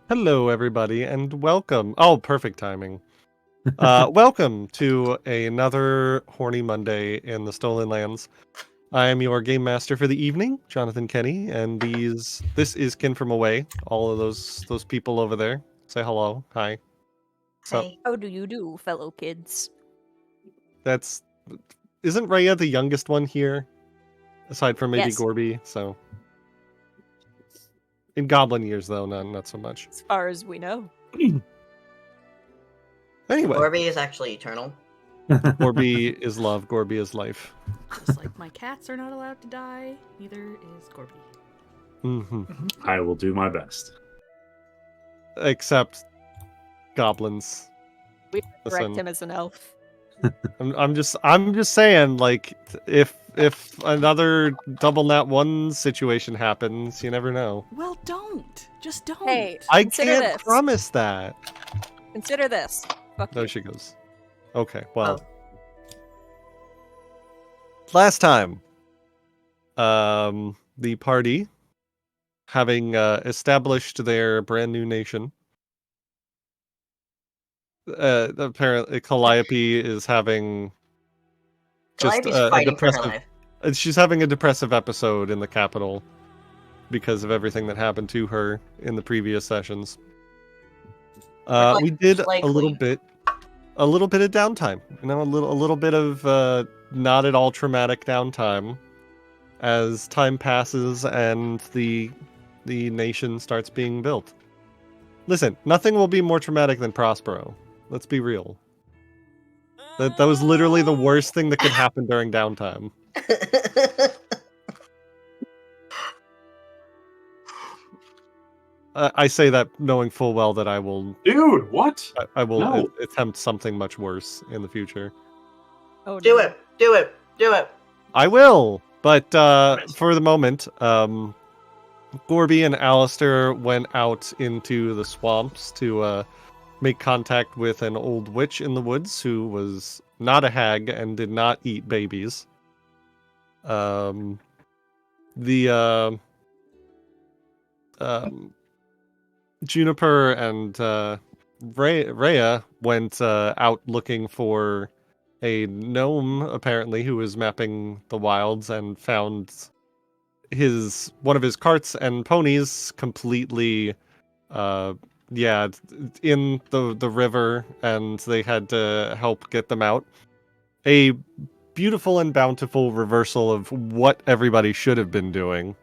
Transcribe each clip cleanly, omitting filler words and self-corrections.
Hello, everybody, and welcome. Oh, perfect timing. Welcome to another Horny Monday in the Stolen Lands. I am your game master for the evening, Jonathan Kenny, and this is Kin from Away. All of those people over there. Say hello. Hi. So Hey. How do you do, fellow kids? that's isn't Raya the youngest one here, aside from maybe Yes. Gorby? So in Goblin years, though, not so much. As far as we know. Anyway, Gorby is actually eternal. Gorby is love. Gorby is life. Just like my cats are not allowed to die, neither is Gorby. hmm I will do my best. Except goblins. We correct Listen. him as an elf. I'm just saying, like, if another double nat one situation happens, you never know. Well, don't. Just don't. Hey, I consider can't this. promise that. Consider this. Fuck There you. she goes. Okay, well, last time, the party, having established their brand new nation, apparently Calliope is having just Calliope's a fighting for her depressive. life. She's having a depressive episode in the capital because of everything that happened to her in the previous sessions. We did a little bit of downtime. You know, a little bit of not at all traumatic downtime as time passes and the nation starts being built. Listen, nothing will be more traumatic than Prospero. Let's be real. That was literally the worst thing that could happen during downtime. I say that knowing full well that I will. Dude, what? I will No. attempt something much worse in the future. Oh, Do no. it. Do it. Do it. I will, but for the moment, Gorby and Alistair went out into the swamps to make contact with an old witch in the woods who was not a hag and did not eat babies. Juniper and Rhea went out looking for a gnome, apparently, who was mapping the wilds and found one of his carts and ponies completely in the river, and they had to help get them out. A beautiful and bountiful reversal of what everybody should have been doing,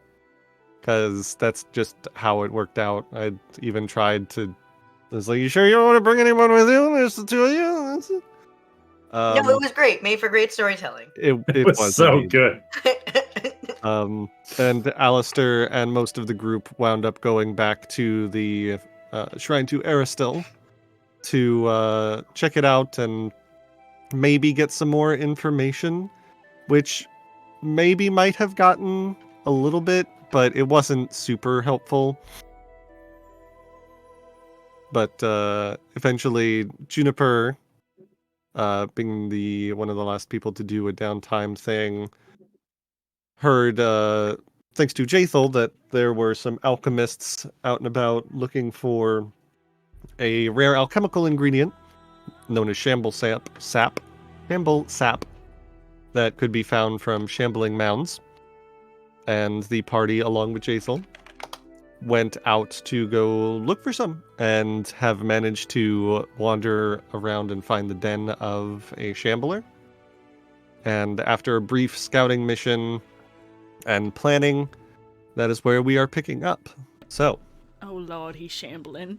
because that's just how it worked out. I even tried to. I was like, "You sure you don't want to bring anyone with you? There's the two of you." That's it. No, it was great. Made for great storytelling. It was so indeed. good. And Alistair and most of the group wound up going back to the shrine to Aristil to check it out and maybe get some more information, which maybe might have gotten a little bit, but it wasn't super helpful. But eventually, Juniper, being one of the last people to do a downtime thing, heard, thanks to Jathel, that there were some alchemists out and about looking for a rare alchemical ingredient known as shamble sap, that could be found from shambling mounds. And the party, along with Jathel, went out to go look for some and have managed to wander around and find the den of a shambler. And after a brief scouting mission and planning, that is where we are picking up. So. Oh lord, he's shambling.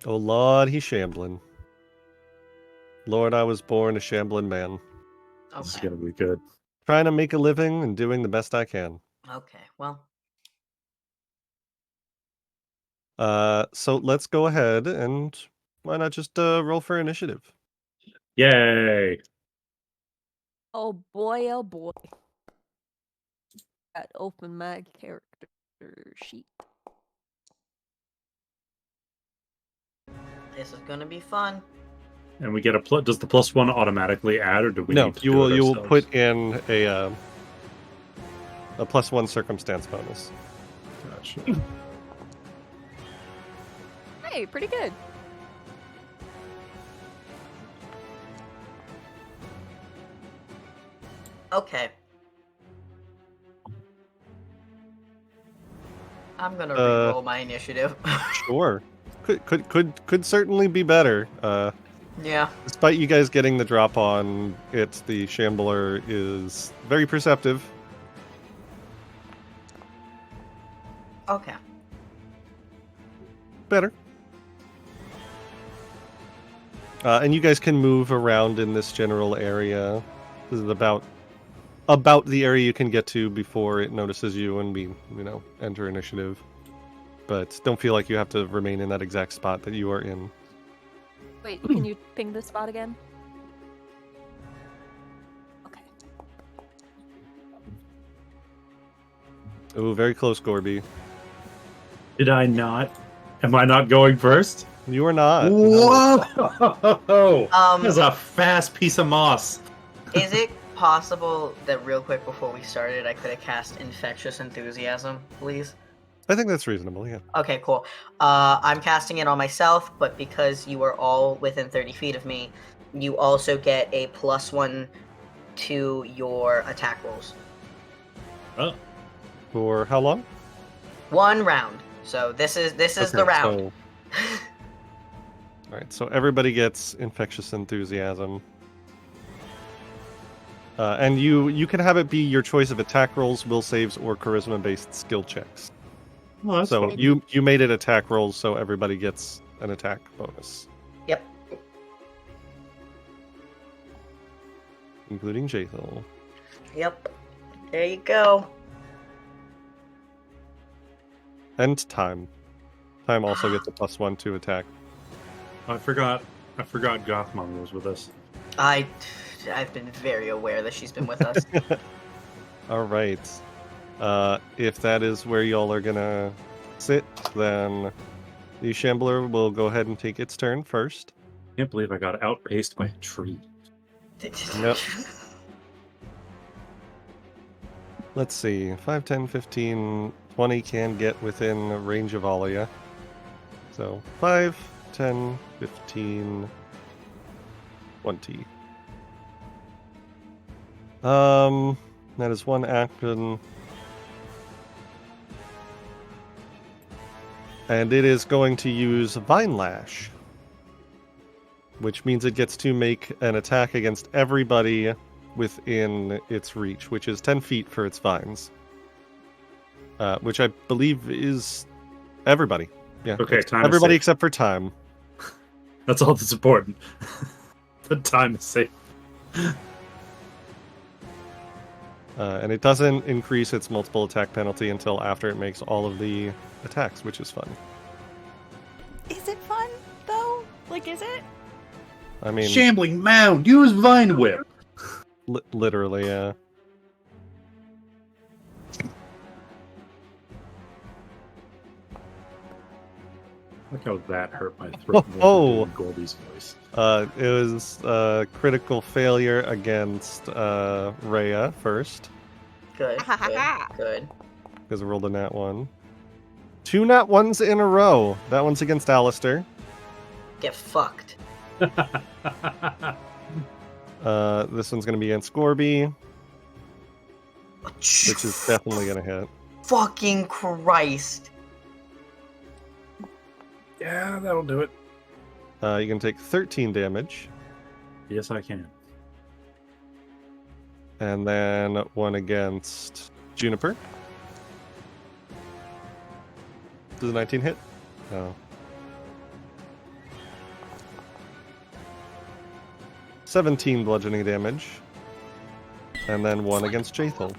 Oh Lord, he's shambling. Lord, I was born a shambling man. This is Okay. gonna be good. Trying to make a living and doing the best I can. Okay. Well. So let's go ahead and why not just roll for initiative? Yay! Oh boy, oh boy. Got open my character sheet. This is gonna be fun. And we get a plus. Does the +1 automatically add, or do we No, need to you do will it you will ourselves? put in a +1 circumstance bonus. Gotcha. Hey, pretty good. Okay. I'm gonna re-roll my initiative. Sure. Could certainly be better. Yeah. Despite you guys getting the drop on it, the Shambler is very perceptive. Okay. Better. And you guys can move around in this general area. This is about the area you can get to before it notices you and we, enter initiative. But don't feel like you have to remain in that exact spot that you are in. Wait, can you ping the spot again? Okay. Oh, very close, Gorby. Did I not? Am I not going first? You are not. Whoa! That's a fast piece of moss. Is it possible that real quick before we started, I could have cast Infectious Enthusiasm, please? I think that's reasonable, yeah. Okay, cool. I'm casting it on myself, but because you are all within 30 feet of me, you also get a +1 to your attack rolls. Oh. For how long? 1 round. So this is the round. Alright, so everybody gets Infectious Enthusiasm. And you can have it be your choice of attack rolls, will saves, or charisma-based skill checks. Well, that's So fun. you made it attack rolls, so everybody gets an attack bonus. Yep. Including Jathel. Yep. There you go. And Time. Time also gets a +1 to attack. I forgot Gothmon was with us. I've been very aware that she's been with us. Alright. If that is where y'all are gonna sit, then the Shambler will go ahead and take its turn first. Can't believe I got outpaced by a tree. Yep. Let's see. 5, 10, 15, 20 can get within range of all of you. So 5, 10, 15, 20. That is one action. And it is going to use Vine Lash, which means it gets to make an attack against everybody within its reach, which is 10 feet for its vines. Which I believe is everybody. Yeah. Okay, time everybody is safe. except for Time. That's all that's important. The time is safe. And it doesn't increase its multiple attack penalty until after it makes all of the attacks, which is fun. Is it fun though? Like, is it? I mean, Shambling mound. Use Vine Whip. literally, yeah. Look how that hurt my throat. Oh. Gorby's voice. It was a critical failure against Rhea first, Good. Good. because I rolled a nat 1. 2 nat 1s in a row. That one's against Alistair. Get fucked. This one's going to be against Gorby, which is definitely going to hit. Fucking Christ. Yeah, that'll do it. You can take 13 damage, Yes, I can. and then one against Juniper. Does a 19 hit? No. 17 bludgeoning damage, and then one against Jathel,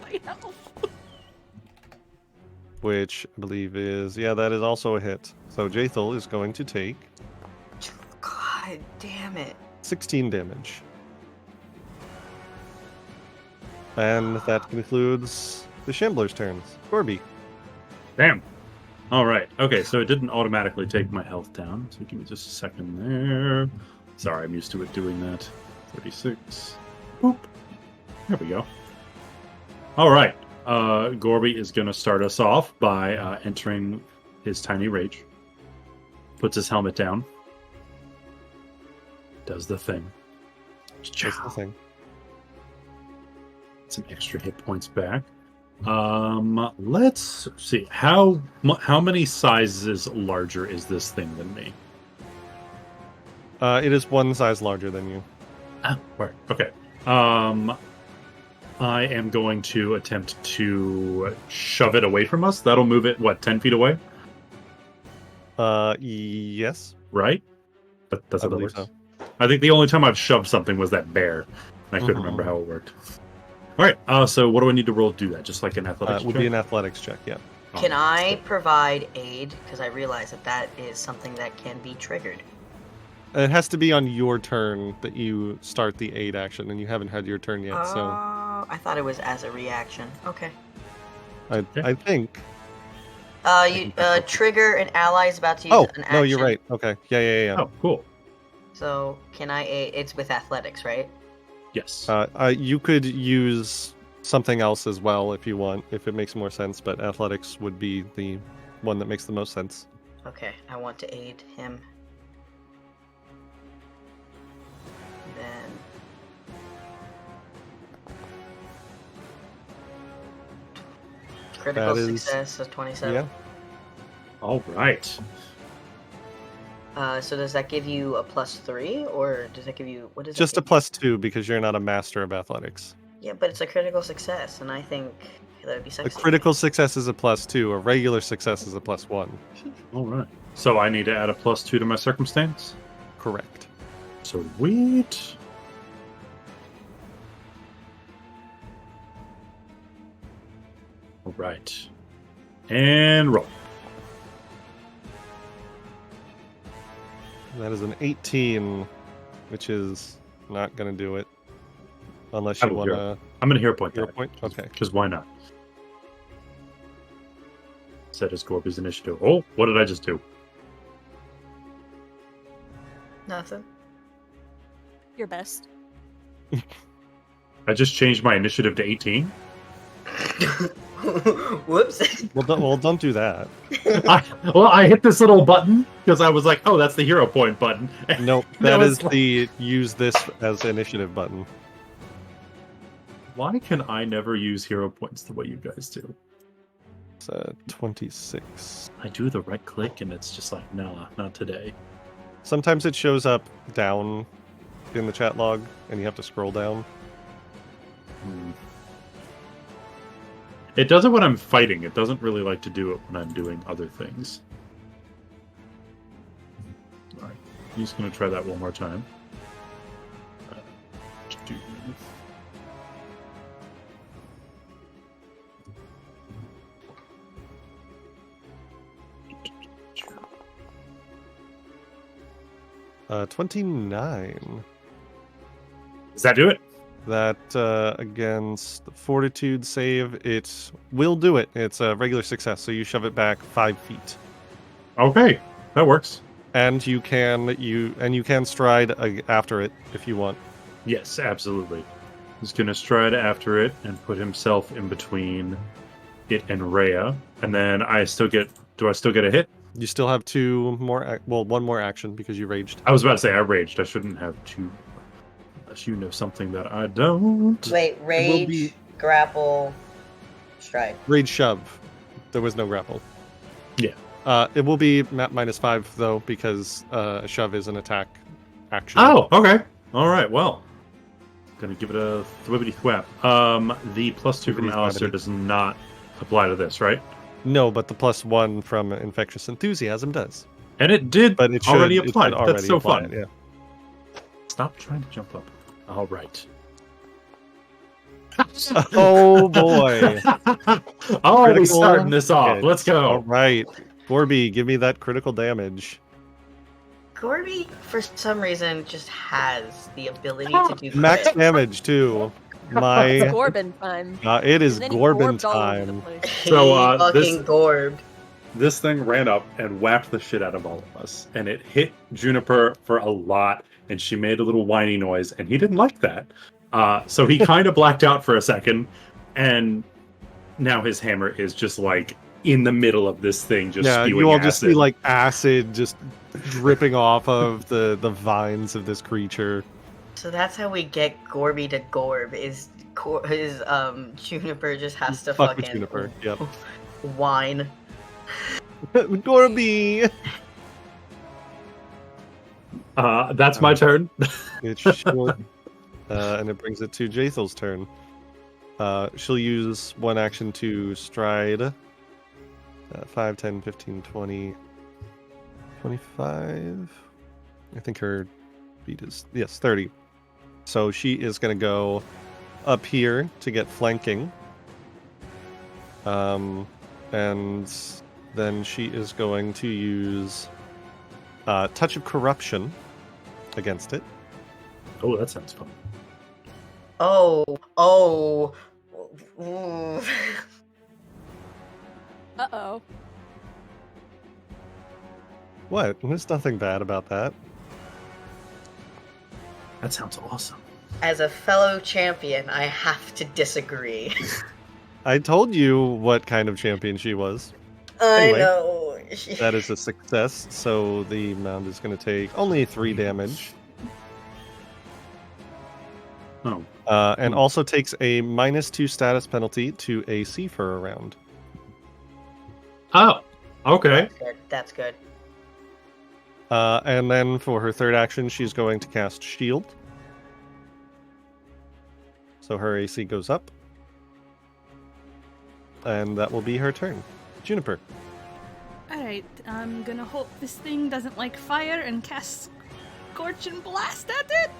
which I believe is, that is also a hit. So Jathel is going to take God damn it. 16 damage. And that concludes the Shambler's turns. Gorby. Damn. All right. Okay, so it didn't automatically take my health down. So give me just a second there. Sorry, I'm used to it doing that. 36. Boop. There we go. All right. Gorby is going to start us off by entering his tiny rage. puts his helmet down. Does the thing. That's the thing. Some extra hit points back. Let's see. How many sizes larger is this thing than me? It is one size larger than you. Ah, right. Okay. I am going to attempt to shove it away from us. That'll move it, 10 feet away? Yes. Right? That's I how that believe works. so. I think the only time I've shoved something was that bear. I couldn't remember how it worked. All right. So what do I need to roll to do that? Just like an athletics It would check? be an athletics check, yeah. Can I provide aid? Because I realize that is something that can be triggered. It has to be on your turn that you start the aid action, and you haven't had your turn yet, so I thought it was as a reaction. Okay. I think. You trigger an ally's about to use an action. No, you're right. Okay. Yeah. Oh, cool. So can I aid? It's with athletics, right? Yes. You could use something else as well if you want, if it makes more sense, but athletics would be the one that makes the most sense. Okay, I want to aid him. Then critical success of 27. Yeah. All right. So does that give you a +3, or does that give you what is Just a that give +2 because you're not a master of athletics. you? Yeah, but it's a critical success, and I think that would be A sexy. critical success is a +2. A regular success is a +1. All right. So I need to add a +2 to my circumstance? Correct. Sweet. All right. And roll. That is an 18, which is not going to do it. Unless I you will want hero- to... I'm going to hero point Hero that. point? Okay. Because why not? Set as Gorby's initiative. Oh, what did I just do? Nothing. Your best. I just changed my initiative to 18? Whoops. Well, don't do that. I hit this little button because I was like, oh, that's the hero point button. Nope, That that was is the use this as initiative button. Why can I never use hero points the way you guys do? It's 26. I do the right click and it's just like, nah, not today. Sometimes it shows up down in the chat log, and you have to scroll down. It does it when I'm fighting. It doesn't really like to do it when I'm doing other things. Alright, I'm just going to try that one more time. Do- 29. Does that do it? That against the fortitude save, it will do it. It's a regular success, so you shove it back 5 feet. Okay, that works. And you can stride after it if you want. Yes, absolutely. He's going to stride after it and put himself in between it and Rhea. And then do I still get a hit? You still have one more action because you raged. I was about to say I raged. I shouldn't have two. Unless you know something that I don't. Wait, rage, grapple, stride. Rage shove. There was no grapple. Yeah. It will be map -5 though because shove is an attack action. Oh, okay. All right. Well, gonna give it a thwibbity thwap. The +2 from Thwibbity Alistair thwabbity. does not apply to this, right? No, but the +1 from infectious enthusiasm does. And it did, But it already should, applied. It should already That's so apply fun. it, yeah. Stop trying to jump up. All right. Oh boy! Oh, we're Critical starting this off. hit. Let's go. All right, Gorby, give me that critical damage. Gorby, for some reason, just has the ability to do Max crit. damage too. My It's Corbin time. it is And then he Gorbin gorbed all over the time. place. So, He fucking this- gorbed. This thing ran up and whacked the shit out of all of us. And it hit Juniper for a lot. And she made a little whiny noise. And he didn't like that. So he kind of blacked out for a second. And now his hammer is just like in the middle of this thing, just Yeah, spewing you all acid. just see like acid just dripping off of the vines of this creature. So that's how we get Gorby to Gorb. Juniper just has to Fuck with fucking Juniper. Yep. whine. Gorby. That's my turn. It's short, and it brings it to Jathel's turn. She'll use one action to stride. 5, 10, 15, 20, 25. I think her speed is, yes, 30. So she is going to go up here to get flanking. And then she is going to use Touch of Corruption against it. Oh, that sounds fun. Oh. Uh-oh. What? There's nothing bad about that. That sounds awesome. As a fellow champion, I have to disagree. I told you what kind of champion she was. I know. That is a success, so the mound is going to take only 3 damage. Oh. And also takes a -2 status penalty to AC for a round. Oh, okay. That's good. And then for her third action, she's going to cast Shield. So her AC goes up. And that will be her turn. Juniper. Alright, I'm gonna hope this thing doesn't like fire and cast Scorch and Blast at it.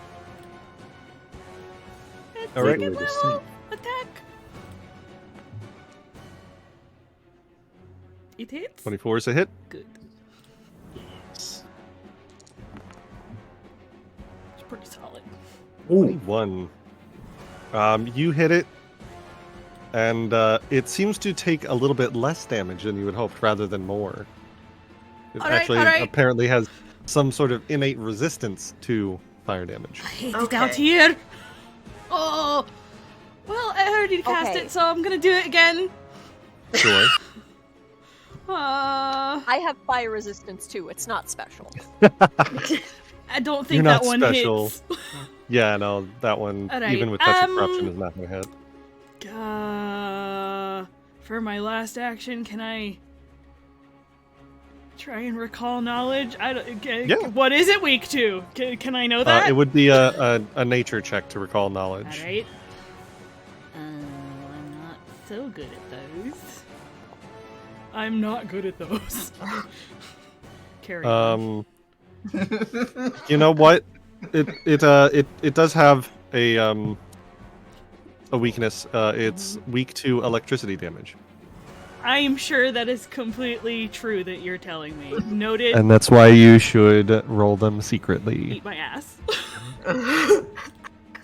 It's All right. second level attack. It hits? 24 is a hit. Good. It's pretty solid. 21. You hit it. And it seems to take a little bit less damage than you had hoped, rather than more. It actually apparently has some sort of innate resistance to fire damage. I hate it out here. Oh, well, I already cast it, so I'm gonna do it again. Sure. I have fire resistance too. It's not special. I don't think You're that not one special. hits. Yeah, no, that one, Alright, even with Touch of Corruption, is not going to hit. For my last action, can I try and recall knowledge? Yeah. What is it weak to? Can I know that? It would be a nature check to recall knowledge. Alright. I'm not so good at those. I'm not good at those. Carry on. You know what? It does have a weakness. It's weak to electricity damage. I am sure that is completely true that you're telling me. Noted. And that's why you should roll them secretly. Eat my ass.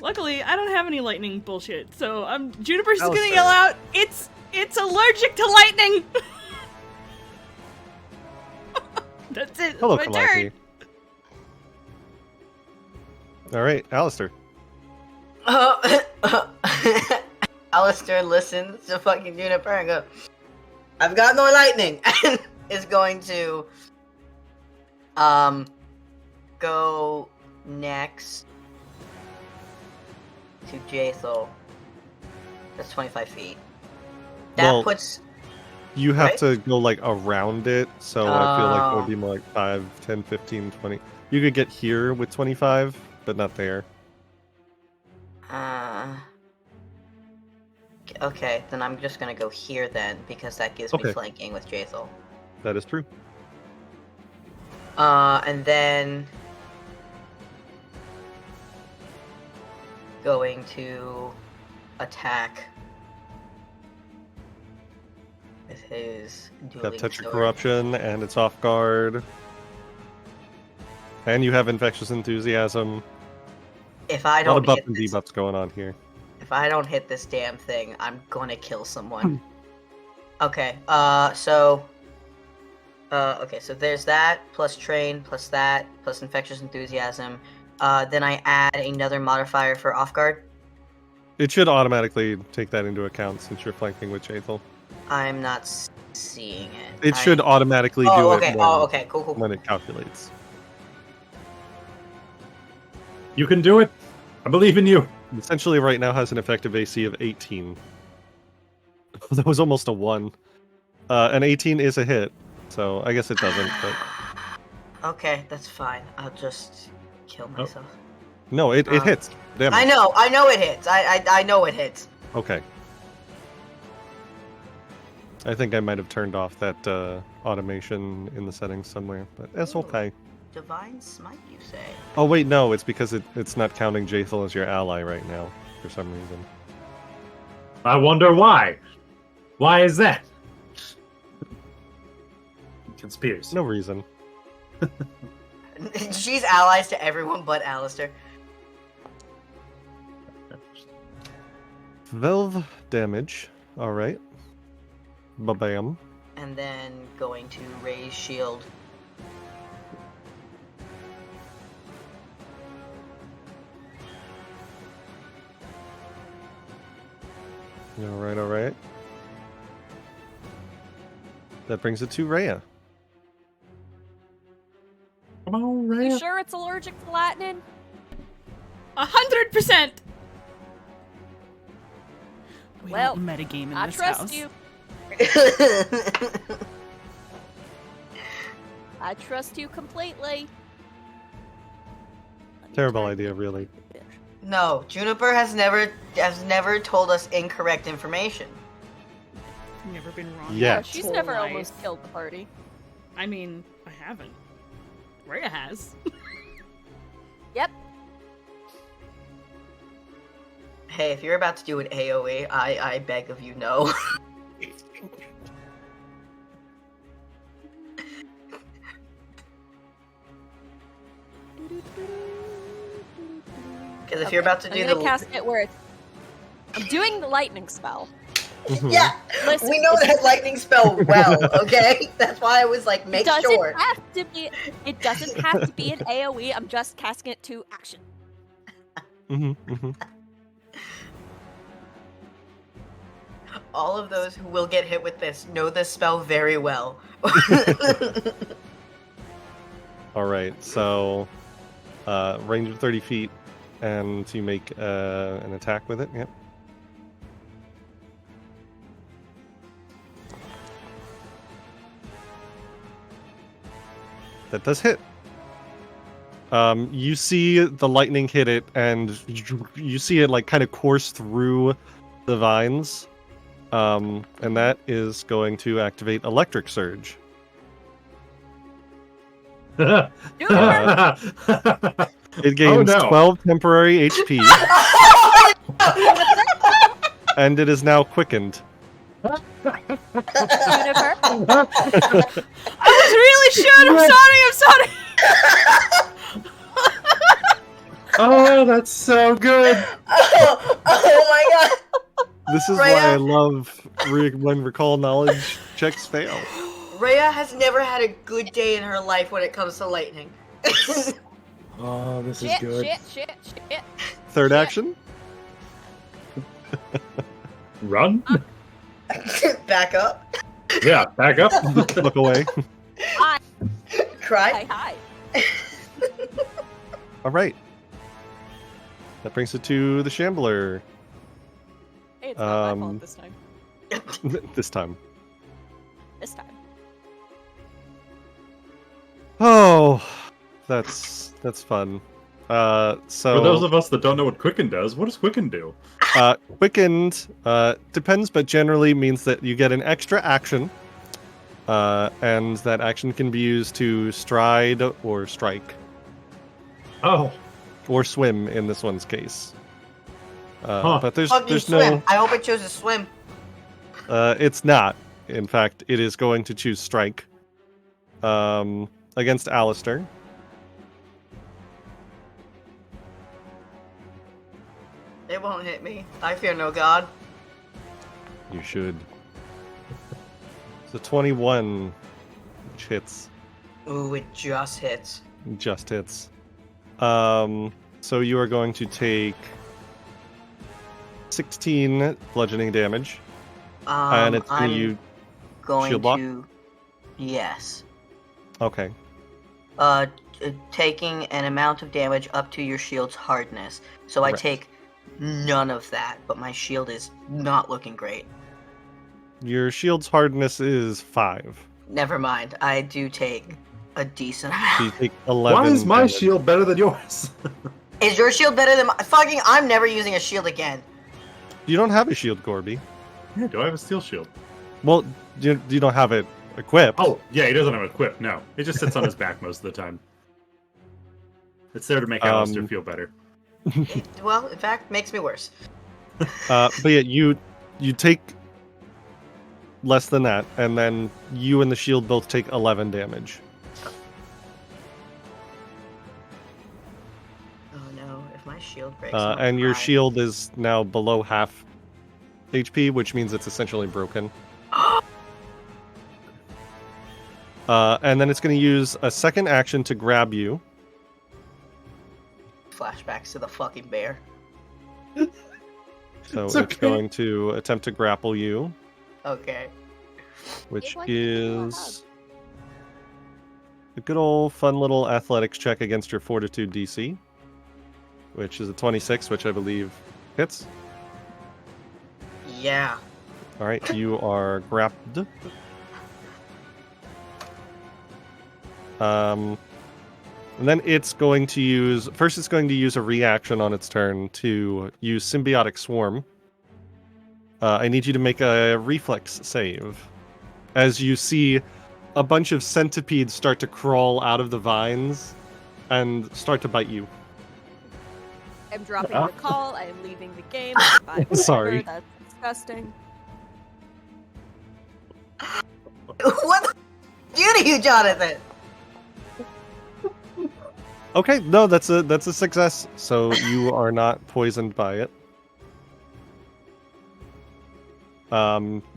Luckily, I don't have any lightning bullshit, so Juniper's just gonna yell out, It's allergic to lightning! That's it. Hello, That's my Kalaki. turn. Alright, Alistair. Alistair listens to fucking Juniper and go, I've got no lightning, and is going to go next to Jathel. That's 25 feet. That puts... You have to go, like, around it, so I feel like it would be more like 5, 10, 15, 20. You could get here with 25, but not there. Okay, then I'm just gonna go here then, because that gives me flanking with Jathel. That is true. And then... going to attack with his dueling Got Touch of sword. Corruption, and it's off guard. And you have Infectious Enthusiasm. If I A lot of don't buff and debuffs going on here. If I don't hit this damn thing, I'm gonna kill someone. Okay, so there's that, plus Train, plus that, plus Infectious Enthusiasm. Then I add another modifier for Off Guard. It should automatically take that into account since you're flanking with Jathel. I'm not seeing it. It should automatically do it okay, cool. when it calculates. You can do it. I believe in you. Essentially, right now has an effective AC of 18. That was almost a 1. An 18 is a hit, so I guess it doesn't. But Okay, that's fine. I'll just kill myself. no, it hits. Damn it. I know it hits. I know it hits. Okay. I think I might have turned off that automation in the settings somewhere, but that's Ooh. okay. Divine Smite, you say? Oh wait, no, it's because it's not counting Jaethal as your ally right now, for some reason. I wonder why. Why is that? Conspiracy. No reason. She's allies to everyone but Alistair. 12 damage. Alright. Ba-bam. And then going to raise shield. Alright. That brings it to Rhea. Come on, You Rhea. sure it's allergic to lightning? 100%. We Well, don't metagame in I this trust house. you. I trust you completely. Terrible idea, really. No, Juniper has never told us incorrect information. Never been wrong. Yeah. No, she's Whole never life. almost killed the party. I mean, I haven't. Rhea has. Yep. Hey, if you're about to do an AoE, I beg of you, no. Because if you're about to do I'm the gonna cast it where it's... I'm doing the lightning spell. Mhm. yeah, Listen, we know that lightning spell well. Okay, that's why I was like, make doesn't sure. have to be. It doesn't have to be an AOE. I'm just casting it to action. All of those who will get hit with this know this spell very well. Alright, so range of 30 feet, and you make an attack with it, yep. That does hit. You see the lightning hit it, and you see it like kind of course through the vines, and that is going to activate Electric Surge. Do it. It gains no. 12 temporary HP, and it is now quickened. Juniper. I was really sure. I'm sorry. Oh, that's so good. Oh my god! This is Rhea? why I love when recall knowledge checks fail. Rhea has never had a good day in her life when it comes to lightning. Oh, this is Shit, good. shit. Third Shit. action? Run? Back up. Yeah, back up. Look away. Hi. Cry. Hi. Alright. That brings it to the Shambler. Hey, it's not my fault this time. This time. This time. Oh, that's fun. So For those of us that don't know what Quicken does, what does Quicken do? quickened depends, but generally means that you get an extra action, and that action can be used to stride or strike Oh, or swim in this one's case. Huh. But there's Fuck you, there's swim. no. I hope it chooses swim. It's not. In fact, it is going to choose strike. Against Alistair. It won't hit me. I fear no god. You should. It's a 21, which hits. Ooh, it just hits. Just hits. So you are going to take 16 bludgeoning damage, and it's I'm you. going shield block? to. Yes. Okay. taking an amount of damage up to your shield's hardness. So Correct. I take none of that, but my shield is not looking great. Your shield's hardness is 5. Never mind. I do take a decent So you amount. take 11. Why is my damage. shield better than yours? Is your shield better than my... Fucking, I'm never using a shield again. You don't have a shield, Gorby. Yeah, do I have a steel shield? Well, you don't have it equipped. Oh, yeah, he doesn't have it equipped. No, it just sits on his back most of the time. It's there to make Alistair feel better. Well, in fact, makes me worse. But yeah, you take less than that, and then you and the shield both take 11 damage. Oh no, if my shield breaks... I'm gonna And your cry. shield is now below half HP, which means it's essentially broken. And then it's going to use a second action to grab you. Flashbacks to the fucking bear. So It's it's okay. going to attempt to grapple you, Okay. which Like you do is a good old fun little athletics check against your fortitude DC, which is a 26, which I believe hits. Yeah. All right, you are grappled. And then it's going to use... First, it's going to use a reaction on its turn to use Symbiotic Swarm. I need you to make a reflex save. As you see a bunch of centipedes start to crawl out of the vines and start to bite you. I'm dropping Ah. the call. I am leaving the game. Bye, forever. Sorry. That's disgusting. What the f*** you, Jonathan? Okay, no, that's a success. So you are not poisoned by it.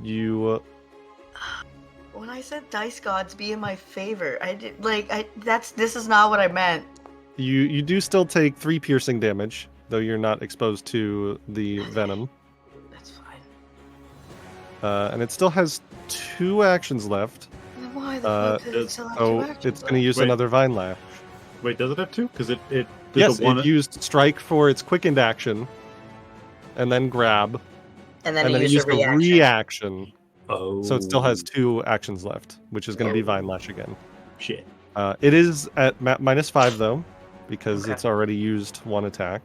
You When I said dice gods be in my favor, I did this is not what I meant. you do still take 3 piercing damage, though you're not exposed to the venom. That's fine. And it still has 2 actions left. Then why the fuck does it still have two So actions it's going to left? use Wait. another Vine Lash. Wait, does it have two? Because it there's Yes, a one. it used Strike for its quickened action, and then Grab, And then and then it it used used a a reaction. reaction. Oh, So it still has 2 actions left, which is going to be Vine Lash again. shit. It is at -5 though, because Okay. it's already used 1 attack.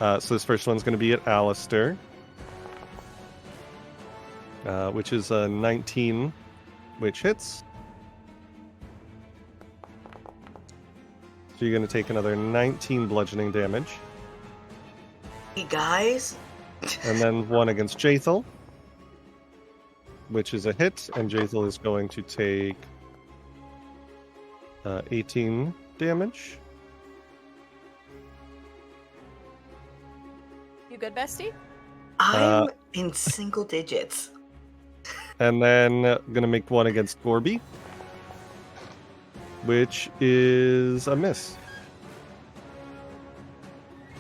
So this first one's going to be at Alistair, which is a 19, which hits. So you're going to take another 19 bludgeoning damage, Hey guys, and then 1 against Jathel, which is a hit, and Jathel is going to take 18 damage. You good, bestie? I'm in single digits. And then gonna make 1 against Gorby, which is a miss.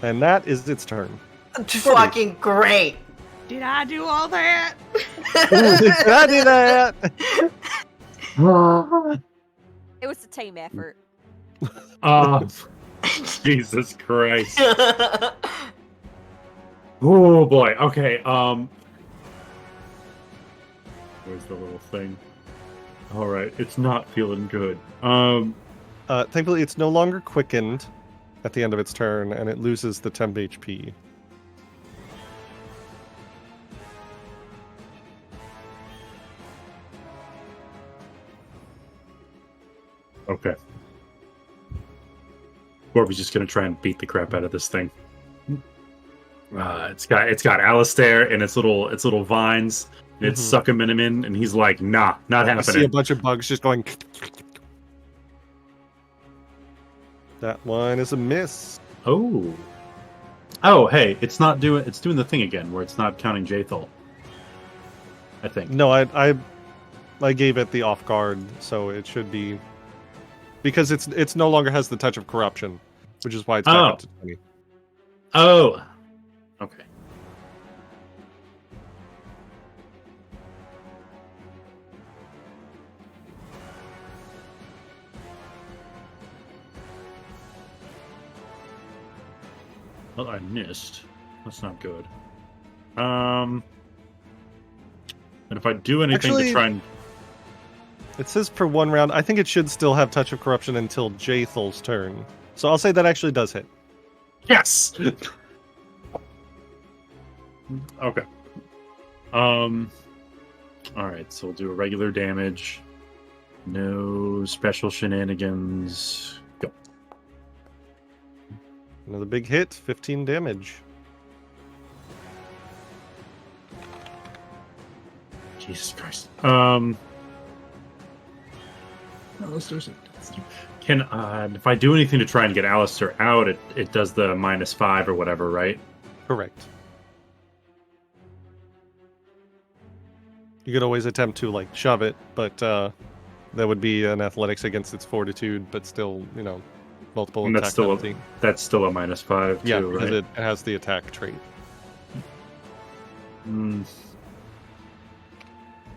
And that is its turn. Fucking great. Did I do all that? Did I do that? It was a team effort. Oh, Jesus Christ. Oh boy. Okay. Where's the little thing? All right. It's not feeling good. Thankfully, it's no longer quickened at the end of its turn, and it loses the temp HP. Okay. Gorby's just gonna try and beat the crap out of this thing. It's got Alistair and its little vines, and it's Mhm. sucking him in, and he's like, nah, not I see a happening. bunch of bugs just going. That one is a miss. Oh, hey, it's doing the thing again where it's not counting Jathel. I think. No, I gave it the off guard, so it should be because it's no longer has the touch of corruption, which is why it's back up to 20. Oh, okay. Well, I missed. That's not good. And if I do anything Actually, to try and... It says for 1 round. I think it should still have Touch of Corruption until Jathel's turn. So I'll say that actually does hit. Yes! Okay. Alright, so we'll do a regular damage. No special shenanigans. Go. Another big hit, 15 damage. Jesus Christ. Alistair's Can if I do anything to try and get Alistair out, it does the -5 or whatever, right? Correct. You could always attempt to like shove it, but that would be an athletics against its fortitude, but still, multiple And attack that's still penalty. that's still a -5 Yeah, too, because right? it has the attack trait.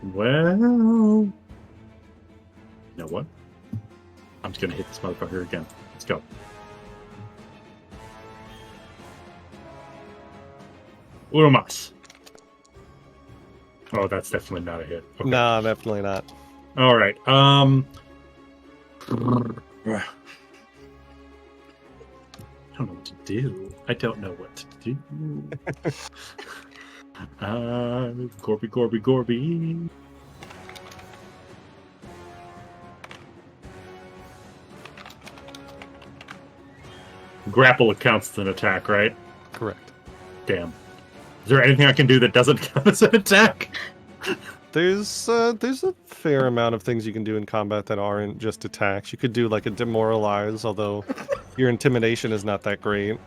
Well, you know what? I'm just gonna hit this motherfucker again. Let's go. Uno mas. Oh, that's definitely not a hit. Okay. Nah, definitely not. All right. I don't know what to do. I don't know what to do. Gorby. Grapple counts as an attack, right? Correct. Damn. Is there anything I can do that doesn't count as an attack? There's a fair amount of things you can do in combat that aren't just attacks. You could do like a demoralize, although your intimidation is not that great.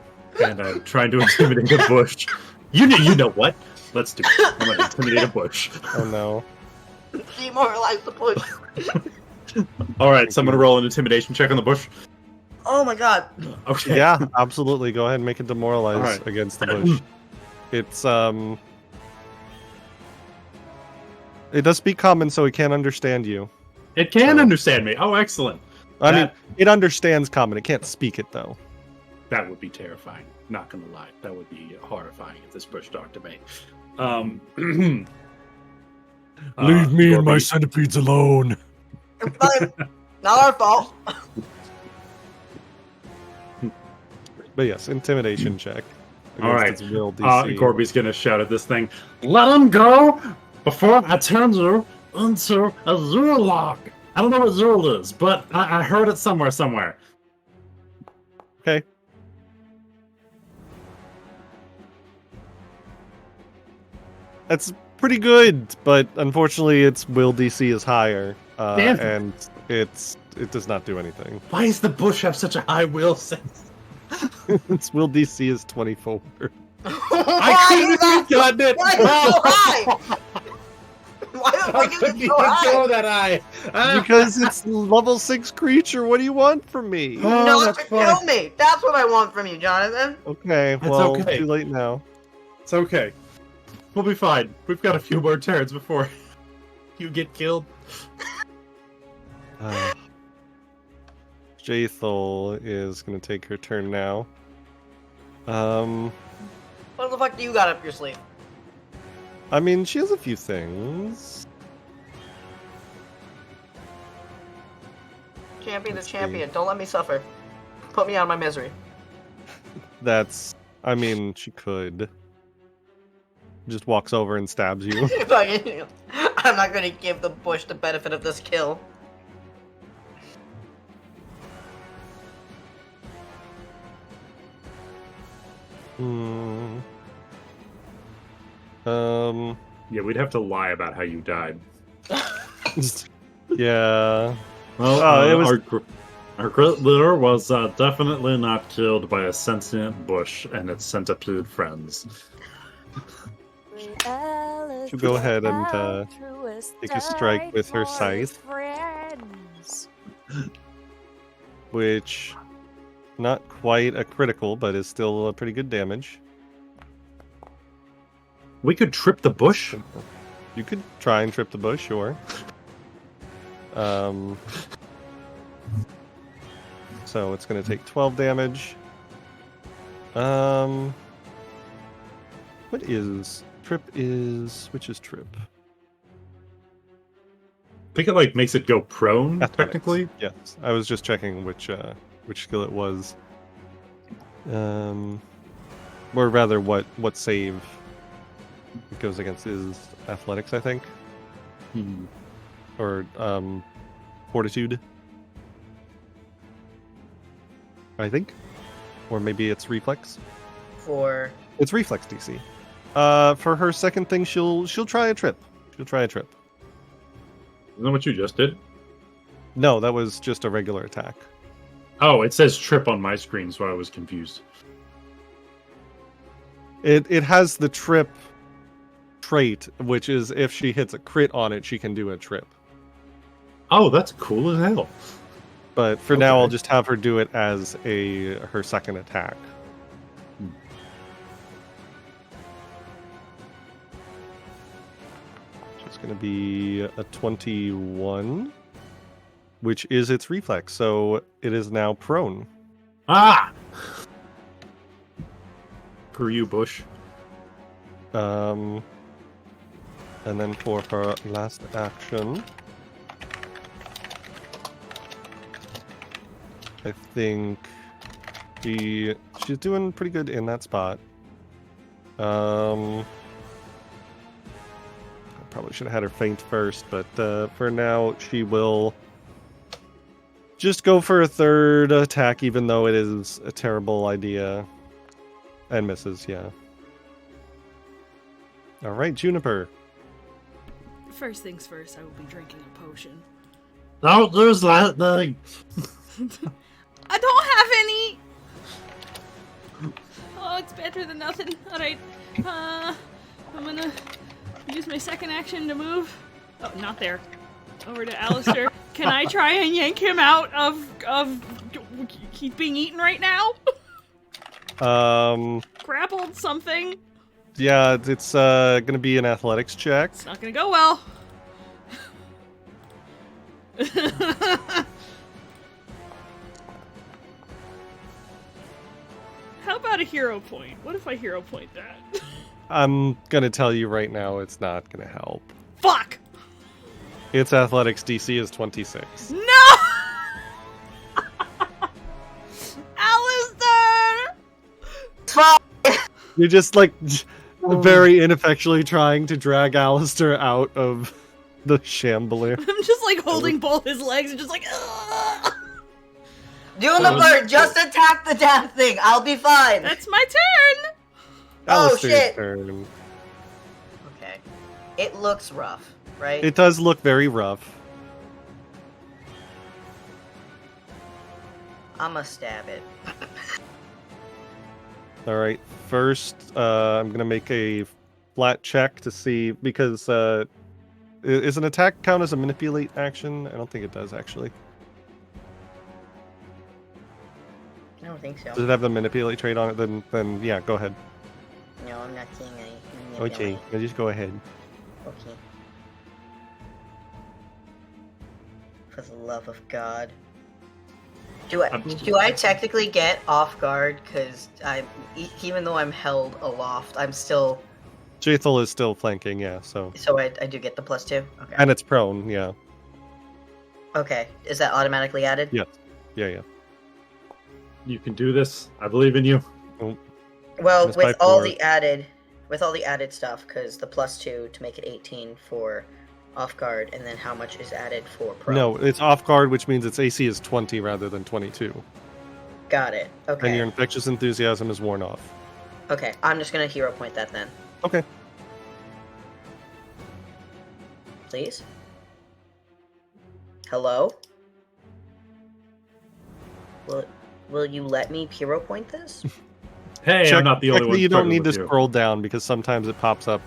And I'm trying to intimidate a bush. You know what? Let's do it. I'm gonna intimidate a bush. Oh no. Demoralize the bush. All right, so I'm gonna roll an intimidation check on the bush. Oh my god. Okay. Yeah, absolutely. Go ahead and make a demoralize Alright. against the bush. It's it does speak common, so it can't understand you. It can So- understand me. Oh, excellent. I mean, That- it understands common. It can't speak it though. That would be terrifying. Not gonna lie, that would be horrifying if this bush talked to me. Leave me and my Gorby. centipedes alone. It's fine. Not our fault. But yes, intimidation check. All right. Its will DC. Corby's gonna shout at this thing. Let him go before I turn you into a Zurlock. I don't know what Zurl is, but I heard it somewhere. Okay. That's pretty good, but unfortunately, its will DC is higher, Damn. and it does not do anything. Why does the bush have such a high will sense? Its will DC is 24. I couldn't have gotten it. Why is it so high? Why I is couldn't it even so high? go that high. Because it's level 6 creature. What do you want from me? Oh, Not that's to fine. kill me. That's what I want from you, Jonathan. Okay, It's well, okay. too late now. It's okay. We'll be fine. We've got a few more turns before you get killed. Jathel is going to take her turn now. What the fuck do you got up your sleeve? I mean, she has a few things. Champion Let's to see. champion. Don't let me suffer. Put me out of my misery. I mean, she could. Just walks over and stabs you. I'm not gonna give the bush the benefit of this kill. Yeah, we'd have to lie about how you died. Yeah. Well, it was- our crit leader was definitely not killed by a sentient bush and its centipede friends. She'll go ahead and take a strike with her scythe. Which, not quite a critical, but is still a pretty good damage. We could trip the bush? You could try and trip the bush, sure. So it's going to take 12 damage. What is trip? Which is trip? I think it like makes it go prone. Athletics. Technically, Yes. I was just checking which skill it was. Or rather, what save it goes against is athletics, I think, or fortitude, I think, or maybe it's reflex. It's reflex DC. For her second thing, she'll try a trip. She'll try a trip. Isn't that what you just did? No, that was just a regular attack. Oh, it says trip on my screen, so I was confused. It has the trip trait, which is if she hits a crit on it, she can do a trip. Oh, that's cool as hell. But for now, I'll just have her do it as her second attack. It's going to be a 21, which is its reflex, so it is now prone. Ah! For you, Bush. And then for her last action, I think she's doing pretty good in that spot. I probably should have had her feint first, but for now she will just go for a third attack, even though it is a terrible idea. And misses, yeah. All right, Juniper. First things first, I will be drinking a potion. Oh, there's that thing. I don't have any! Oh, it's better than nothing. Alright, I'm gonna use my second action to move. Oh, not there. Over to Alistair. Can I try and yank him out of... He's being eaten right now? Grappled something. Yeah, it's gonna be an athletics check. It's not gonna go well. How about a hero point? What if I hero point that? I'm gonna tell you right now, it's not gonna help. Fuck! Its athletics DC is 26. No! Alistair! You're just like very ineffectually trying to drag Alistair out of the shambler. I'm just like holding both his legs and just like, ugh! Juniper, just attack the damn thing. I'll be fine. That's my turn! Alistair's shit. turn. Okay. It looks rough, right? It does look very rough. I'ma stab it. All right. First, I'm gonna make a flat check to see because is an attack count as a manipulate action? I don't think it does actually. I don't think so. Does it have the manipulate trait on it? Then yeah, go ahead. No, I'm not seeing any. Okay, just go ahead. Okay. For the love of God. Do I technically get off guard? Because even though I'm held aloft, I'm still. Jathel is still flanking, yeah. So I do get the +2. Okay. and it's prone, yeah. Okay. Is that automatically added? Yes. Yeah. You can do this. I believe in you. Well, Missed by with all 4. the added stuff, because the +2 to make it 18 for off guard, and then how much is added for pro? No, it's off guard, which means its AC is 20 rather than 22. Got it. Okay. And your infectious enthusiasm is worn off. Okay, I'm just gonna hero point that then. Okay. Please? Hello? Will you let me hero point this? Hey, I'm not the only one. You don't need to struggling with scroll down because sometimes it pops up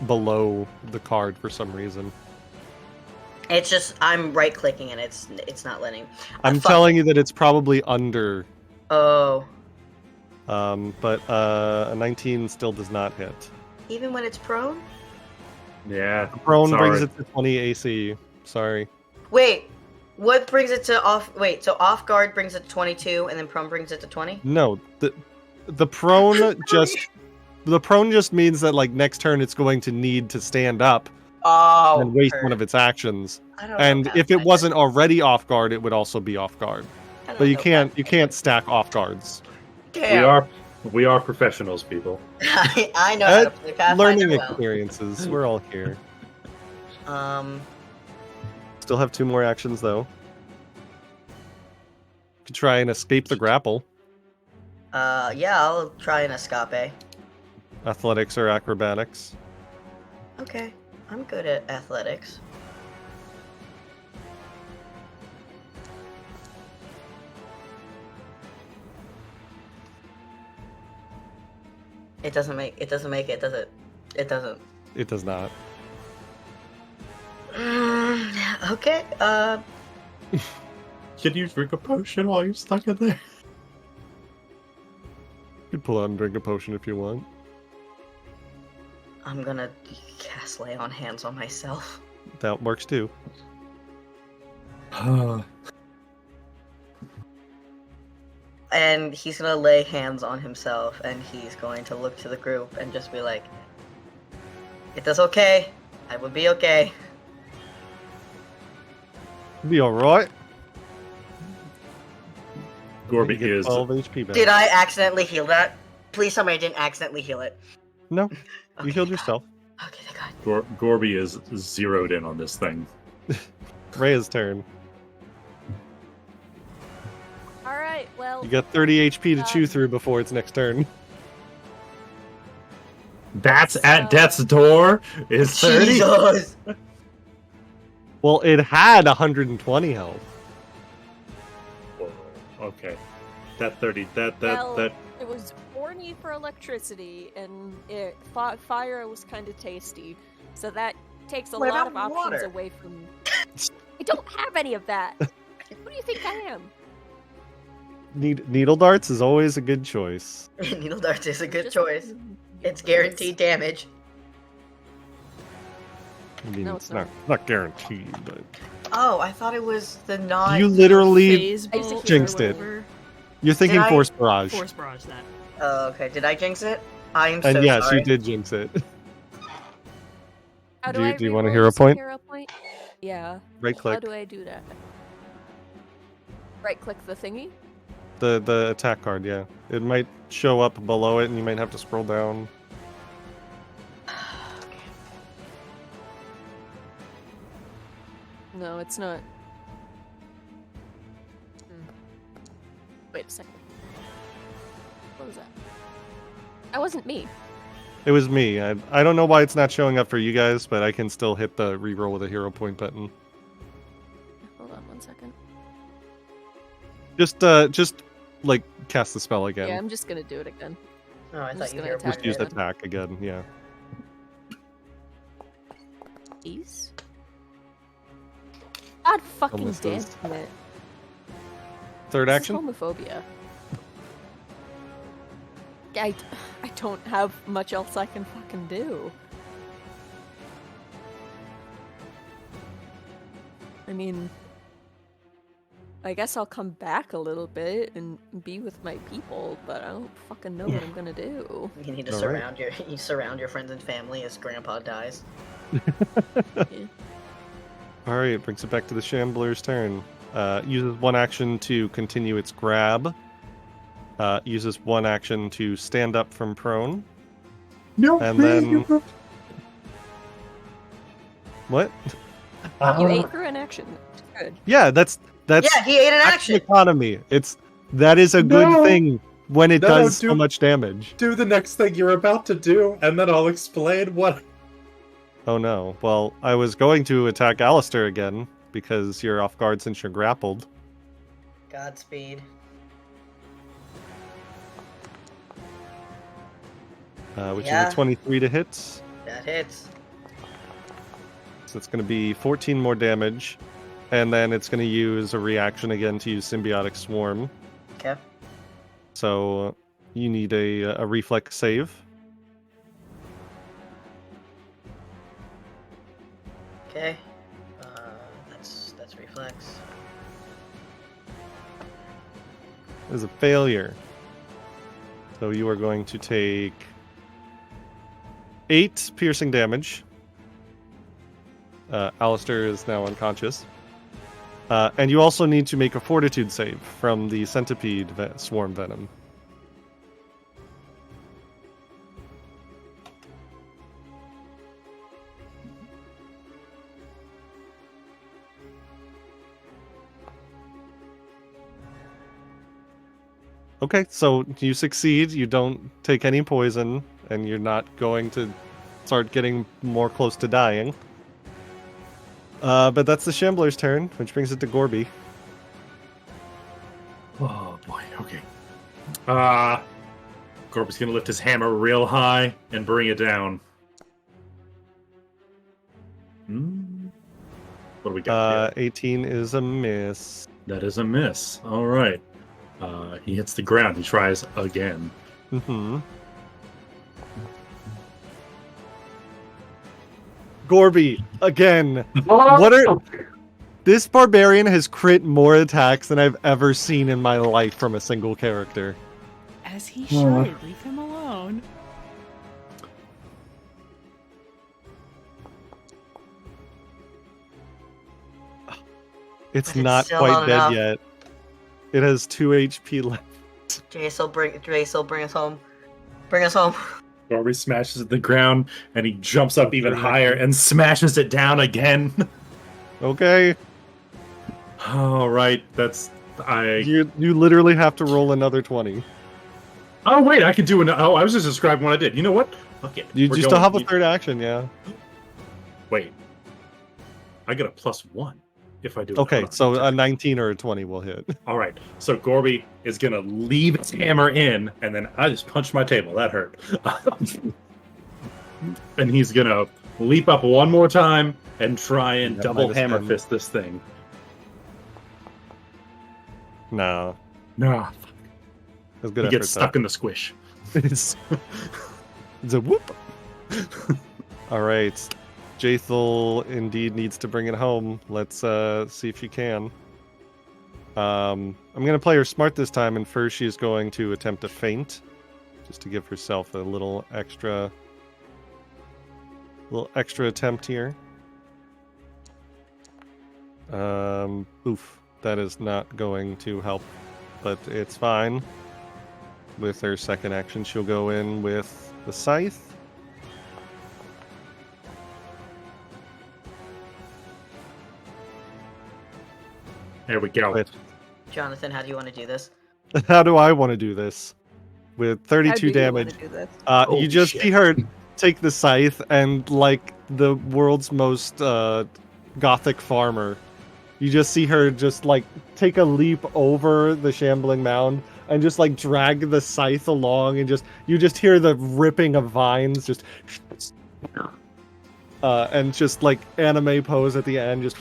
below the card for some reason. It's just I'm right clicking and it's not letting. I'm telling you that it's probably under. Oh. But a 19 still does not hit. Even when it's prone? you. Yeah. Prone sorry. brings it to 20 AC. Sorry. Wait, what brings it to off? Wait, so off guard brings it to 22, and then prone brings it to 20? No, the prone just means that like next turn it's going to need to stand up Oh, and waste one heard. of its actions. I don't know And if it Pathfinder. wasn't already off guard, it would also be off guard. I don't But you know can't Pathfinder. stack off guards. Damn. We are professionals, people. I know how to play Pathfinder Learning well. experiences. We're all here. Um, Still have 2 more actions though. Could try and escape the grapple. yeah, I'll try an escape. Athletics or acrobatics. Okay, I'm good at athletics. It doesn't make it, does it? It doesn't. It does not. Okay, Can you drink a potion while you're stuck in there? You could pull out and drink a potion if you want. I'm gonna cast Lay on Hands on myself. That works too. And he's gonna lay hands on himself, and he's going to look to the group and just be like, "It is okay. I will be okay." Be alright. Gorby Get is 12 HP back. Did I accidentally heal that? Please tell me I didn't accidentally heal it. No, you Okay, healed thank yourself. God. Okay, thank God. Gorby is zeroed in on this thing. Rhea's turn. All right. Well, You got 30 HP to chew through before its next turn. That's at death's door. Is 30. Jesus! Well, it had 120 health. Whoa, okay, that 30. That it was horny for electricity, and fire was kind of tasty. So that takes a What lot of about options water? away from. I don't have any of that. Who do you think I am? Needle darts is always a good choice. Needle darts is a good Just- choice. It's guaranteed damage. I mean, No, it's it's not. not guaranteed, but Oh, I thought it was the non. you literally Phase I used to bolt jinxed or it. whatever. you're thinking Did I- Force Barrage. Force barrage that. Oh, okay. Did I jinx it? I am so And yes, sorry. you did jinx it. How Do do, you- I do you want a reroll hero this point? Hero point? Yeah. Right How click do I do that? Right click the thingy. the attack card. Yeah, it might show up below it, and you might have to scroll down. No, it's not. Wait a second. What was that? That wasn't me. It was me. I don't know why it's not showing up for you guys, but I can still hit the reroll with a hero point button. Hold on 1 second. Just like cast the spell again. Yeah, I'm just gonna do it again. Oh, I I'm thought just you gonna were attack Just use again. attack again. Yeah. Ease? God fucking Almost damn is. it. Third This is action. homophobia. I don't have much else I can fucking do. I mean, I guess I'll come back a little bit and be with my people, but I don't fucking know what I'm gonna do. You need to All right. surround your friends and family as Grandpa dies. All right, brings it back to the Shambler's turn. Uses one action to continue its grab. Uses one action to stand up from prone. No, And then what? You ate through an action. Good. Yeah, that's Yeah, he ate an action action. economy. That is a good No. thing when it No, does so do- much damage. do the next thing you're about to do, and then I'll explain what. Oh no. Well, I was going to attack Alistair again because you're off guard since you're grappled. Godspeed. Which Yeah. is a 23 to hit. That hits. So it's going to be 14 more damage. And then it's going to use a reaction again to use Symbiotic Swarm. Okay. So you need a reflex save. Okay. That's reflex. It is a failure. So you are going to take 8 piercing damage. Alistair is now unconscious. And you also need to make a fortitude save from the centipede swarm venom. Okay, so you succeed, you don't take any poison, and you're not going to start getting more close to dying. But that's the Shambler's turn, which brings it to Gorby. Oh boy, okay. Gorby's gonna lift his hammer real high and bring it down. What do we got? 18 is a miss. That is a miss. All right. He hits the ground. He tries again. Mm-hmm. Gorby, again. This barbarian has crit more attacks than I've ever seen in my life from a single character. As he should. Leave him alone. It's But it's not still quite not dead enough. yet. It has 2 HP left. Jace will bring us home. Bring us home. Gorby smashes at the ground, and he jumps up even higher and smashes it down again. Okay. All right, You literally have to roll another 20. Oh wait, I can do I was just describing what I did. You know what? Fuck it. You still have a third action, yeah. Wait. I get a +1 if I do it. Okay, so a 19 or a 20 will hit. All right, so Gorby is gonna leave his hammer in, and then I just punched my table. That hurt. And he's gonna leap up one more time and try and Yeah, double minus hammer 10. fist this thing. No. No, That's good he gets effort, stuck in the squish. It's a whoop. All right. Jaethel indeed needs to bring it home. Let's see if she can. I'm going to play her smart this time, and first she's going to attempt to feint, just to give herself a little extra attempt here. Oof. That is not going to help, but it's fine. With her second action, she'll go in with the scythe. There we go. Wait, Jonathan, how do you want to do this? how do I want to do this? With How do 32 you damage, wanna do this? you just see her take the scythe and, like the world's most gothic farmer, you just see her just like take a leap over the shambling mound and just like drag the scythe along, and you just hear the ripping of vines, just and just like anime pose at the end, just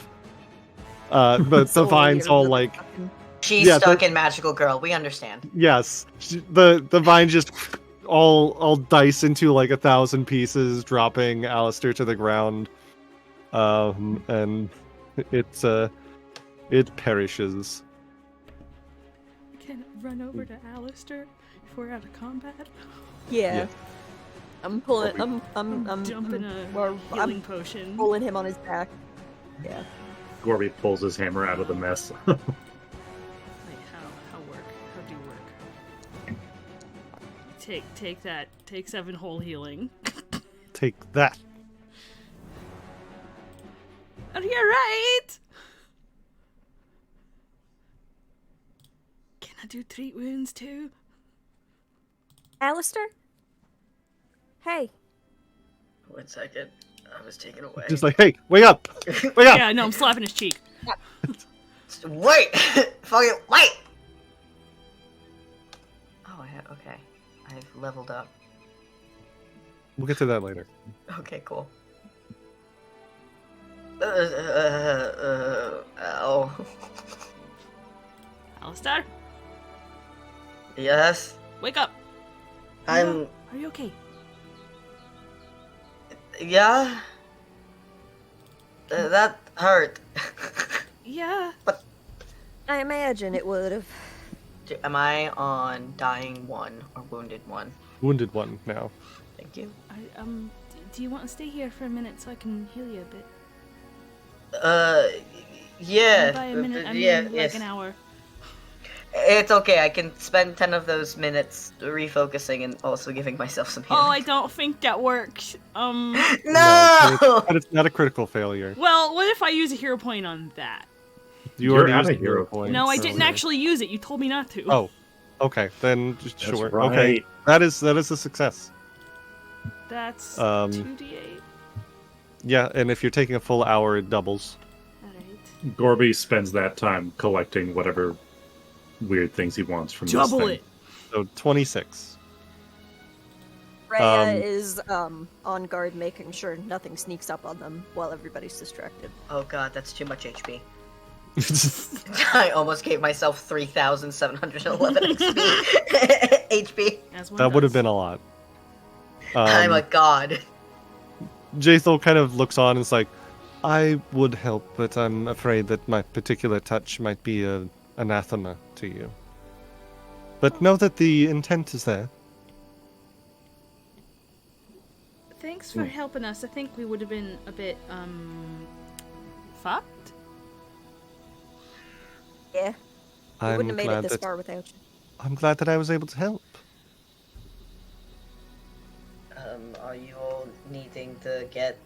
but the So vines weird, all the like fucking- She's Yeah, stuck in Magical Girl. We understand. yes, the vines just all dice into like 1,000 pieces, dropping Alistair to the ground, and it perishes. Can I run over to Alistair if we're out of combat? Yeah. Yeah. I'm pulling. I'm Dumping a or healing I'm potion. pulling him on his back. Yeah. Gorby pulls his hammer out of the mess. Wait, how work? How do work? Take that. Take 7 whole healing. Take that. Oh, you're right. Can I do treat wounds too? Alistair? Hey. 1 second. I was taken away. Just like, hey, wake up! Wake up! Yeah, no, I'm slapping his cheek. Wait! Fucking wait! Oh, okay. I've leveled up. We'll get to that later. Okay, cool. Ow. Alistair, Yes? wake up. I'm... Are you okay? Yeah? That hurt. Yeah. I imagine it would have. Am I on dying 1 or wounded 1? Wounded 1 now. Thank you. Do you want to stay here for a minute so I can heal you a bit? Yeah. And by a minute, I mean yes. an hour. It's okay. I can spend 10 of those minutes refocusing and also giving myself some healing. Oh, I don't think that works. No! But it's not a critical failure. Well, what if I use a hero point on that? You You're already out used of a hero hero point. No, I so- didn't actually use it. You told me not to. Oh, okay. Then just That's sure. right. Okay, that is a success. That's 2d8. Yeah, and if you're taking a full hour, it doubles. Alright. Gorby spends that time collecting whatever weird things he wants from this Double thing. it! So 26. Freya is on guard, making sure nothing sneaks up on them while everybody's distracted. Oh god, that's too much HP. I almost gave myself 3,711 HP. As one That would have does. been a lot. I'm a god. Jathel kind of looks on and is like, I would help, but I'm afraid that my particular touch might be a anathema to you. But know that the intent is there. Thanks for helping us. I think we would have been a bit, fucked? Yeah, we I'm wouldn't have made it glad this that far without you. I'm glad that I was able to help. Are you all needing to get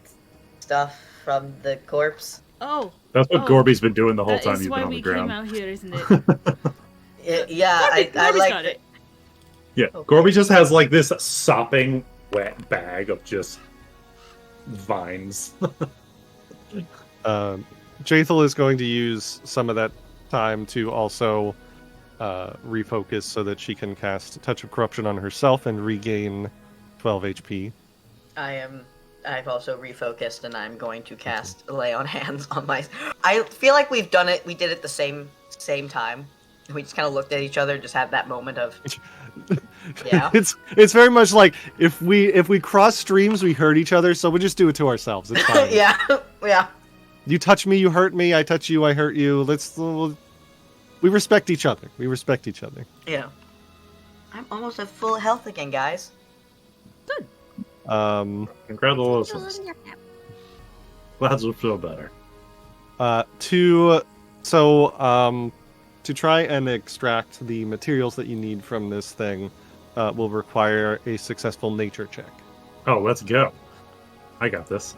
stuff from the corpse? Oh, That's what Oh. Gorby's been doing the whole that time is you've why been on we the came ground. out here, isn't it? Yeah, I Gorby's like got it. Yeah, Okay. Gorby just has like this sopping wet bag of just vines. Jathel is going to use some of that time to also refocus so that she can cast Touch of Corruption on herself and regain 12 HP. I've also refocused and I'm going to cast Lay on Hands on my... I feel like we've done it, we did it the same time. We just kind of looked at each other, just had that moment of... Yeah. It's very much like if we cross streams, we hurt each other, so we'll just do it to ourselves. It's fine. yeah. You touch me, you hurt me. I touch you, I hurt you. We respect each other. Yeah. I'm almost at full health again, guys. Congratulations. Glad you feel better. To try and extract the materials that you need from this thing will require a successful nature check. Oh, let's go. I got this.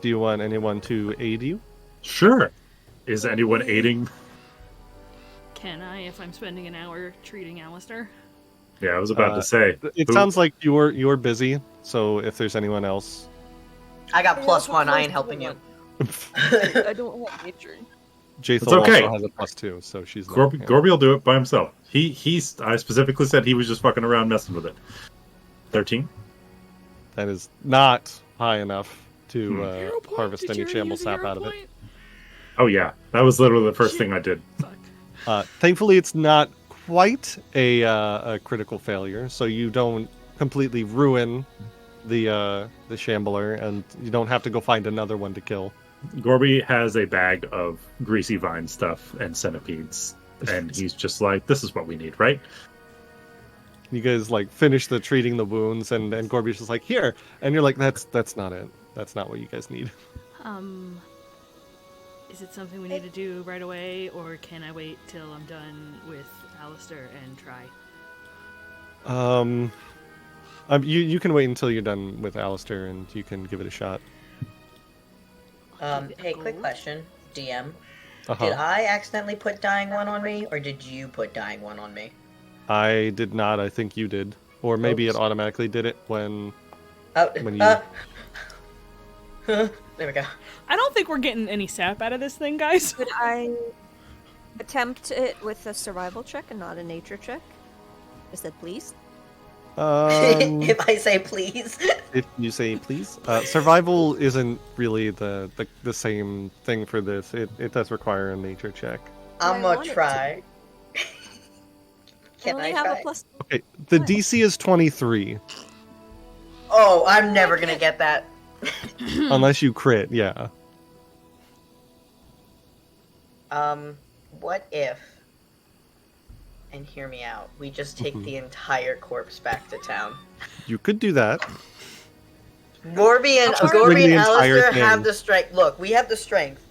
Do you want anyone to aid you? Sure. Is anyone aiding? Can I, if I'm spending an hour treating Alistair? Yeah, I was about to say. It Who- sounds like you're busy, so if there's anyone else... I got +1, I ain't helping you. I don't have nature. Jathel It's okay. also has a +2, so she's not... Gorby, Gorby will do it by himself. I specifically said he was just fucking around messing with it. 13? That is not high enough to Hero point? harvest Did any you already shamble use a sap hero out of it. point? Oh yeah, that was literally the first thing I did. Fuck. Thankfully, it's not quite a critical failure, so you don't completely ruin the shambler, and you don't have to go find another one to kill. Gorby has a bag of greasy vine stuff and centipedes, and he's just like, "This is what we need, right?" You guys like finish the treating the wounds, and Gorby's just like, here, and you're like, that's not it. That's not what you guys need. Is it something we need to do right away, or can I wait till I'm done with Alistair and try? You can wait until you're done with Alistair, and you can give it a shot. Hey, quick question, DM. Uh-huh. Did I accidentally put dying 1 on me, or did you put dying 1 on me? I did not. I think you did, or maybe Oops. it automatically did it when. Oh, When there we go. I don't think we're getting any sap out of this thing, guys. Could I attempt it with a survival check and not a nature check? I said please. If I say please. If you say please, survival isn't really the same thing for this. It does require a nature check. I'm I gonna want it try. Can only I have try? a +. Okay, the What? DC is 23, Oh, I'm never gonna get that. unless you crit. Yeah. What if and hear me out. We just take the entire corpse back to town. You could do that. Gorby and Just bring the entire Alistair have thing. the strength. Look, we have the strength.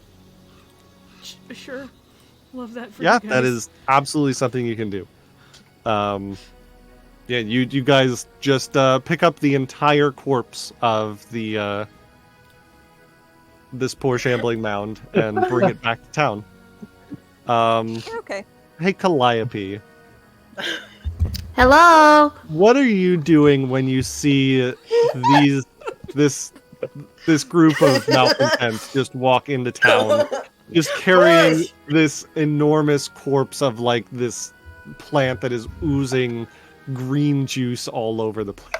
Sure. Love that for Yeah, you guys. that is absolutely something you can do. Yeah, you guys just pick up the entire corpse of the this poor shambling mound and bring it back to town. Okay. Hey, Calliope, Hello. what are you doing when you see this group of malcontents just walk into town, just carrying Push! this enormous corpse of like this plant that is oozing green juice all over the place?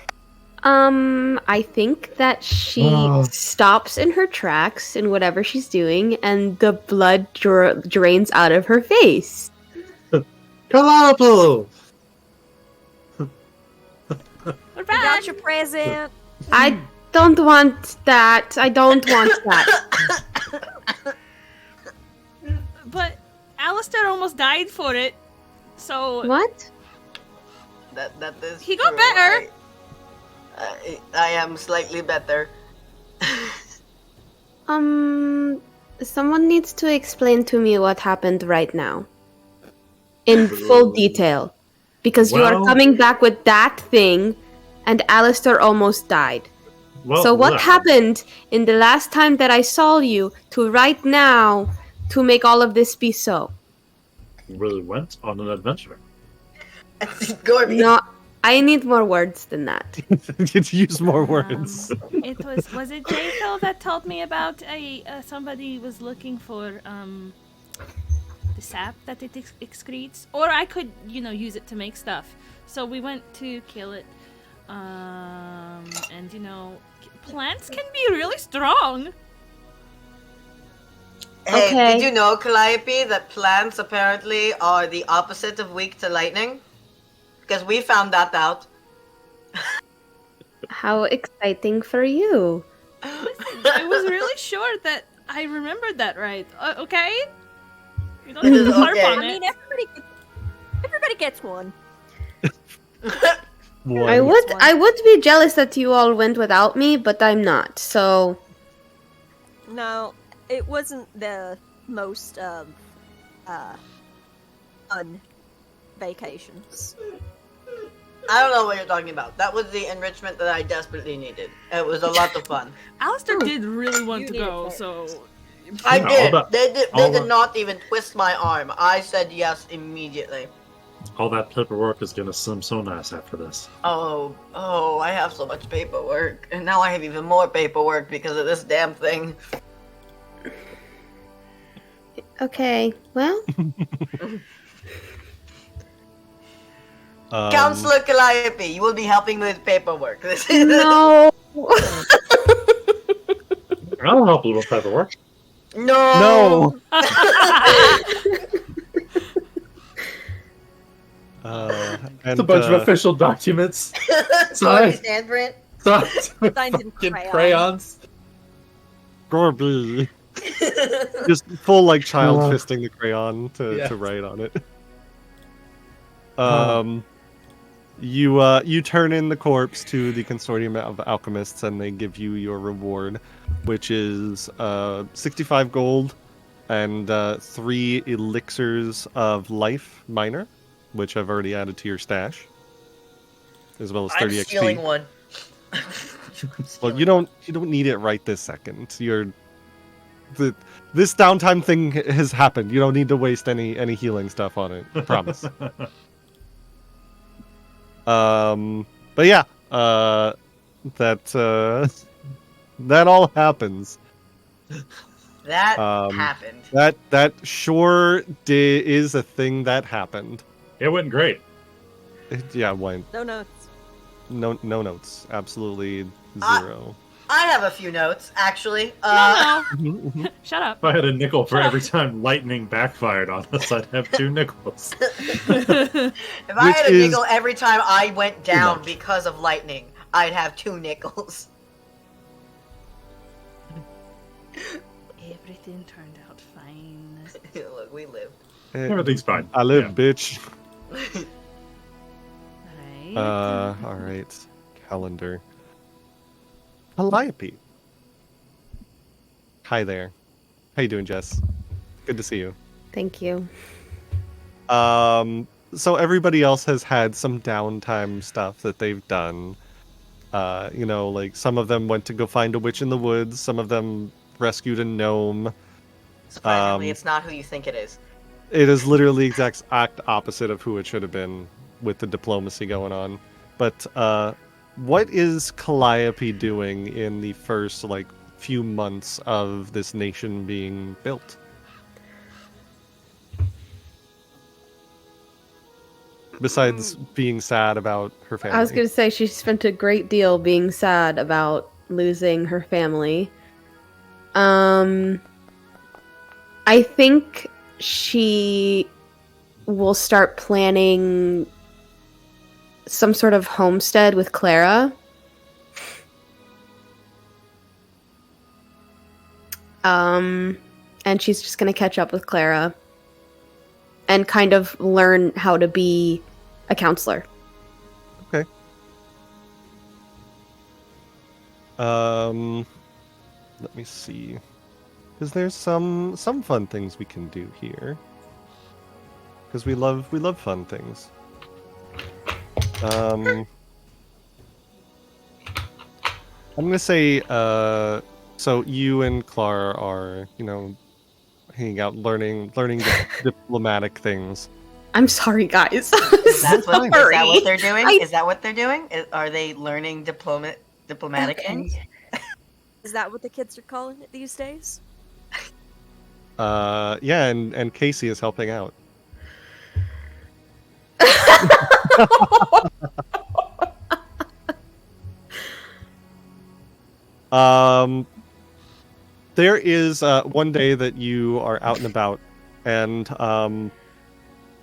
I think that she stops in her tracks in whatever she's doing, and the blood drains out of her face. Calliope! We're You back. got your present. I don't want that. I don't want that. But Alistair almost died for it. So What? That is He got true. better. I am slightly better. Someone needs to explain to me what happened right now. In full detail. Because you are Well- coming back with that thing, and Alistair almost died. Well, So what look, happened in the last time that I saw you to right now to make all of this be so? we went on an adventure. Gorby. No, I need more words than that. Could use more words. It was it Jayphil that told me about somebody was looking for the sap that it excretes, or I could use it to make stuff. So we went to kill it, and plants can be really strong. Hey, Okay. did you know, Calliope, that plants apparently are the opposite of weak to lightning? Because we found that out. How exciting for you. I was really sure that I remembered that right. Okay, you don't need to harp Okay. on I mean, it. everybody gets one. One. I would be jealous that you all went without me, but I'm not. So No, it wasn't the most fun vacations. I don't know what you're talking about. That was the enrichment that I desperately needed. It was a lot of fun. Alistair did really want You to need go, it. so I All did. that- They all did that- not even twist my arm. I said yes immediately. All that paperwork is gonna seem so nice after this. Oh, I have so much paperwork. And now I have even more paperwork because of this damn thing. okay, well, Counselor Calliope, you will be helping me with paperwork. This is no. I'll help you with paperwork. No. And, It's a bunch of official documents. Sorry, handprint. Signed in Fucking crayon. crayons. Gorby. Just full like child Oh. fisting the crayon to Yeah. write on it. You turn in the corpse to the consortium of alchemists, and they give you your reward, which is 65 gold and 3 elixirs of life minor, which I've already added to your stash, as well as 30 I'm XP. stealing one. Well, you don't need it right this second. This downtime thing has happened. You don't need to waste any healing stuff on it. Promise. But yeah, that all happens. That Um, happened. That sure is a thing that happened. It went great. Yeah, went No notes. no notes. Absolutely zero. I have a few notes, actually. no, Mhm, shut up. If I had a nickel for Shut every time lightning backfired on us, I'd have 2 nickels. If I Which had a is nickel every time I went down much. because of lightning, I'd have 2 nickels. Everything turned out fine. Look, we lived. mhm. Everything's fine. I live, Yeah. bitch. All right. Calendar. Calliope. Hi there. How you doing, Jess? Good to see you. Thank you. So everybody else has had some downtime stuff that they've done. Like some of them went to go find a witch in the woods. Some of them rescued a gnome. Surprisingly, it's not who you think it is. It is literally the exact opposite of who it should have been with the diplomacy going on. But what is Calliope doing in the first few months of this nation being built? Besides being sad about her family. I was going to say she spent a great deal being sad about losing her family. I think she will start planning some sort of homestead with Clara. And she's just going to catch up with Clara and kind of learn how to be a counselor. Okay. Let me see. Because there's some fun things we can do here. Because we love fun things. I'm gonna say so you and Clara are, hanging out learning diplomatic things. I'm sorry, guys. Is that what they're doing? Is that what they're doing? Are they learning diplomatic things? Is that what the kids are calling it these days? Yeah, and Casey is helping out. There is one day that you are out and about, and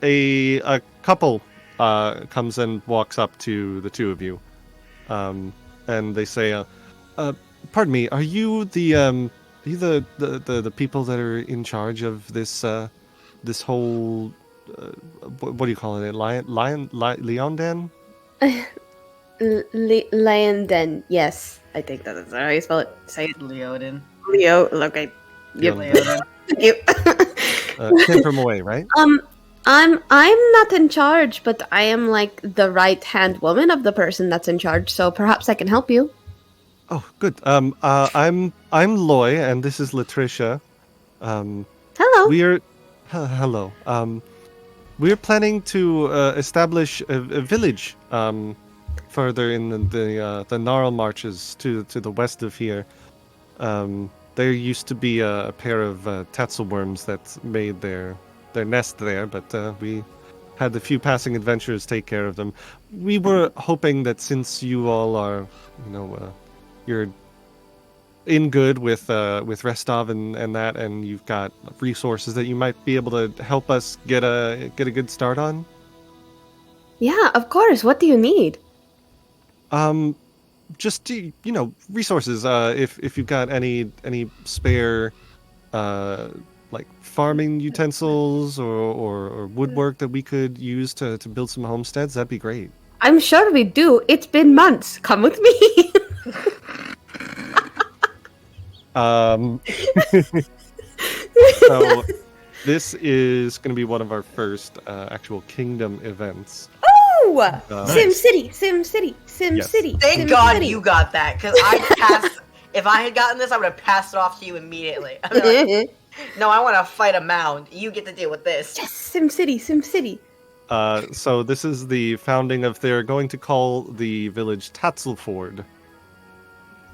a couple comes and walks up to the two of you, and they say, "Pardon me, are you the people that are in charge of this this whole what do you call it? Leondan? Leondan, yes. I think that is how you spell it. Say it. Leoden. Leo, okay. Yep. Leoden. Yep. Came from away, right? I'm not in charge, but I am like the right hand woman of the person that's in charge, so perhaps I can help you. Oh, good. I'm Loy, and this is Latricia. Hello. Hello. We're planning to establish a village further in the Gnarl Marches to the west of here. There used to be a pair of Tetzelworms that made their nest there, but we had a few passing adventurers take care of them. We were hoping that since you all are, you're in good with Restov and that, and you've got resources that you might be able to help us get a good start on. Yeah, of course. What do you need? Just resources. If you've got any spare farming utensils or woodwork that we could use to build some homesteads, that'd be great. I'm sure we do. It's been months. Come with me. So this is going to be one of our first actual kingdom events. Oh! SimCity. Thank God you got that, because if I had gotten this, I would have passed it off to you immediately. No, I want to fight a mound. You get to deal with this. Yes, SimCity. So this is the founding of, they're going to call the village Tatzelford.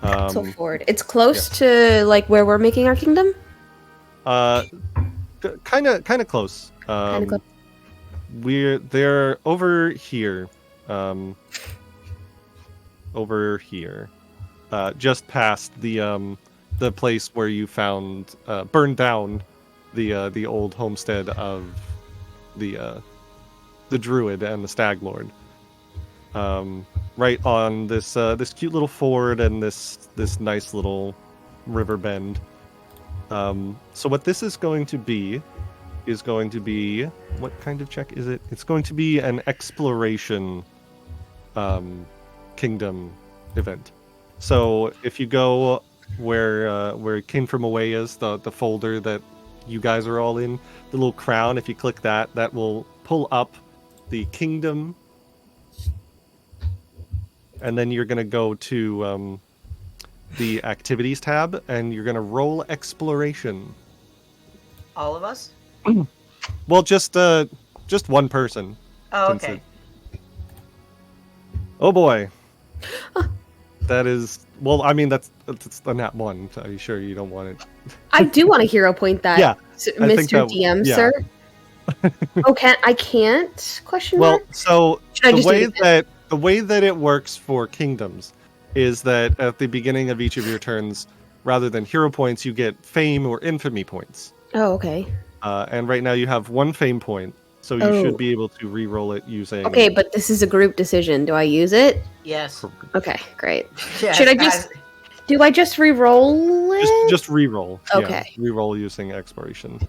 Tatzelford. It's close to where we're making our kingdom? Kind of close. They're over here. Just past the place where you found burned down the old homestead of the druid and the stag lord. Right on this cute little ford and this nice little river bend. So what this is going to be is going to be... What kind of check is it? It's going to be an exploration kingdom event. So if you go where Came From Away is, the folder that you guys are all in, the little crown, if you click that, that will pull up the kingdom. And then you're going to go to the activities tab, and you're going to roll exploration. All of us? Well, just one person. Oh, okay. Oh boy. That is... Well, I mean, that's a nat 1. Are you sure you don't want it? I do want to hero point that, Yeah, Mr. DM, yeah. sir. Oh, I can't? Question Well, mark? so Should I just do it the way that it works for kingdoms is that at the beginning of each of your turns, rather than hero points, you get fame or infamy points. Oh, okay. And right now you have 1 fame point, so you should be able to re-roll it using... Okay, but this is a group decision. Do I use it? Yes. Okay, great. Yes, Should I just... Do I just re-roll it? Just re-roll. Okay. Yeah, re-roll using exploration.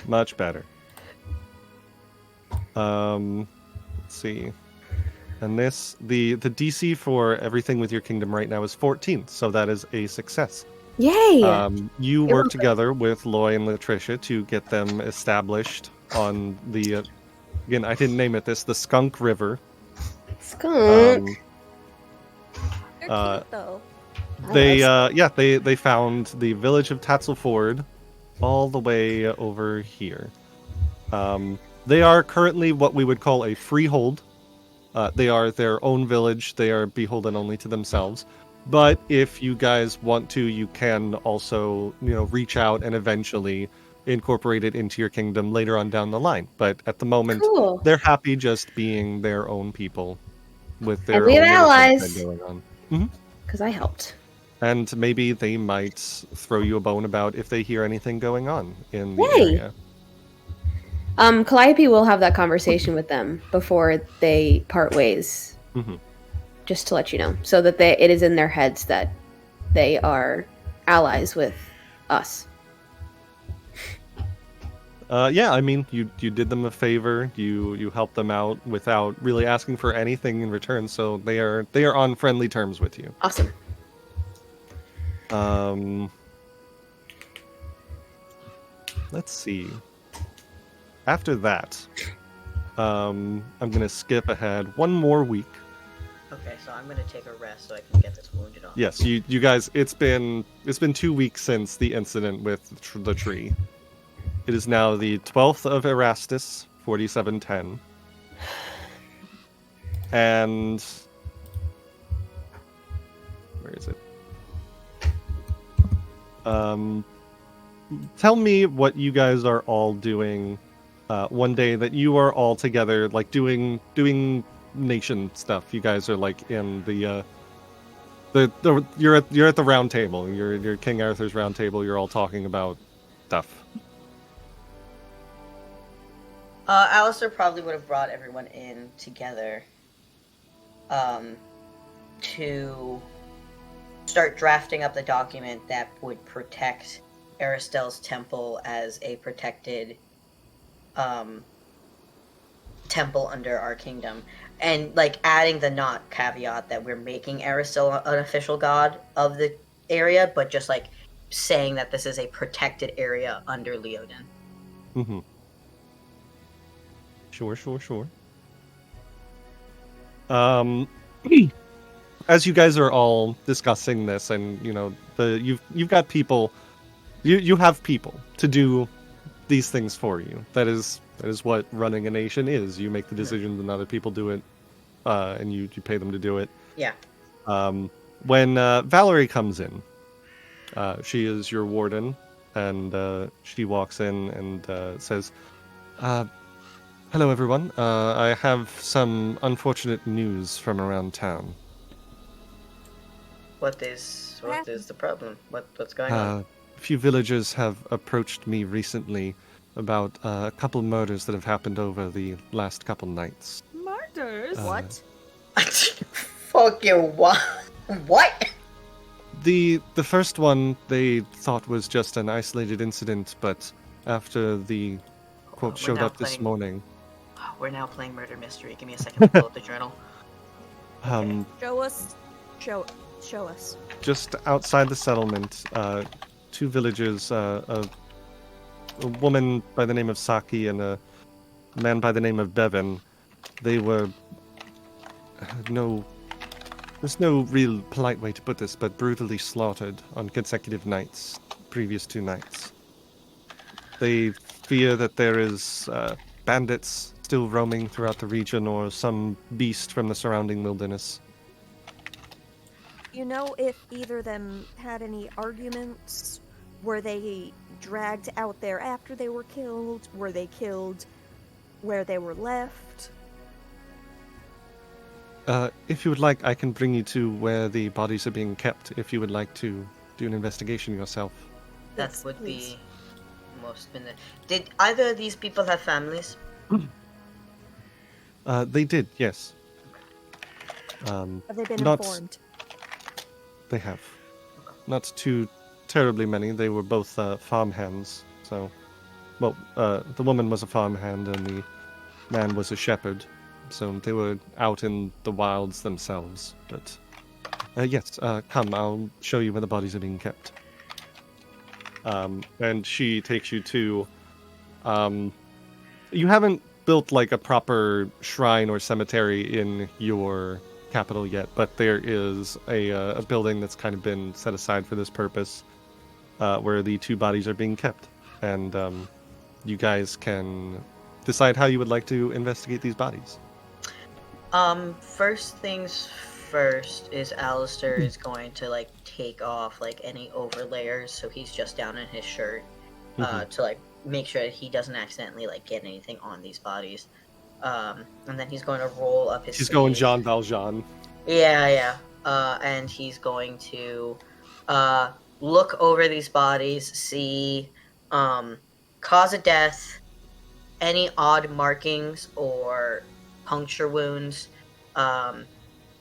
Much better. Let's see. And this, the DC for everything with your kingdom right now is 14, so that is a success. Yay! You work together with Loy and Latricia to get them established on the, again, I didn't name it this, the Skunk River. Skunk. They're cute, though. They found the village of Tatzelford all the way over here. They are currently what we would call a freehold. They are their own village. They are beholden only to themselves. But if you guys want to, you can also, reach out and eventually incorporate it into your kingdom later on down the line. But at the moment, they're happy just being their own people with their and we own have allies going on. Because I helped. And maybe they might throw you a bone about if they hear anything going on in the area. Calliope will have that conversation with them before they part ways. Mm-hmm. Just to let you know, so that it is in their heads that they are allies with us. Yeah, I mean, you did them a favor. You helped them out without really asking for anything in return, so they are on friendly terms with you. Awesome. Let's see. After that, I'm gonna skip ahead 1 more week. Okay, so I'm gonna take a rest so I can get this wounded off. Yes, you guys. It's been 2 weeks since the incident with the tree. It is now the 12th of Erastus, 4710, and where is it? Tell me what you guys are all doing one day that you are all together, like doing nation stuff. You guys are like in the you're at the round table. You're King Arthur's round table. You're all talking about stuff. Alistair probably would have brought everyone in together to start drafting up the document that would protect Aristel's temple as a protected temple under our kingdom, and like adding the not caveat that we're making Aristel an official god of the area, but just like saying that this is a protected area under Leoden. Mm-hmm. Sure. As you guys are all discussing this, and you've got people, you have people to do these things for you. That is what running a nation is. You make the decisions, and other people do it, and you pay them to do it. Yeah. When Valerie comes in, she is your warden, and she walks in and says, "Hello, everyone. I have some unfortunate news from around town." What is the problem? What's going on? A few villagers have approached me recently about a couple murders that have happened over the last couple nights. Murders? What? Fuck you! What? The first one they thought was just an isolated incident, but after the quote We're showed now up this playing- morning, We're now playing murder mystery. Give me a second to pull up the journal. Show us. Show us. just outside the settlement, two villagers, a woman by the name of Saki and a man by the name of Bevan, they were there's no real polite way to put this, but brutally slaughtered on consecutive nights, previous 2 nights. They fear that there is bandits still roaming throughout the region or some beast from the surrounding wilderness. You know if either of them had any arguments? Were they dragged out there after they were killed? Were they killed where they were left? If you would like, I can bring you to where the bodies are being kept, if you would like to do an investigation yourself. That Yes, would please. be most. Did either of these people have families? They did, yes. Have they been not- informed? They have. Not too terribly many. They were both farmhands, so... Well, the woman was a farmhand and the man was a shepherd, so they were out in the wilds themselves. But, yes, come, I'll show you where the bodies are being kept. And she takes you to... You haven't built, like, a proper shrine or cemetery in your capital yet, but there is a building that's kind of been set aside for this purpose, where the 2 bodies are being kept. And, you guys can decide how you would like to investigate these bodies. First things first is Alistair is going to like take off like any overlayers, so he's just down in his shirt, to like make sure that he doesn't accidentally like get anything on these bodies. And then he's going to roll up his. He's sleeve. going Jean Valjean. Yeah. And he's going to look over these bodies, see cause of death, any odd markings or puncture wounds,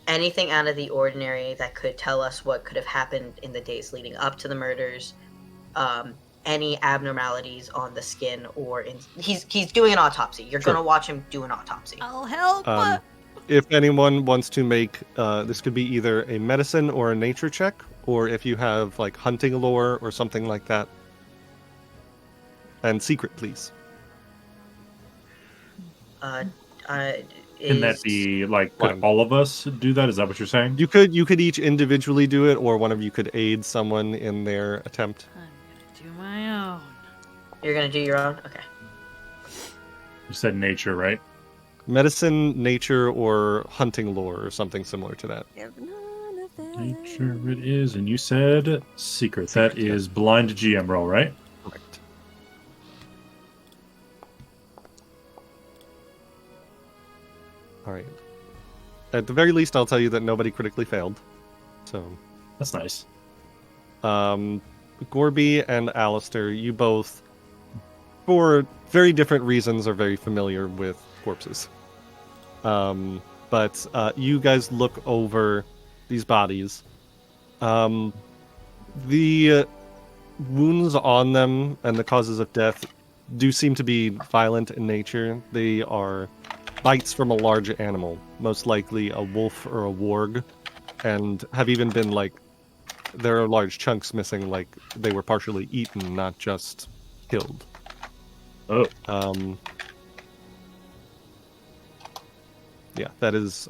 anything out of the ordinary that could tell us what could have happened in the days leading up to the murders, any abnormalities on the skin or in he's doing an autopsy. You're Sure. gonna watch him do an autopsy. I'll help. If anyone wants to make, this could be either a medicine or a nature check, or if you have like hunting lore or something like that. And secret, please. Can that be like could Fine. all of us do that? Is that what you're saying? You could each individually do it, or one of you could aid someone in their attempt. I'm gonna do my own. You're gonna do your own? Okay. You said nature, right? Medicine, nature, or hunting lore, or something similar to that. If none of them- Nature it is, and you said secret. That Secret, yeah. is blind GM roll, right? Correct. All right. At the very least, I'll tell you that nobody critically failed. So, That's nice. Gorby and Alistair, you both, for very different reasons, are very familiar with corpses. But you guys look over these bodies. The wounds on them and the causes of death do seem to be violent in nature. They are bites from a large animal, most likely a wolf or a warg, and have even been like, there are large chunks missing, like they were partially eaten, not just killed. Oh, Yeah, that is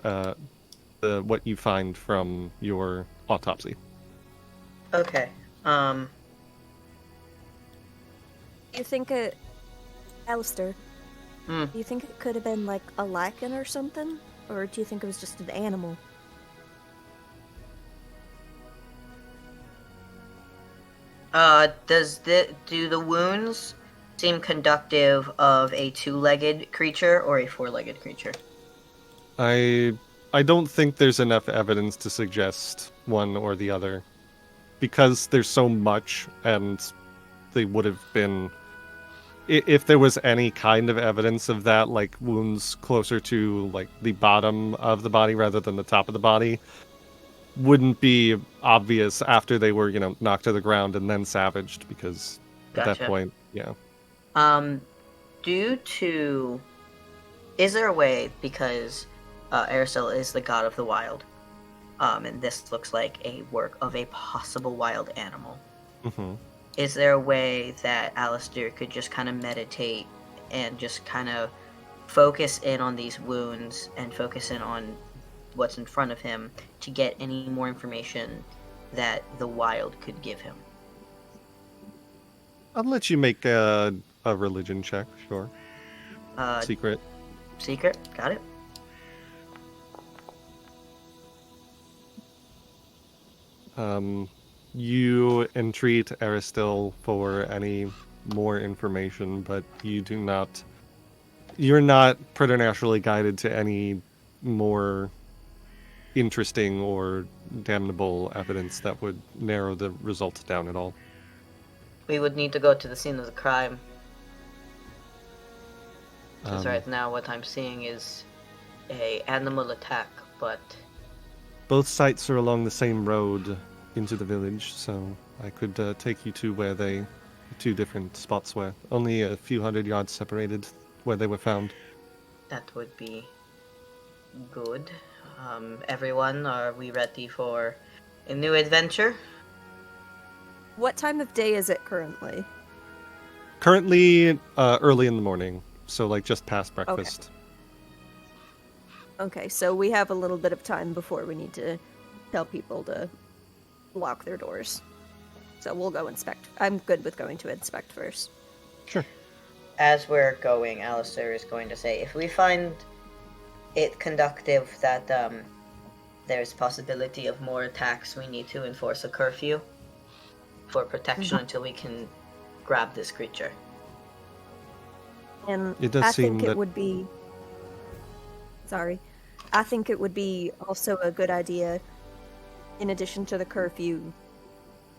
what you find from your autopsy. Okay. Do you think it, Alistair? Hmm. Do you think it could have been like a lichen or something, or do you think it was just an animal? Do the wounds seem conductive of a 2-legged creature or a 4-legged creature? I don't think there's enough evidence to suggest one or the other, because there's so much, and they would have been, if there was any kind of evidence of that, like wounds closer to like the bottom of the body rather than the top of the body, wouldn't be obvious after they were, knocked to the ground and then savaged, because at that Gotcha. point, yeah. Is there a way, because Aracel is the god of the wild, and this looks like a work of a possible wild animal, is there a way that Alistair could just kind of meditate and just kind of focus in on these wounds and focus in on what's in front of him to get any more information that the wild could give him? I'll let you make a religion check, sure. Secret. Secret, got it. You entreat Aristil for any more information, but you're not preternaturally guided to any more interesting or damnable evidence that would narrow the results down at all. We would need to go to the scene of the crime. Because right now what I'm seeing is a animal attack, but... Both sites are along the same road into the village, so I could take you to where two different spots were. Only a few hundred yards separated where they were found. That would be good. Everyone, are we ready for a new adventure? What time of day is it currently? Currently, early in the morning, so like just past breakfast. Okay, so we have a little bit of time before we need to tell people to lock their doors. So we'll go inspect. I'm good with going to inspect first. Sure. As we're going, Alistair is going to say, if we find it conductive that there's possibility of more attacks, we need to enforce a curfew for protection until we can grab this creature. And it does I seem think that... it would be... Sorry. I think it would be also a good idea, in addition to the curfew,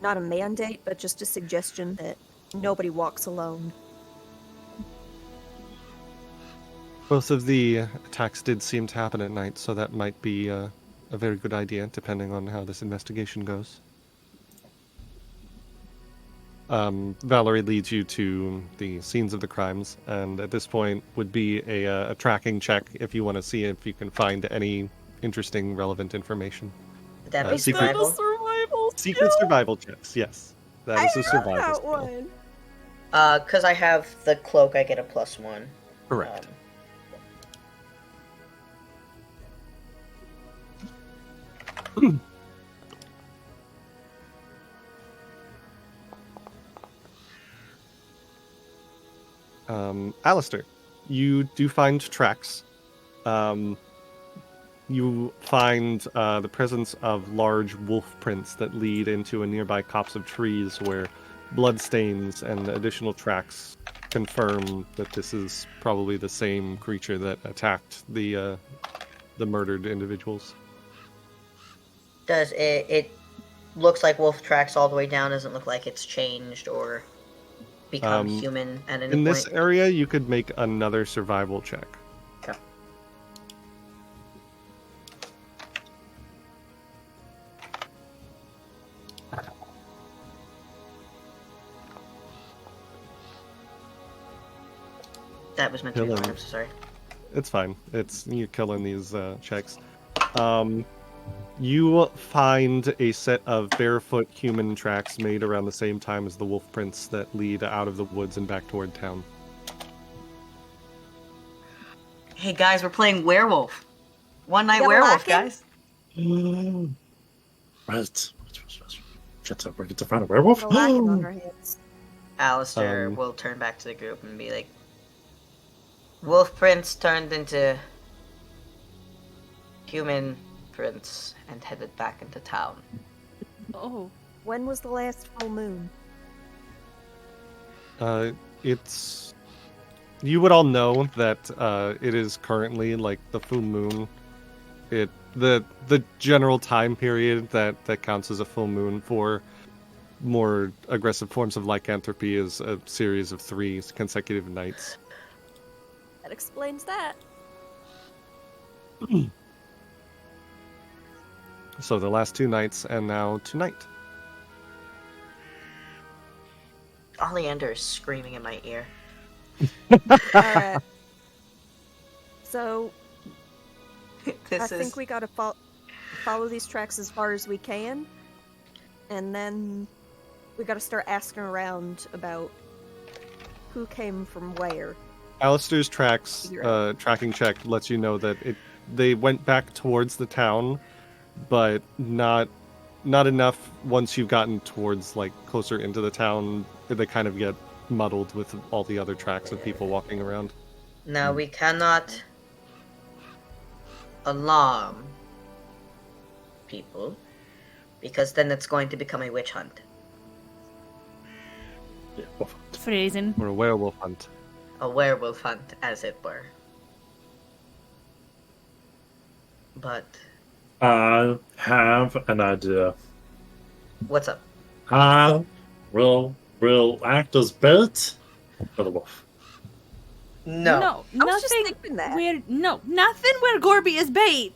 not a mandate, but just a suggestion that nobody walks alone. Both of the attacks did seem to happen at night, so that might be a very good idea, depending on how this investigation goes. Valerie leads you to the scenes of the crimes, and at this point would be a tracking check if you want to see if you can find any interesting, relevant information. Would that be secret survival? Secret survival checks, yes. That is a survival skill. One. Because I have the cloak, I get a +1. Correct. Alistair, you do find tracks. You find the presence of large wolf prints that lead into a nearby copse of trees where bloodstains and additional tracks confirm that this is probably the same creature that attacked the murdered individuals. Does it looks like wolf tracks all the way down? Doesn't look like it's changed or become human at any point? In this area, you could make another survival check. Okay. That was meant to be one, I'm so sorry. It's fine. You're killing these checks. You find a set of barefoot human tracks made around the same time as the wolf prints that lead out of the woods and back toward town. Hey guys, we're playing werewolf. One night Yeah, werewolf, lacking? guys. Right. Shut up, we're going to find a werewolf? We're lacking on our hands. Alistair will turn back to the group and be like, wolf prints turned into human prints and headed back into town. Oh. When was the last full moon? It's... You would all know that it is currently like the full moon. The general time period that counts as a full moon for more aggressive forms of lycanthropy is a series of 3 consecutive nights. That explains that. So the last 2 nights and now tonight. Oleander is screaming in my ear. Alright. So, I think we gotta follow these tracks as far as we can. And then we gotta start asking around about who came from where. Alistair's tracking check lets you know that they went back towards the town, but not enough. Once you've gotten towards like closer into the town, they kind of get muddled with all the other tracks of people walking around. Now we cannot alarm people, because then it's going to become a witch hunt. Yeah, Phrasing. Or a werewolf hunt. A werewolf hunt, as it were. But I have an idea. what's up? I will act as bait for the wolf. No. I was just Nothing. thinking that. Nothing where Gorby is bait.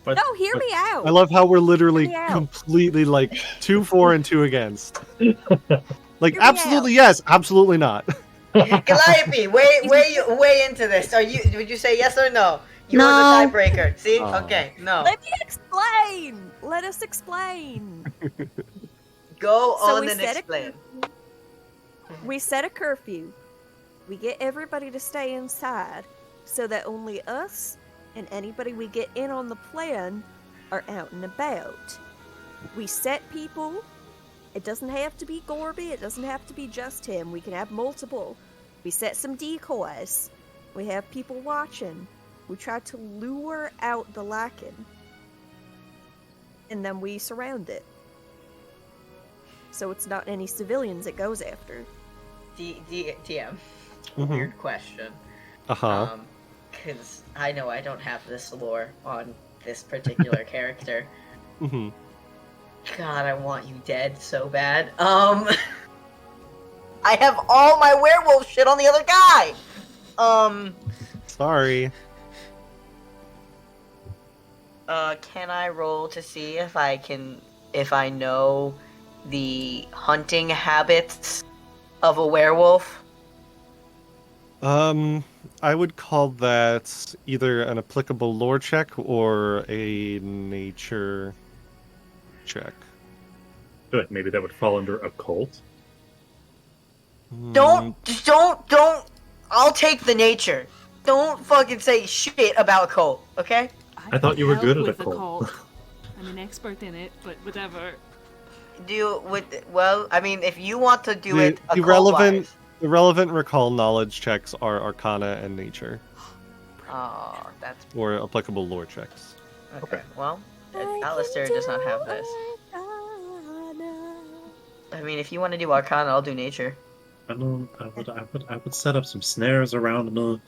But, No, hear me out. I love how we're literally Hear me out. completely like 2 for and 2 against. Like Hear me absolutely yes, absolutely not. Calliope, way into this. Would you say yes or no? You No. are the tiebreaker. See? Oh. Okay, no. Let me explain. Let us explain. Go So on we and set explain. We set a curfew. We get everybody to stay inside so that only us and anybody we get in on the plan are out and about. We set people. It doesn't have to be Gorby. It doesn't have to be just him. We can have multiple. We set some decoys. We have people watching. We try to lure out the Lakin. And then we surround it. So it's not any civilians it goes after. TM. Mhm. Weird question. Uh-huh. Because I know I don't have this lore on this particular character. Hmm. God, I want you dead so bad. I have all my werewolf shit on the other guy. Sorry. Can I roll to see if I know the hunting habits of a werewolf? I would call that either an applicable lore check or a nature check. I feel like maybe that would fall under occult. Don't. I'll take the nature. Don't fucking say shit about cult, okay? I thought you were help good at with occult. I'm an expert in it, but whatever. Well, I mean, if you want to do it The relevant recall knowledge checks are Arcana and Nature, Oh, that's or applicable lore checks. okay. Well, Alistair does not have this. I mean, if you want to do Arcana, I'll do Nature. I would set up some snares around the,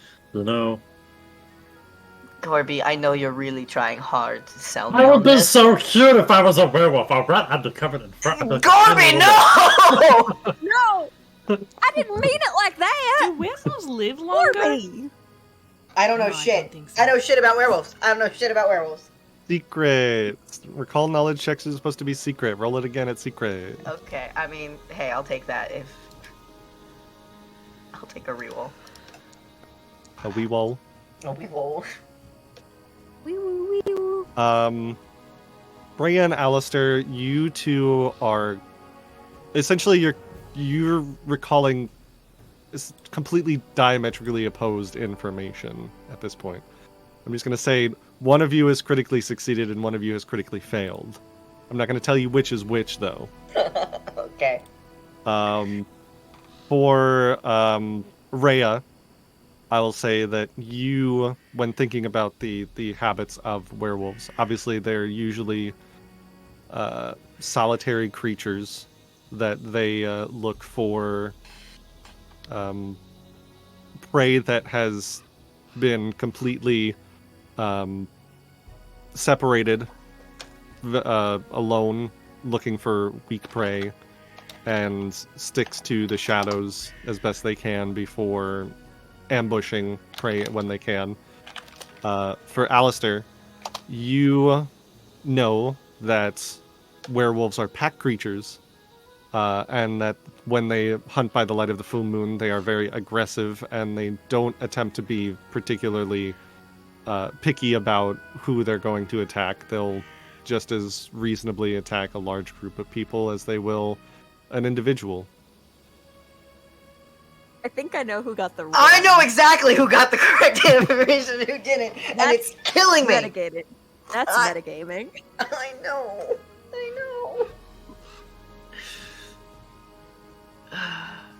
Corby, I know you're really trying hard to sell me I on would be this. so cute if I was a werewolf. I'd run undercover in front of the. Corby, no! No! I didn't mean it like Do that! werewolves live longer? Gorby! I don't know No, I shit. don't think so. I know shit about werewolves. I don't know shit about werewolves. Secret. Recall knowledge checks is supposed to be secret. Roll it again at secret. Okay, I mean, hey, I'll take that if... I'll take a reroll. A wee wall. A reroll. Wee woo wee woo. Brea and Alistair, you two are essentially you're recalling completely diametrically opposed information at this point. I'm just going to say one of you has critically succeeded and one of you has critically failed. I'm not going to tell you which is which, though. Okay. For Rhea, I will say that you, when thinking about the habits of werewolves, obviously they're usually solitary creatures that they look for prey that has been completely separated, alone, looking for weak prey, and sticks to the shadows as best they can before ambushing prey when they can. For Alistair, you know that werewolves are pack creatures, and that when they hunt by the light of the full moon, they are very aggressive, and they don't attempt to be particularly picky about who they're going to attack. They'll just as reasonably attack a large group of people as they will an individual. I think I know who got the wrong. I know exactly who got the correct information and who didn't, and it's killing me. Metagaming. That's metagaming. I know.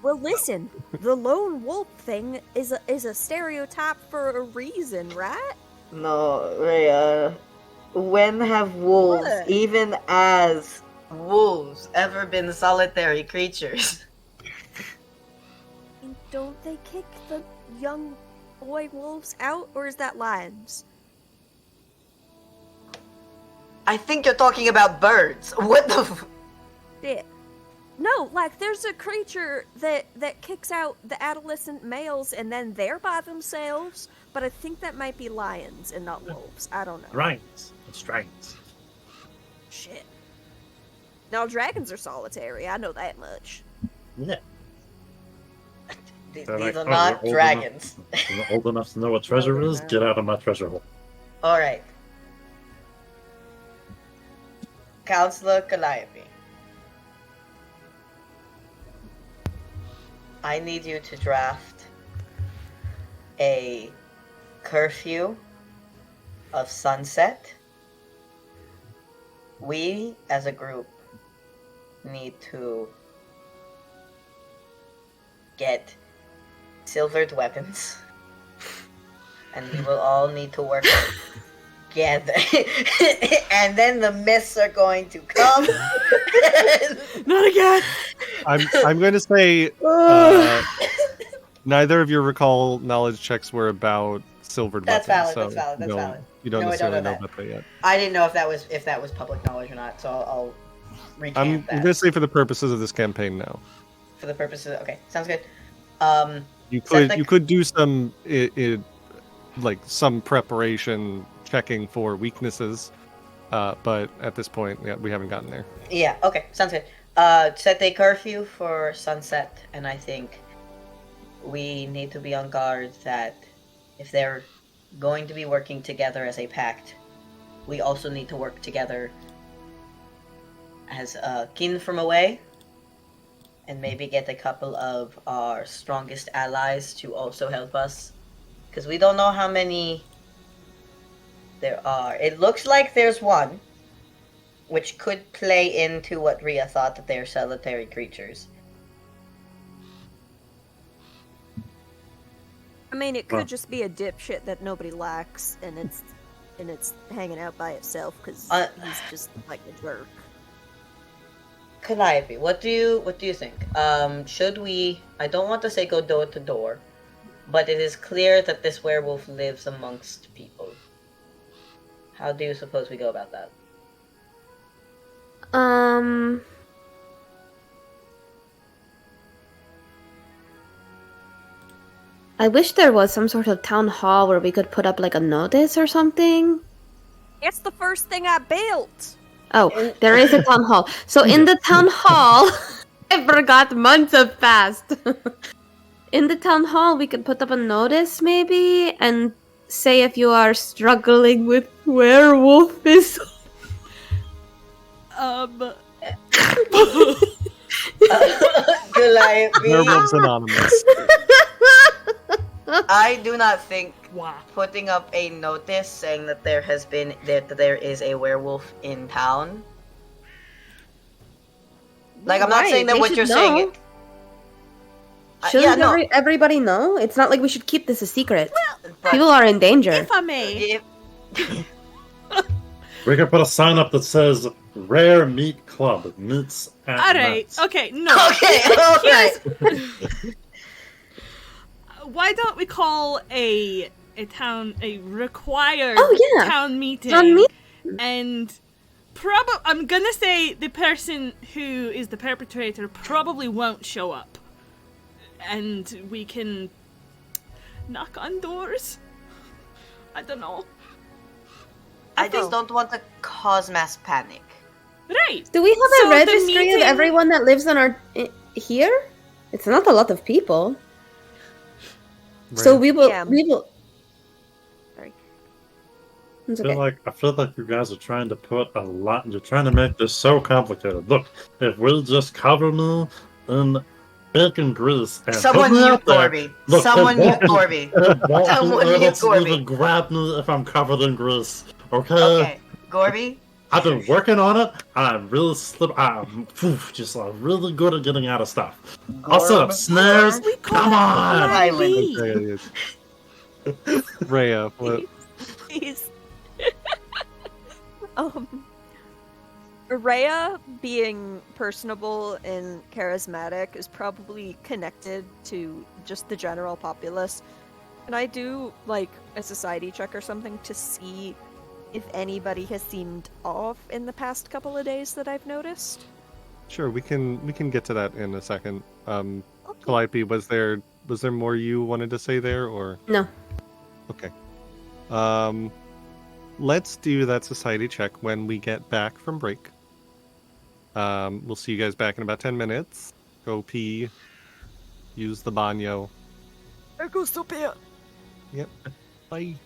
Well, listen, the lone wolf thing is a stereotype for a reason, right? No, Rhea. When have wolves, even as wolves, ever been solitary creatures? And don't they kick the young boy wolves out, or is that lions? I think you're talking about birds. What the Shit. No, like, there's a creature that kicks out the adolescent males and then they're by themselves, but I think that might be lions and not wolves. I don't know. Dragons. It's dragons. Shit. Now, dragons are solitary. I know that much. Yeah. These They're like, are "Oh, not you're old dragons. You're old enough to know what treasure is? Get out of my treasure hole. Alright. Counselor Calliope. I need you to draft a curfew of sunset. We, as a group, need to get silvered weapons. And we will all need to work together. And then the mists are going to come. Not again! I'm going to say neither of your recall knowledge checks were about silvered That's weapons. valid, that's valid. You don't No, I don't necessarily know know about that yet. I didn't know if that was public knowledge or not, so I'll recant I'm that. going to say for the purposes of this campaign now. For the purposes, okay, sounds good. You could do some like some preparation checking for weaknesses, but at this point, yeah, we haven't gotten there. Yeah, okay, sounds good. Set a curfew for sunset, and I think we need to be on guard that if they're going to be working together as a pact, we also need to work together as kin from away, and maybe get a couple of our strongest allies to also help us, because we don't know how many there are. It looks like there's one, which could play into what Rhea thought, that they are solitary creatures. I mean, it could just be a dipshit that nobody likes, and it's hanging out by itself because he's just like a jerk. Calliope, what do you think? Should we? I don't want to say go door to door, but it is clear that this werewolf lives amongst people. How do you suppose we go about that? I wish there was some sort of town hall where we could put up like a notice or something. It's the first thing I built. Oh, there is a town hall. So in the town hall, I forgot months have passed. In the town hall, we could put up a notice maybe and say if you are struggling with werewolfism. Calliope. Werewolves Anonymous. I do not think putting up a notice saying that there is a werewolf in town. Like, I'm not saying that what you're saying. Shouldn't everybody know? It's not like we should keep this a secret. Well, people are in danger. If I may. We can put a sign up that says "Rare Meat Club meets at Alright, night." okay, no. Okay. Why don't we call a required town meeting? And I'm gonna say the person who is the perpetrator probably won't show up. And we can knock on doors. I don't know. I just don't want to cause mass panic. Right. Do we have So a the registry of meeting- everyone that lives on our here? It's not a lot of people. So Right. we will. Yeah. Sorry. It's I okay. feel like you guys are trying to put a lot. You're trying to make this so complicated. Look, if we just cover me in bacon grease and Someone put me mute out there, Gorby. look, Someone it mute won't be- Gorby. It won't Someone be able mute to Gorby. even grab me if I'm covered in grease. Okay. Okay, Gorby. I've been working on it. I'm really just really good at getting out of stuff. I'll set up snares. We call Come it on. Plan B. Okay, it's- Rhea, what? Please. Rhea being personable and charismatic is probably connected to just the general populace. Can I do like a society check or something to see if anybody has seemed off in the past couple of days that I've noticed? Sure, we can get to that in a second. Okay. Calliope, was there more you wanted to say there, or No. okay? Let's do that society check when we get back from break. We'll see you guys back in about 10 minutes. Go pee. Use the banyo. Yep. Bye.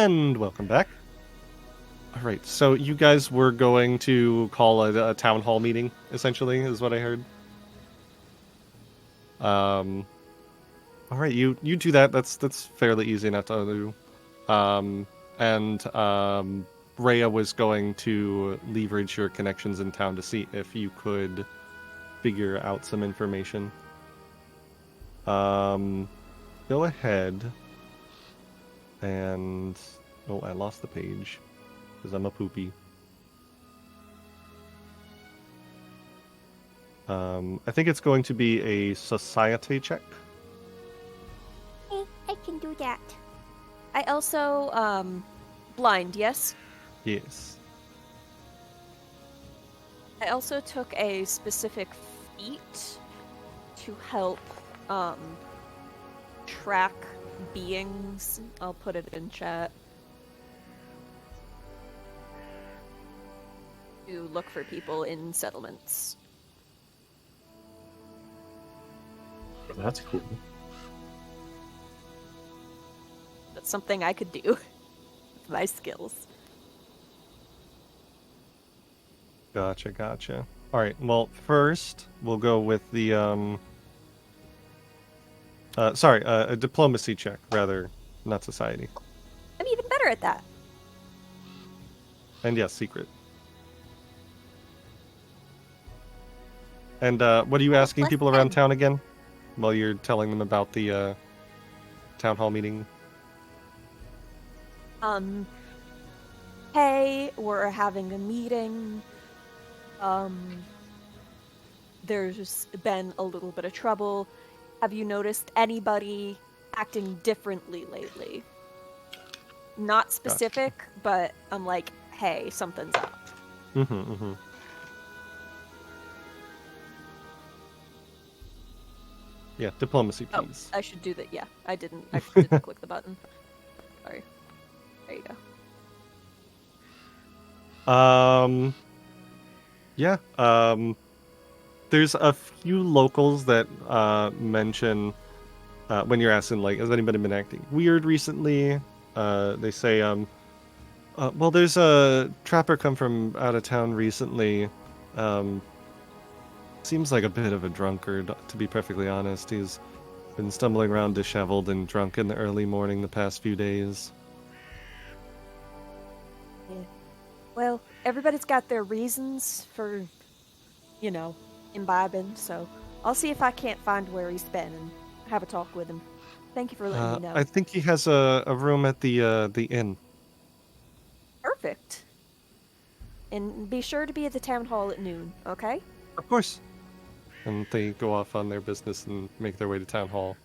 And welcome back. All right, so you guys were going to call a town hall meeting, essentially, is what I heard. All right, you do that. That's fairly easy enough to do. Rhea was going to leverage your connections in town to see if you could figure out some information. Go ahead and... Oh, I lost the page because I'm a poopy. I think it's going to be a society check. Hey, I can do that. I also, blind, yes? Yes. I also took a specific feat to help, track beings. I'll put it in chat. To look for people in settlements. That's cool. That's something I could do with my skills. Gotcha. All right, well, first, we'll go with the, a diplomacy check, rather, not society. I'm even better at that. And yes, secret. And what are you asking people around town again? While you're telling them about the town hall meeting? Hey, we're having a meeting. There's been a little bit of trouble. Have you noticed anybody acting differently lately? Not specific, but I'm like, hey, something's up. Yeah, diplomacy, please. Oh, I should do that. Yeah, I didn't click the button. Sorry. There you go. Yeah. There's a few locals that mention when you're asking, like, has anybody been acting weird recently? They say, well, there's a trapper come from out of town recently. Seems like a bit of a drunkard, to be perfectly honest. He's been stumbling around disheveled and drunk in the early morning the past few days. Yeah. Well, everybody's got their reasons for, imbibing, so I'll see if I can't find where he's been and have a talk with him. Thank you for letting me know. I think he has a room at the inn. Perfect. And be sure to be at the town hall at noon, okay? Of course. And they go off on their business and make their way to town hall.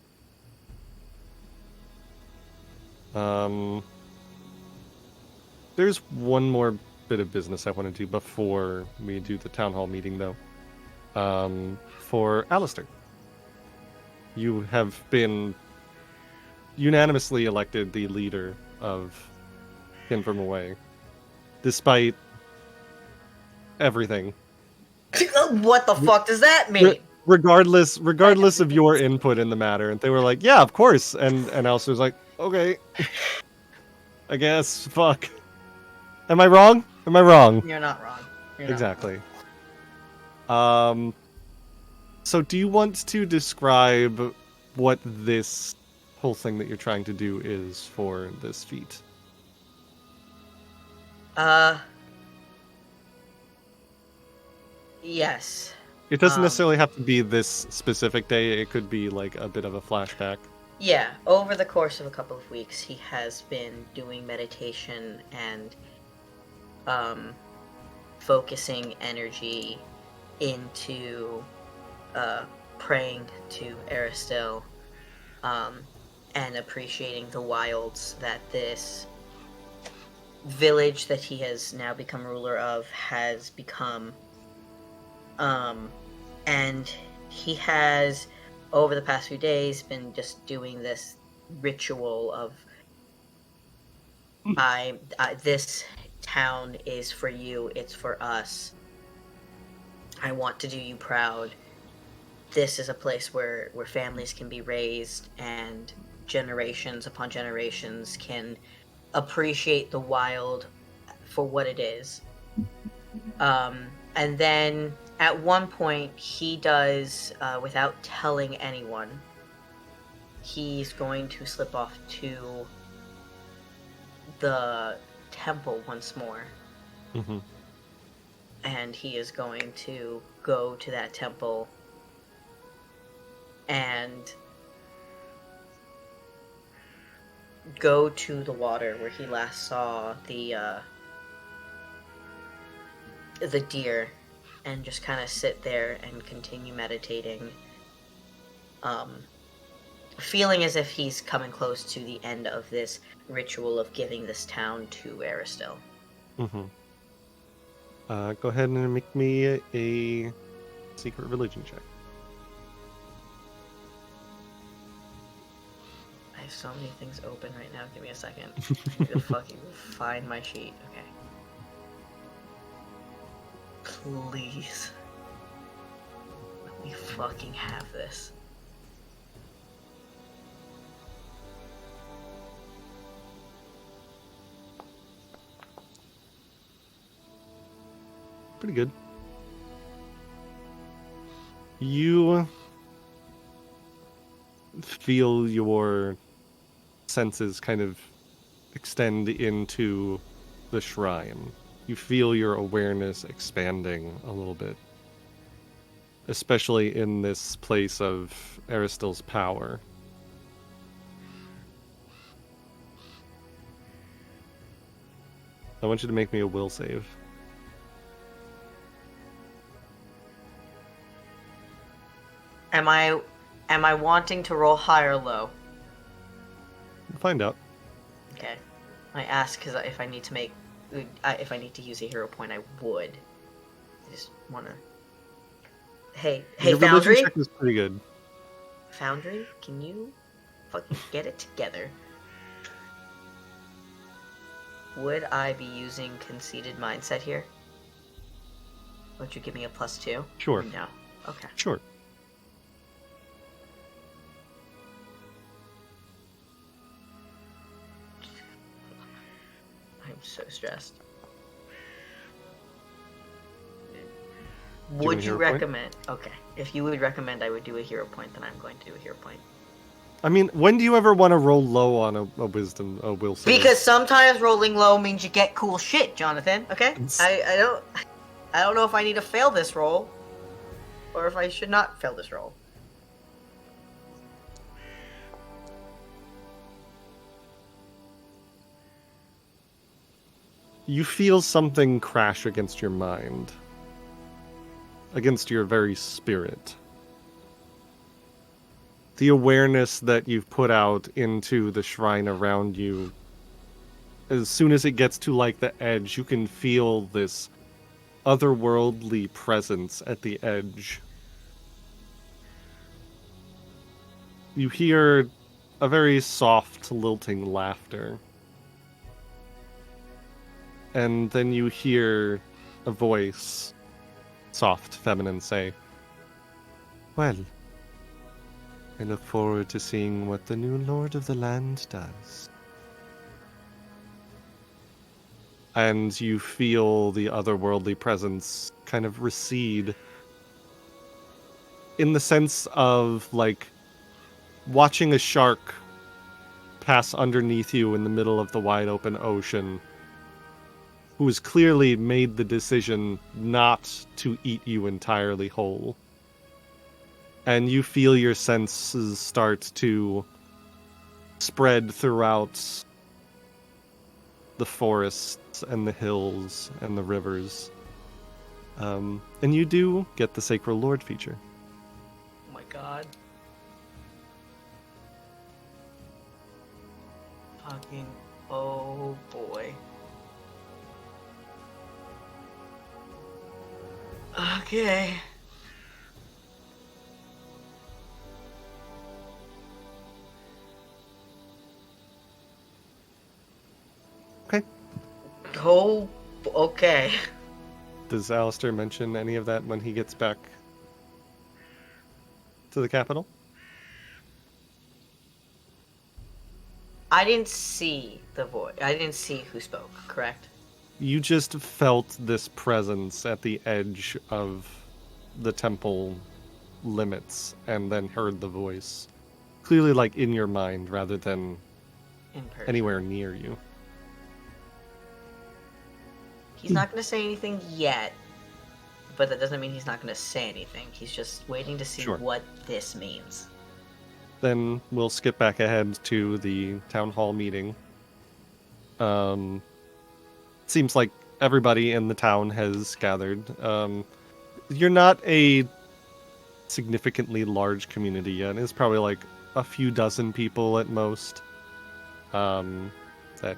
There's one more bit of business I want to do before we do the town hall meeting, though. For Alistair. You have been unanimously elected the leader of Kin from Away, despite everything. What the fuck does that mean? Regardless of your input in the matter, and they were like, "Yeah, of course," and Alistair was like, "Okay, I guess." Fuck. Am I wrong? You're not wrong. Exactly. So do you want to describe what this whole thing that you're trying to do is for this feat? Yes. It doesn't necessarily have to be this specific day. It could be like a bit of a flashback. Yeah, over the course of a couple of weeks, he has been doing meditation and focusing energy into praying to Aristil and appreciating the wilds that this village that he has now become ruler of has become. And he has, over the past few days, been just doing this ritual of, this town is for you, it's for us. I want to do you proud. This is a place where families can be raised and generations upon generations can appreciate the wild for what it is. And then at one point, he does, without telling anyone, he's going to slip off to the temple once more. Mm-hmm. And he is going to go to that temple and go to the water where he last saw the deer, and just kind of sit there and continue meditating, feeling as if he's coming close to the end of this ritual of giving this town to Aristil. Mm-hmm. Go ahead and make me a secret religion check. I have so many things open right now. Give me a second. I need to fucking find my sheet. Okay. Please. Let me fucking have this. Pretty good. You feel your senses kind of extend into the shrine. You feel your awareness expanding a little bit, especially in this place of Aristil's power. I want you to make me a will save. Am I wanting to roll high or low? We'll find out. Okay. I ask because if I need to use a hero point, I would. I just wanna. Hey, Your Foundry. religion check is pretty good. Foundry, can you fucking get it together? Would I be using conceited mindset here? Would you give me a +2? Sure. Or no. Okay. Sure. I'm so stressed. you Would a you hero point? recommend? Okay. If you would recommend I would do a hero point, then I'm going to do a hero point. I mean, when do you ever want to roll low on a will save? Because sometimes rolling low means you get cool shit, Jonathan. Okay? I don't know if I need to fail this roll, or if I should not fail this roll. You feel something crash against your mind, against your very spirit. The awareness that you've put out into the shrine around you, as soon as it gets to like the edge, you can feel this otherworldly presence at the edge. You hear a very soft, lilting laughter. And then you hear a voice, soft, feminine, say, "Well, I look forward to seeing what the new Lord of the Land does." And you feel the otherworldly presence kind of recede, in the sense of, like, watching a shark pass underneath you in the middle of the wide open ocean, who has clearly made the decision not to eat you entirely whole. And you feel your senses start to spread throughout the forests and the hills and the rivers. And you do get the Sacred Lord feature. Oh my god. Fucking, oh boy. Okay. Okay. Oh, okay. Does Alistair mention any of that when he gets back to the capital? I didn't see the voice. I didn't see who spoke, correct? You just felt this presence at the edge of the temple limits and then heard the voice. Clearly, like, in your mind rather than In person. anywhere near you. He's not going to say anything yet, but that doesn't mean he's not going to say anything. He's just waiting to see Sure. what this means. Then we'll skip back ahead to the town hall meeting. Seems like everybody in the town has gathered. You're not a significantly large community yet. It's probably like a few dozen people at most that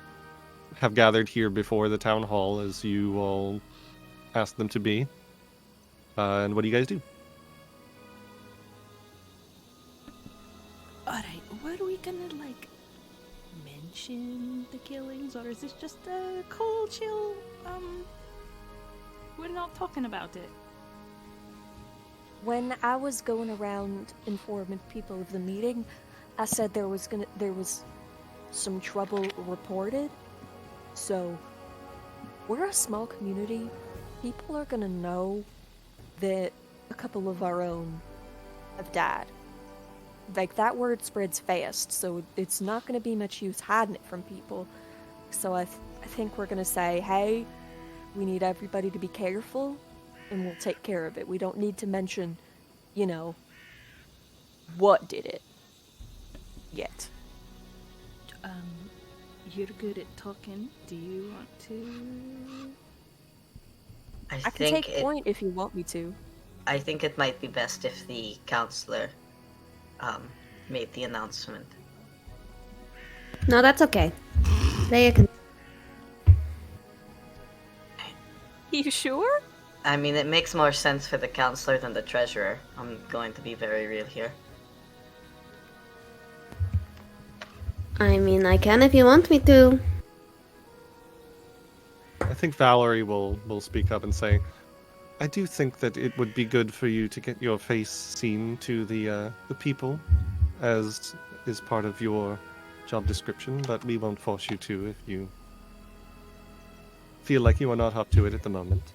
have gathered here before the town hall, as you all asked them to be. And what do you guys do? Alright, were we gonna, like, mention the killings, or is this just a cold, chill, we're not talking about it? When I was going around informing people of the meeting, I said there was some trouble reported. So, we're a small community. People are gonna know that a couple of our own have died. Like, that word spreads fast, so it's not gonna be much use hiding it from people. So I think we're gonna say, hey, we need everybody to be careful, and we'll take care of it. We don't need to mention, what did it yet. You're good at talking. Do you want to? I can take point if you want me to. I think it might be best if the counselor made the announcement. No, that's okay. Leia can. You sure? I mean, it makes more sense for the counselor than the treasurer. I'm going to be very real here. I mean, I can if you want me to. I think Valerie will speak up and say, I do think that it would be good for you to get your face seen to the people, as is part of your job description, but we won't force you to if you feel like you are not up to it at the moment.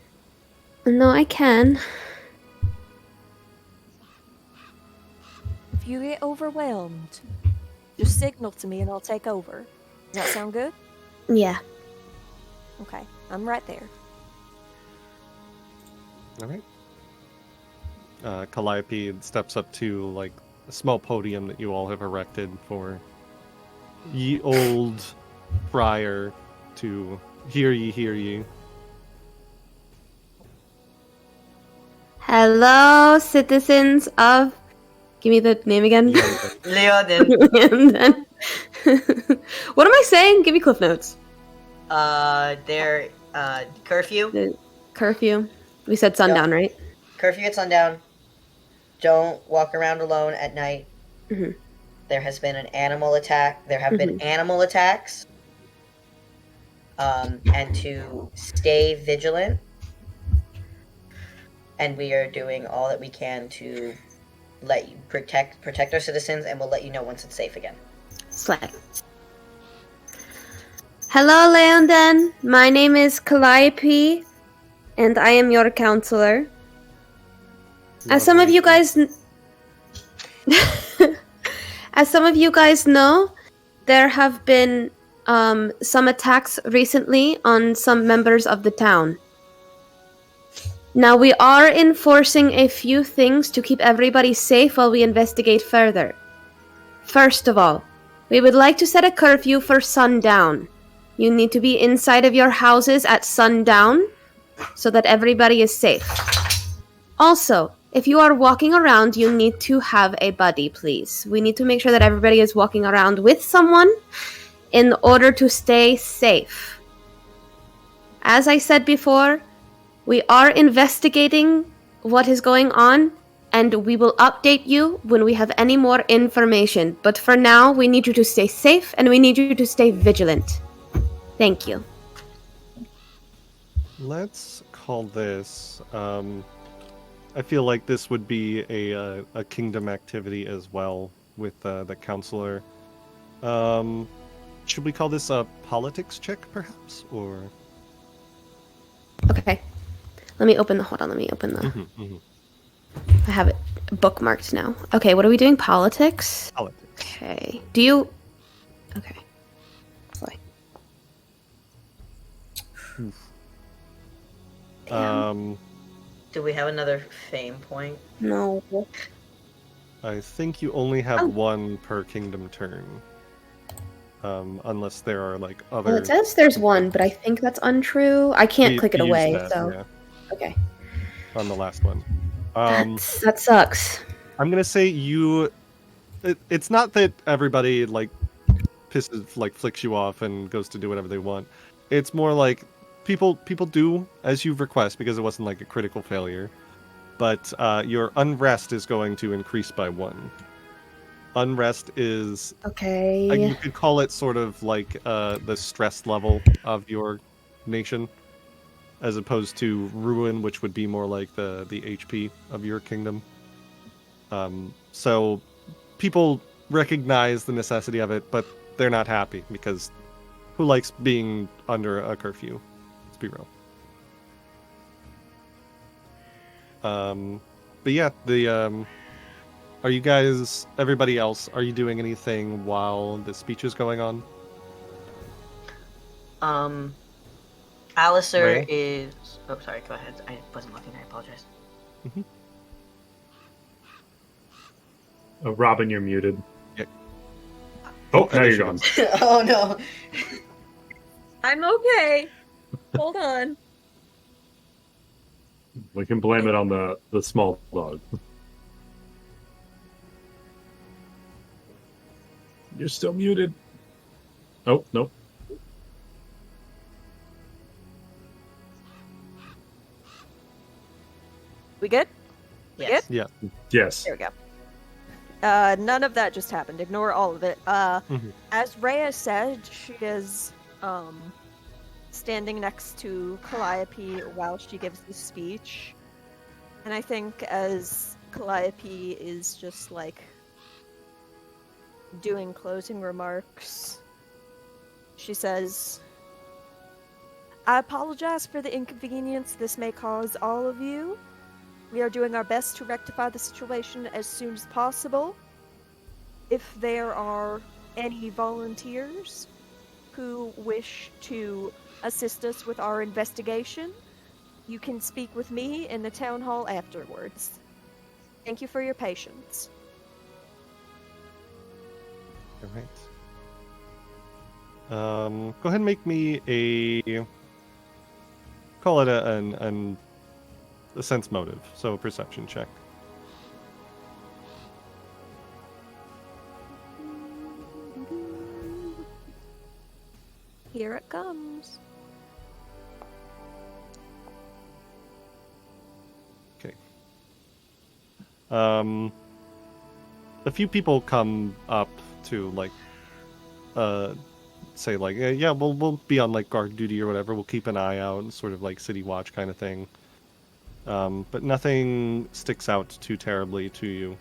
No, I can. If you get overwhelmed, just signal to me and I'll take over. Does that sound good? Yeah. Okay, I'm right there. All right. Calliope steps up to like a small podium that you all have erected for ye old friar to hear ye. Hello, citizens of. Give me the name again. Leoden. Leoden. What am I saying? Give me cliff notes. Their curfew. The curfew. We said sundown, right? Curfew at sundown. Don't walk around alone at night. Mm-hmm. There has been an animal attack. There have been animal attacks. And to stay vigilant. And we are doing all that we can to let you protect our citizens, and we'll let you know once it's safe again. Slay. Hello, Leonden. My name is Calliope, and I am your counselor. As some of you guys know, there have been some attacks recently on some members of the town. Now, we are enforcing a few things to keep everybody safe while we investigate further. First of all, we would like to set a curfew for sundown. You need to be inside of your houses at sundown so that everybody is safe. Also, if you are walking around, you need to have a buddy, please. We need to make sure that everybody is walking around with someone in order to stay safe. As I said before, we are investigating what is going on, and we will update you when we have any more information. But for now, we need you to stay safe, and we need you to stay vigilant. Thank you. Let's call this, I feel like this would be a kingdom activity as well with the counselor. should we call this a politics check, perhaps, or? Okay. Let me open the. Hold on. Let me open the. Mm-hmm. I have it bookmarked now. Okay. What are we doing? Politics. Politics. Okay. Do you? Okay. Sorry. Do we have another fame point? No. I think you only have Oh. one per kingdom turn. Unless there are like other. Well, it says there's one, but I think that's untrue. I can't click it We used away. that, So. yeah, Okay. on the last one. That sucks. I'm gonna say you. It's not that everybody like flicks you off and goes to do whatever they want. It's more like people do as you request because it wasn't like a critical failure. But your unrest is going to increase by 1. Unrest is Okay. you could call it sort of like the stress level of your nation, as opposed to ruin, which would be more like the HP of your kingdom. So people recognize the necessity of it, but they're not happy because who likes being under a curfew? Let's be real. But yeah, are you guys, everybody else, are you doing anything while the speech is going on? Alistair Ray? is. Oh, sorry. Go ahead. I wasn't looking. I apologize. Robin, you're muted. Yeah. Oh, now there you're she gone. goes. Oh no. I'm okay. Hold on. We can blame it on the small dog. You're still muted. Oh, nope. We good? Yes. Yeah. Yes. There we go. None of that just happened. Ignore all of it. As Rhea said, she is standing next to Calliope while she gives the speech. And I think as Calliope is just like doing closing remarks, she says, I apologize for the inconvenience this may cause all of you. We are doing our best to rectify the situation as soon as possible. If there are any volunteers who wish to assist us with our investigation, you can speak with me in the town hall afterwards. Thank you for your patience. All right. Go ahead and make me call it a sense motive, so a perception check. Here it comes. Okay. A few people come up to like say like, yeah, we'll be on like guard duty or whatever. We'll keep an eye out, sort of like city watch kind of thing. But nothing sticks out too terribly to you.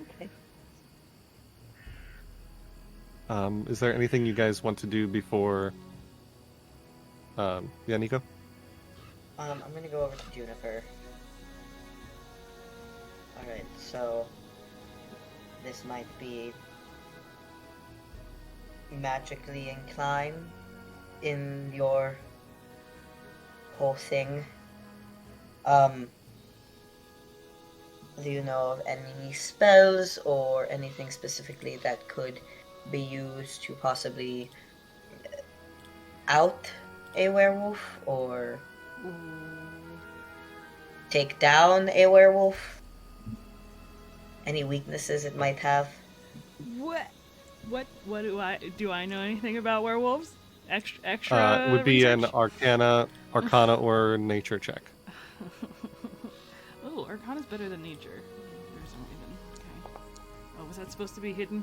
Okay. Is there anything you guys want to do before? Yeah, Nico? I'm gonna go over to Juniper. Alright, so this might be magically inclined in your whole thing. Do you know of any spells or anything specifically that could be used to possibly out a werewolf or take down a werewolf? Any weaknesses it might have? What do I know anything about werewolves? Extra It would be research? an arcana or nature check. Oh, Arcana's better than nature. For some reason. Okay. Oh, was that supposed to be hidden?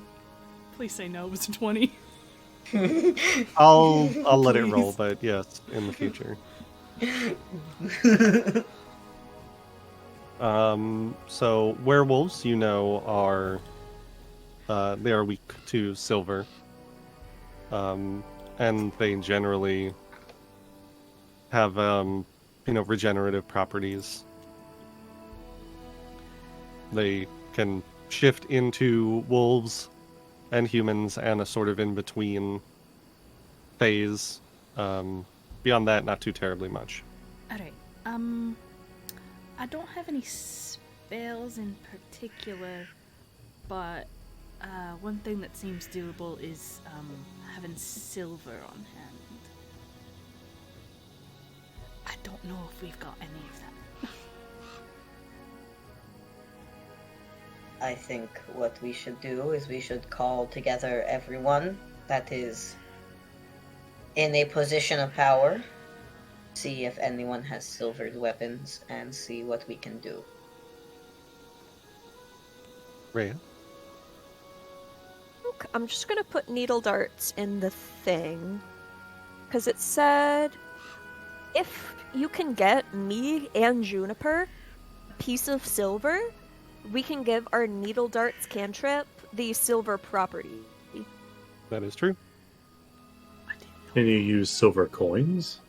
Please say no. It was a 20. I'll let it roll, but yes, in the future. So werewolves, you know, are They are weak to silver. And they generally have, regenerative properties. They can shift into wolves and humans and a sort of in-between phase. Beyond that, not too terribly much. Alright, I don't have any spells in particular, but one thing that seems doable is having silver on hand. I don't know if we've got any of that. I think what we should do is we should call together everyone that is in a position of power, see if anyone has silvered weapons, and see what we can do. Rhea? Okay, I'm just gonna put needle darts in the thing, because it said if you can get me and Juniper a piece of silver, we can give our needle darts cantrip the silver property. That is true. Can you use silver coins?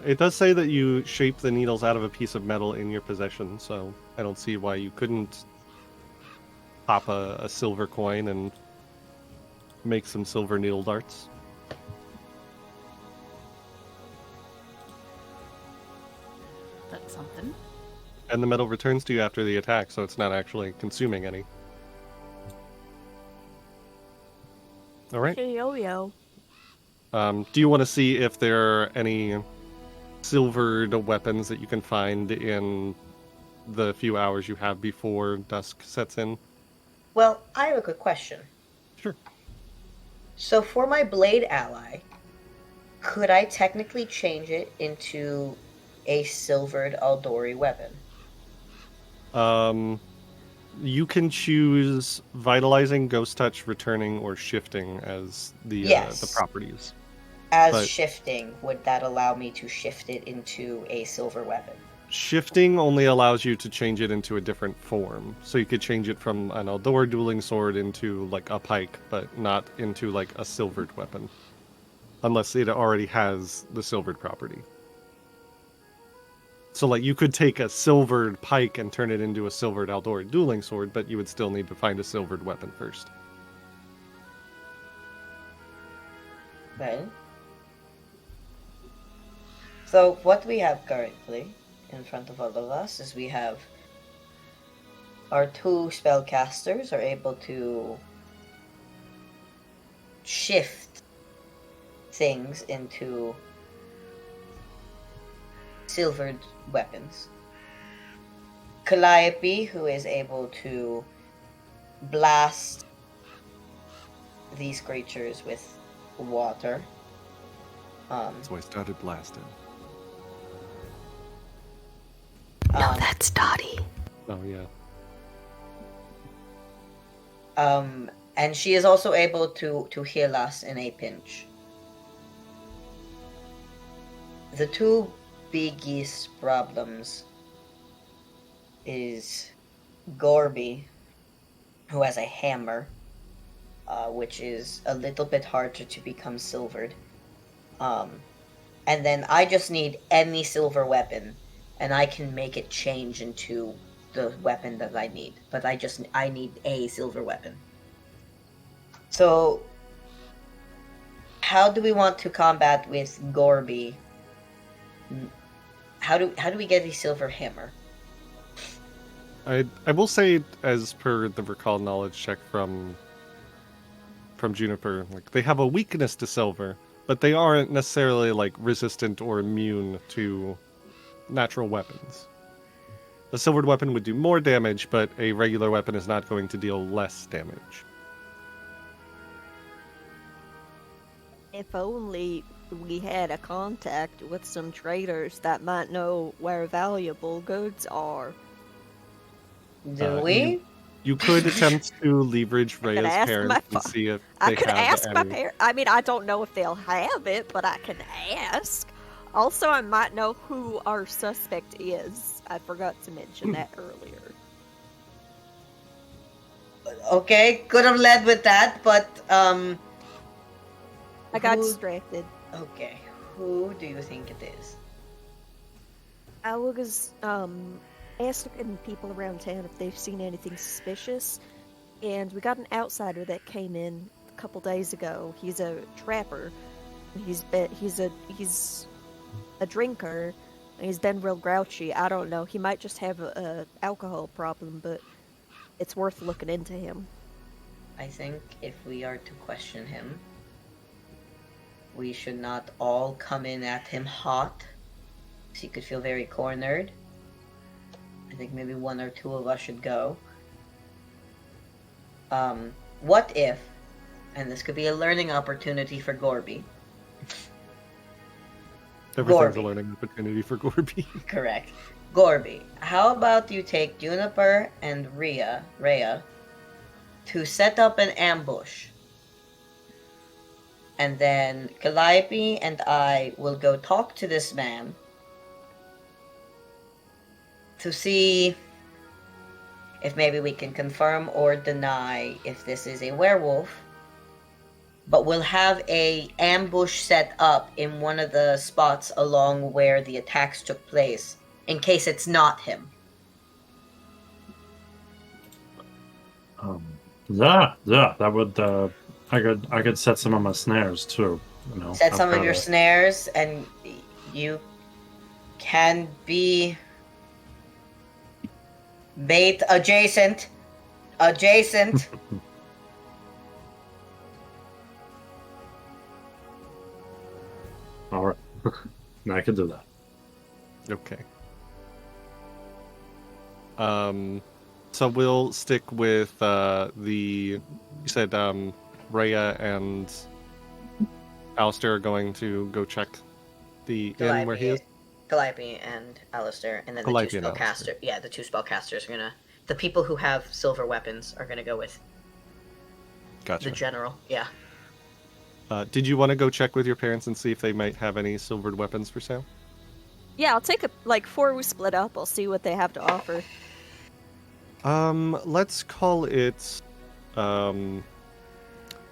It does say that you shape the needles out of a piece of metal in your possession, so I don't see why you couldn't pop a silver coin and make some silver needle darts. That's something. And the metal returns to you after the attack, so it's not actually consuming any. Alright. Yo-yo. Do you want to see if there are any silvered weapons that you can find in the few hours you have before dusk sets in? Well, I have a quick question. Sure. So for my blade ally, could I technically change it into a silvered Aldori weapon? You can choose vitalizing, ghost touch, returning, or shifting as the properties. As shifting, would that allow me to shift it into a silver weapon? Shifting only allows you to change it into a different form. So you could change it from an Aldor dueling sword into like a pike, but not into like a silvered weapon. Unless it already has the silvered property. So like you could take a silvered pike and turn it into a silvered Aldor dueling sword, but you would still need to find a silvered weapon first. Right. So what we have currently in front of all of us is we have our two spellcasters are able to shift things into silvered weapons. Calliope, who is able to blast these creatures with water. So I started blasting. No, that's Dottie. Oh yeah. And she is also able to heal us in a pinch. The two biggest problems is Gorby, who has a hammer, which is a little bit harder to become silvered. And then I just need any silver weapon, and I can make it change into the weapon that I need. But I need a silver weapon. So, how do we want to combat with Gorby? How do we get a silver hammer? I will say, as per the recall knowledge check from Juniper, like they have a weakness to silver, but they aren't necessarily like resistant or immune to natural weapons. A silvered weapon would do more damage, but a regular weapon is not going to deal less damage. If only we had a contact with some traders that might know where valuable goods are. Do we? You could attempt to leverage Rhea's parents and see if they could have ask any. my parents. I mean, I don't know if they'll have it, but I can ask. Also, I might know who our suspect is. I forgot to mention that earlier. Okay, could have led with that, but I got Who- distracted. okay. Who do you think it is? I was asking people around town if they've seen anything suspicious, and we got an outsider that came in a couple days ago. He's a trapper. He's a drinker, and he's been real grouchy. I don't know. He might just have a alcohol problem, but it's worth looking into him. I think if we are to question him, we should not all come in at him hot, so he could feel very cornered. I think maybe one or two of us should go. What if, and this could be a learning opportunity for Gorby. Everything's Gorby. a learning opportunity for Gorby. Correct. Gorby, how about you take Juniper and Rhea to set up an ambush? And then Calliope and I will go talk to this man to see if maybe we can confirm or deny if this is a werewolf. But we'll have a ambush set up in one of the spots along where the attacks took place, in case it's not him. Yeah, that would. I could set some of my snares too. You know, Set I've some of got your a- snares, and you can be bait adjacent. All right, I could do that. Okay. So we'll stick with you said Rhea and Alistair are going to go check the inn where he is. Calliope and Alistair, and then Calliope the and two Alistair. spellcasters. Yeah, the two spellcasters are gonna. The people who have silver weapons are gonna go with Gotcha. the general. Yeah. Did you want to go check with your parents and see if they might have any silvered weapons for sale? Yeah, I'll take before we split up, I'll see what they have to offer. Let's call it,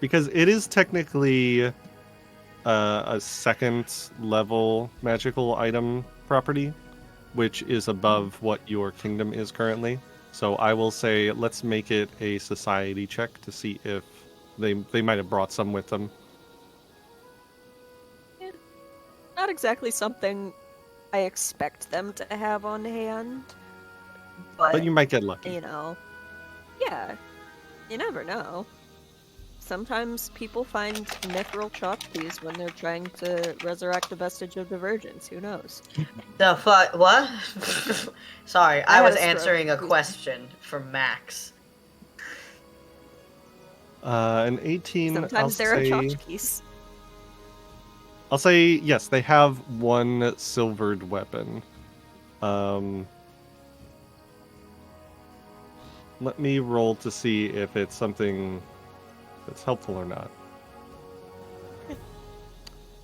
because it is technically a second level magical item property, which is above what your kingdom is currently. So I will say, let's make it a society check to see if they might have brought some with them. Not exactly something I expect them to have on hand, But you might get lucky. you know, yeah, you never know. Sometimes people find mithril chalk keys when they're trying to resurrect a vestige of divergence. Who knows? The fuck? What? Sorry, I had was a stroke. answering a question from Max. An 18. Sometimes there are chalk keys. I'll say yes. They have one silvered weapon. Let me roll to see if it's something that's helpful or not.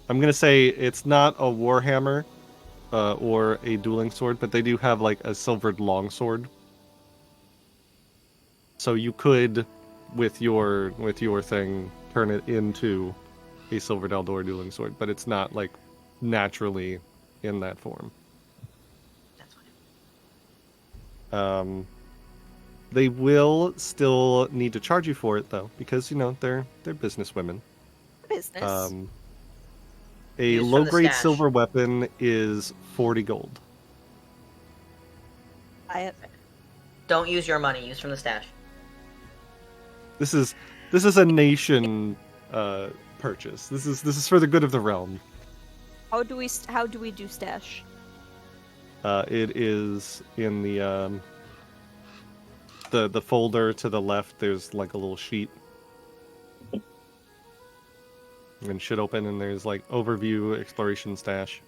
I'm gonna say it's not a warhammer or a dueling sword, but they do have like a silvered longsword. So you could, with your thing, turn it into a silvered Eldor dueling sword, but it's not like naturally in that form. That's fine. They will still need to charge you for it though, because they're business women. Business. A Use from the low-grade stash. silver weapon is 40 gold. Don't use your money. Use from the stash. This is a nation purchase. This is for the good of the realm. How do we do stash? It is in the folder to the left. There's like a little sheet, and should open, and there's like overview, exploration, stash.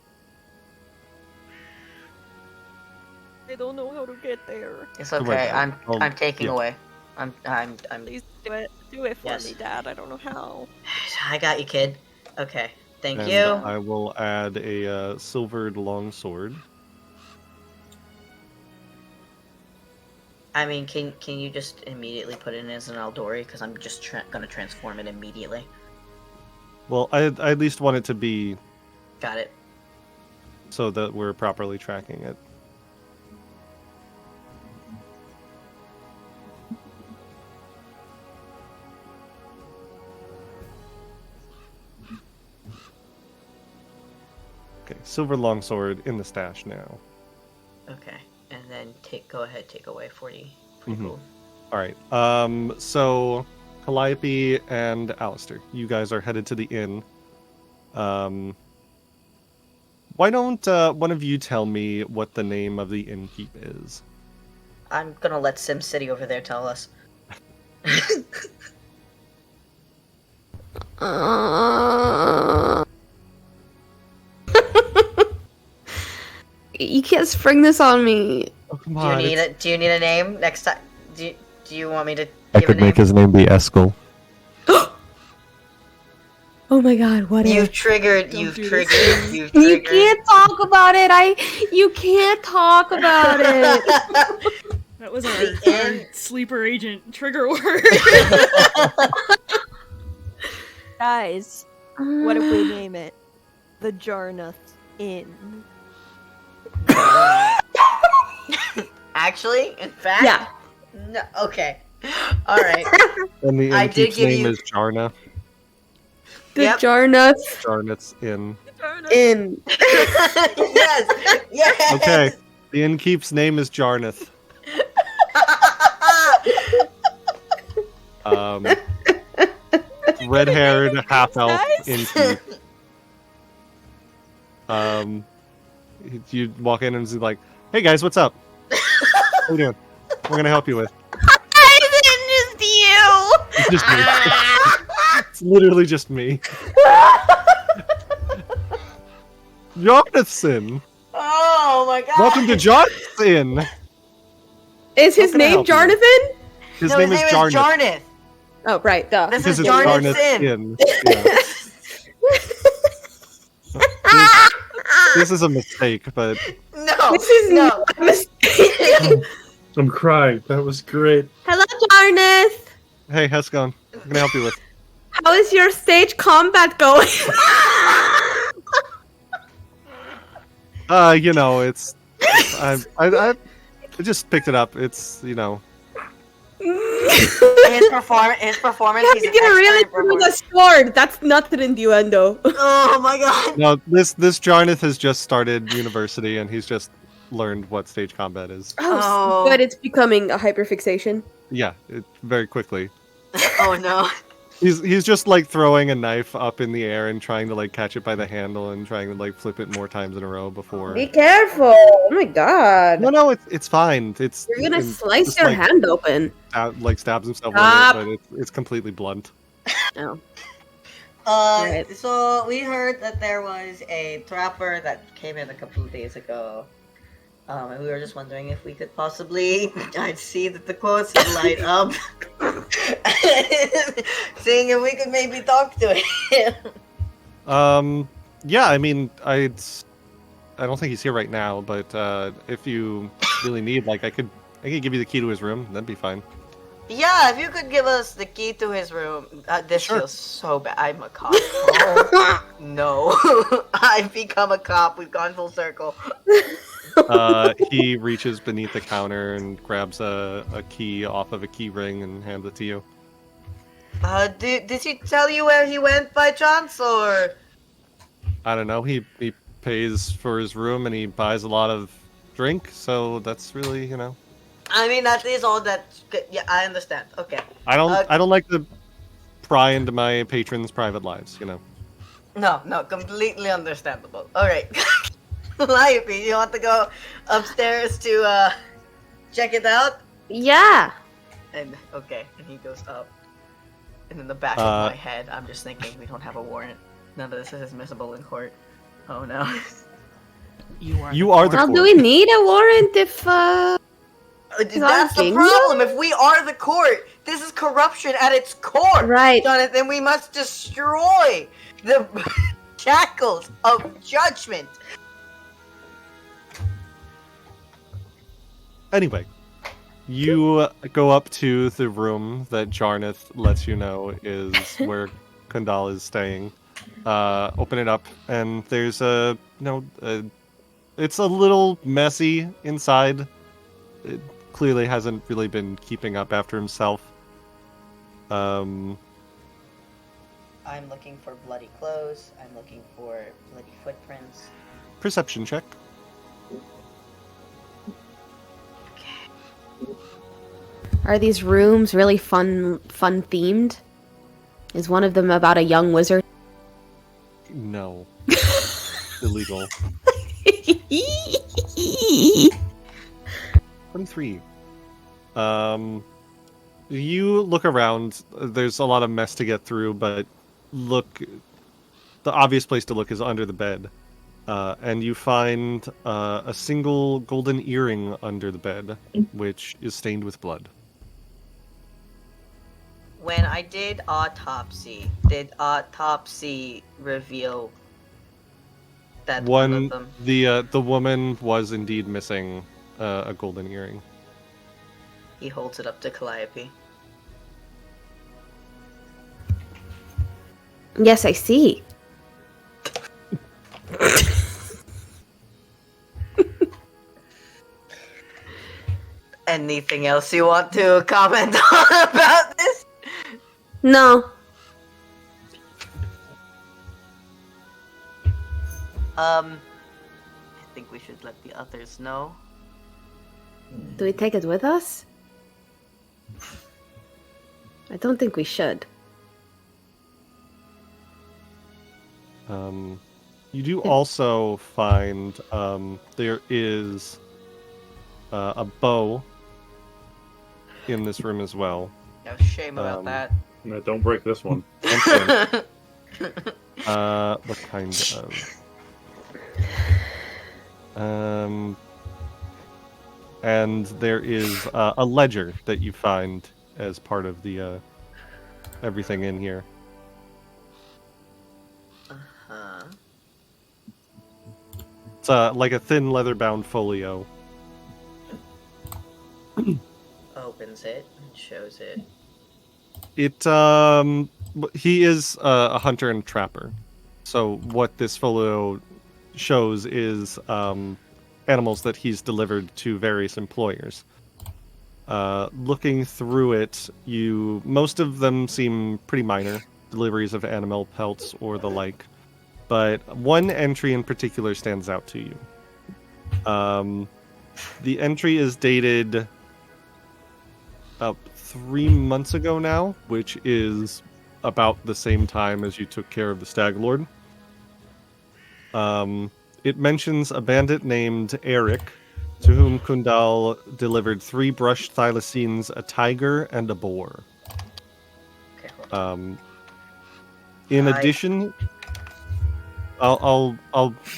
I don't know how to get there. It's Don't worry okay. about it. I'm taking yeah. away. I'm. Please do it. Do it for Yes. me, Dad. I don't know how. I got you, kid. Okay. Thank And you. I will add a silvered longsword. I mean, can you just immediately put it in as an Eldori? Because I'm just gonna transform it immediately. Well, I at least want it to be Got it. so that we're properly tracking it. Okay, silver longsword in the stash now. Okay, and then go ahead, take away 40. Pretty Mhm. cool. All right. So Calliope and Alistair, you guys are headed to the inn. Why don't one of you tell me what the name of the innkeep is? I'm gonna let SimCity over there tell us. You can't spring this on me. Oh, come Do you on. need Do you need a name next time? Do you want me to I give a could name? make his name be Eskel. Oh my god, what You've if? triggered. Don't You've do triggered. this. You've You triggered. can't talk about it. You can't talk about it. That was our inn- sleeper agent trigger word. Guys, what if we name it the Jarnath Inn? Actually, in fact, Yeah. No. Okay. All right. And the I did innkeep's give name you- is Jarna. The Yep. Jarnath Jarnath's Inn. Inn. Yes. Yes. Okay, the innkeep's name is Jarnath. Red-haired half-elf innkeep. You walk in and he's like, "Hey guys, what's up? What are you doing? We're gonna help you with." It's just you. It's just me. It's literally just me. Jonathan, Oh my god. welcome to Jonathan. Is his How can I name help you? Jonathan? His No, name his is name Jarnath. is Jarnath. Oh, right, duh. This Because is it's Jarnath's Jarnath's Inn. Inn. Yeah. This is a mistake, but No. This is no. not a mistake. I'm crying. That was great. Hello, Jarnath. hey, how's it going? I'm gonna help you with. How is your stage combat going? You know, I just picked it up. It's, you know, His performance. He's an You're really expert with performer. a sword. That's not an innuendo. Oh my god. no, this Jarnath has just started university and he's just learned what stage combat is. Oh. But it's becoming a hyperfixation. Yeah, very quickly. Oh no. He's just like throwing a knife up in the air and trying to like catch it by the handle and trying to like flip it more times in a row before. Be careful. Oh my god. No, it's fine. It's You're gonna and slice just, your like, hand open. like stabs himself Stop. with it, but it's completely blunt. Oh. Right. So we heard that there was a trapper that came in a couple of days ago. And we were just wondering if we could possibly, I'd see that the quotes light up. Seeing if we could maybe talk to him. Yeah, I mean, I don't think he's here right now, but if you really need, like, I could give you the key to his room. That'd be fine. Yeah, if you could give us the key to his room. This Sure. feels so bad. I'm a cop. Oh, no. I've become a cop. We've gone full circle. He reaches beneath the counter and grabs a key off of a key ring and hands it to you. Did he tell you where he went by chance, or? I don't know. He pays for his room and he buys a lot of drink, so that's really, you know. I mean, that is all that. Yeah, I understand. Okay. I don't like to pry into my patrons' private lives, you know. No, completely understandable. All right. Calliope, you want to go upstairs to check it out? Yeah. And okay, and he goes up. And in the back of my head, I'm just thinking we don't have a warrant. None of this is admissible in court. Oh no. You are the Well, court. do we need a warrant if That's the kingdom? problem. If we are the court, this is corruption at its core. Right. Jonathan, we must destroy the shackles of judgment. Anyway, You go up to the room that Jarneth lets you know is where Kundal is staying. Open it up, and there's it's a little messy inside. It clearly hasn't really been keeping up after himself. I'm looking for bloody clothes. I'm looking for bloody footprints. Perception check. Are these rooms really fun themed? Is one of them about a young wizard? No. Illegal. 23. You look around. There's a lot of mess to get through, but the obvious place to look is under the bed. And you find a single golden earring under the bed, which is stained with blood. When I did autopsy reveal that one of them? The woman was indeed missing a golden earring. He holds it up to Calliope. Yes, I see. Anything else you want to comment on about this? No. I think we should let the others know. Do we take it with us? I don't think we should. You do also find there is a bow in this room as well. No shame about that. No, don't break this one. What kind of? And there is a ledger that you find as part of the everything in here. It's like a thin leather-bound folio. Opens it and shows it. He is a hunter and trapper. So what this folio shows is animals that he's delivered to various employers. Looking through it, most of them seem pretty minor, deliveries of animal pelts or the like. But one entry in particular stands out to you. The entry is dated about 3 months ago now, which is about the same time as you took care of the Stag Lord. It mentions a bandit named Eric, to whom Kundal delivered 3 brushed thylacines, a tiger, and a boar. Okay, in addition, I'll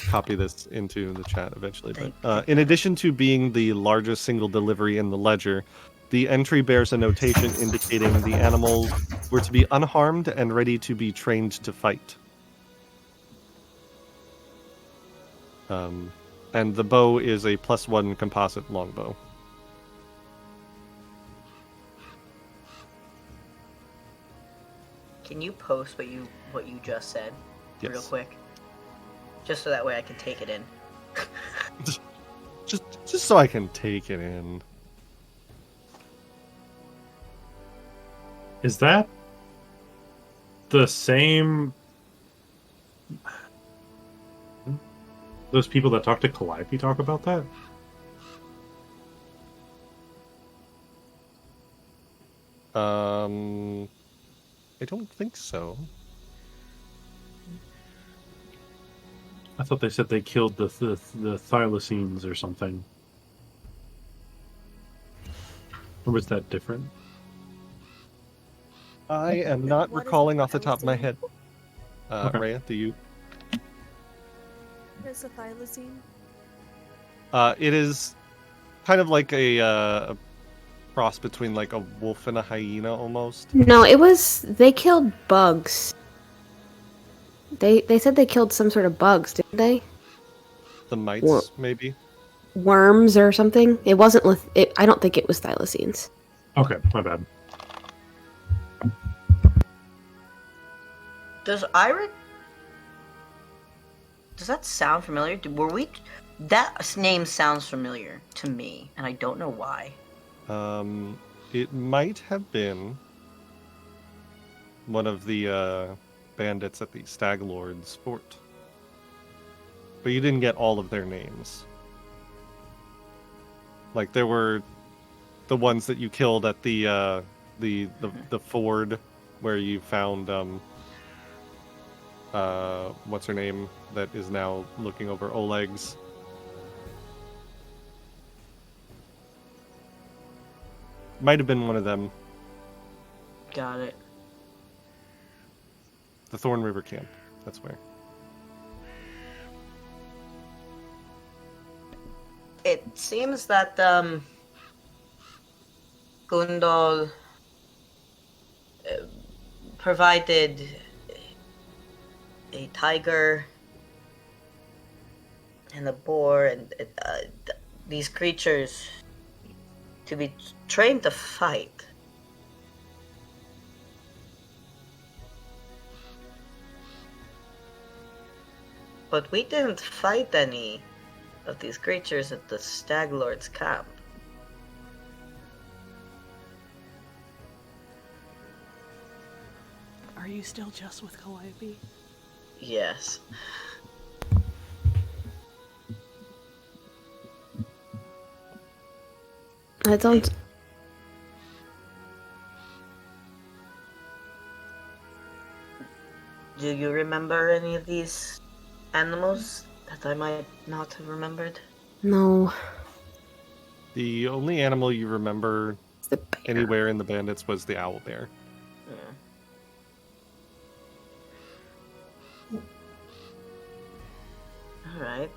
copy this into the chat eventually. But in addition to being the largest single delivery in the ledger, the entry bears a notation indicating the animals were to be unharmed and ready to be trained to fight. And the bow is a +1 composite longbow. Can you post what you just said Yes. real quick? Just so that way I can take it in. just so I can take it in. Is that the same? Those people that talk to Calliope talk about that? I don't think so. I thought they said they killed the thylacines or something. Or was that different? I am not What is recalling a off the top of my thylacine? head. Okay. Rhea, do you? What is a thylacine? It is kind of like a cross between like a wolf and a hyena almost. No, they killed bugs. They said they killed some sort of bugs, didn't they? The mites, Whoa. maybe. worms or something. It wasn't. I don't think it was thylacines. Okay, my bad. Does that sound familiar? That name sounds familiar to me, and I don't know why. It might have been one of the bandits at the Stag Lord's fort. But you didn't get all of their names. Like, there were the ones that you killed at the ford where you found what's her name that is now looking over Oleg's. Might have been one of them. Got it. The Thorn River camp. That's where. It seems that Gundol provided a tiger and a boar and these creatures to be trained to fight. But we didn't fight any of these creatures at the Stag Lord's camp. Are you still just with Calliope? Yes. I don't. Do you remember any of these animals that I might not have remembered? No. The only animal you remember It's the bear. anywhere in the bandits was the owl bear. Alright.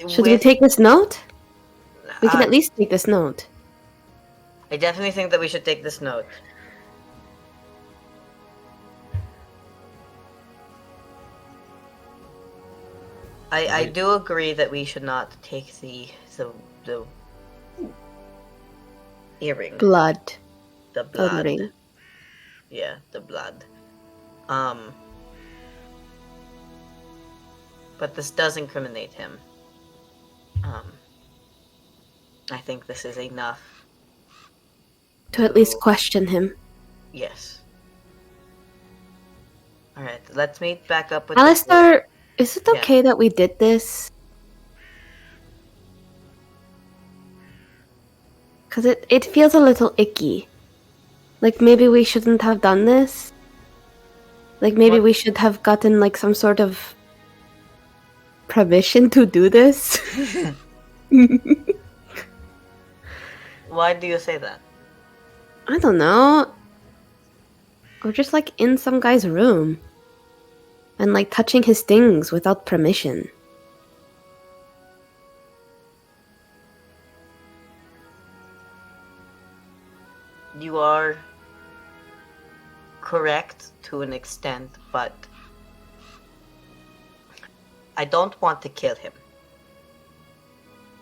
Should we take this note? We can I- at least take this note. I definitely think that we should take this note. I do agree that we should not take the earring. Blood. The blood. Ring. Yeah, the blood. But this does incriminate him. I think this is enough. To at least question him. Yes. Alright, let's meet back up with Alistair, is it Yeah. okay that we did this? Because it feels a little icky. Like, maybe we shouldn't have done this. Like, maybe What? we should have gotten, like, some sort of permission to do this. Why do you say that? I don't know. Or just, like, in some guy's room. And, like, touching his things without permission. You are correct to an extent, but I don't want to kill him.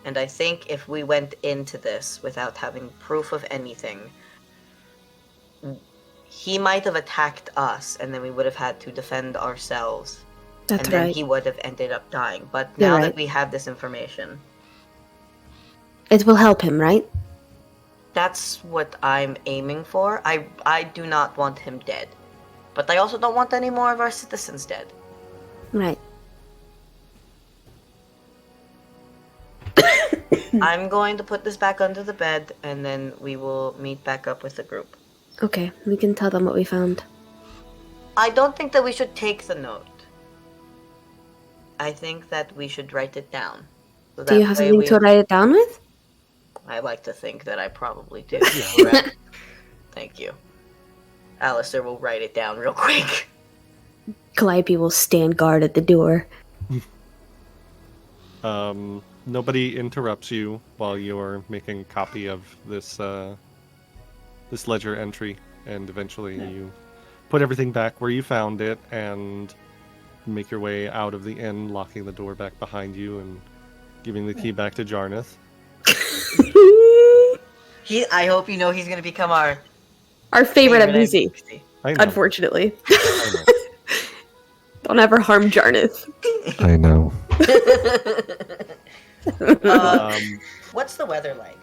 And I think if we went into this without having proof of anything, he might have attacked us, and then we would have had to defend ourselves. That's and then right. he would have ended up dying. But You're now right. that we have this information, It will help him, right? that's what I'm aiming for. I do not want him dead. But I also don't want any more of our citizens dead. Right. I'm going to put this back under the bed, and then we will meet back up with the group. Okay, we can tell them what we found. I don't think that we should take the note. I think that we should write it down. So Do you that have way something to write it down with? I like to think that I probably do. Yeah. Right? Thank you. Alistair will write it down real quick. Calliope will stand guard at the door. Nobody interrupts you while you're making a copy of this this ledger entry, and eventually you put everything back where you found it and make your way out of the inn, locking the door back behind you and giving the key back to Jarneth. I hope you know he's gonna become our favorite NPC. I know. Unfortunately. I know. Don't ever harm Jarneth. I know. What's the weather like?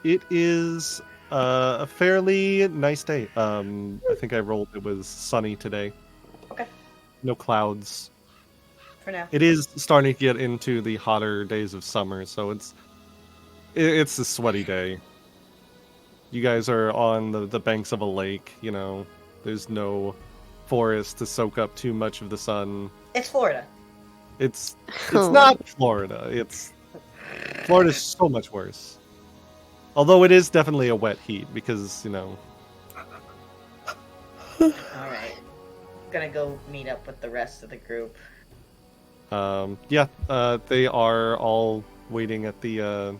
It is a fairly nice day. I think I rolled. It was sunny today. Okay. No clouds. For now. It is starting to get into the hotter days of summer, so it's a sweaty day. You guys are on the banks of a lake. You know, there's no forest to soak up too much of the sun. It's Florida. It's not Florida. Florida's so much worse. Although it is definitely a wet heat because, you know. Alright. Gonna go meet up with the rest of the group. They are all waiting at the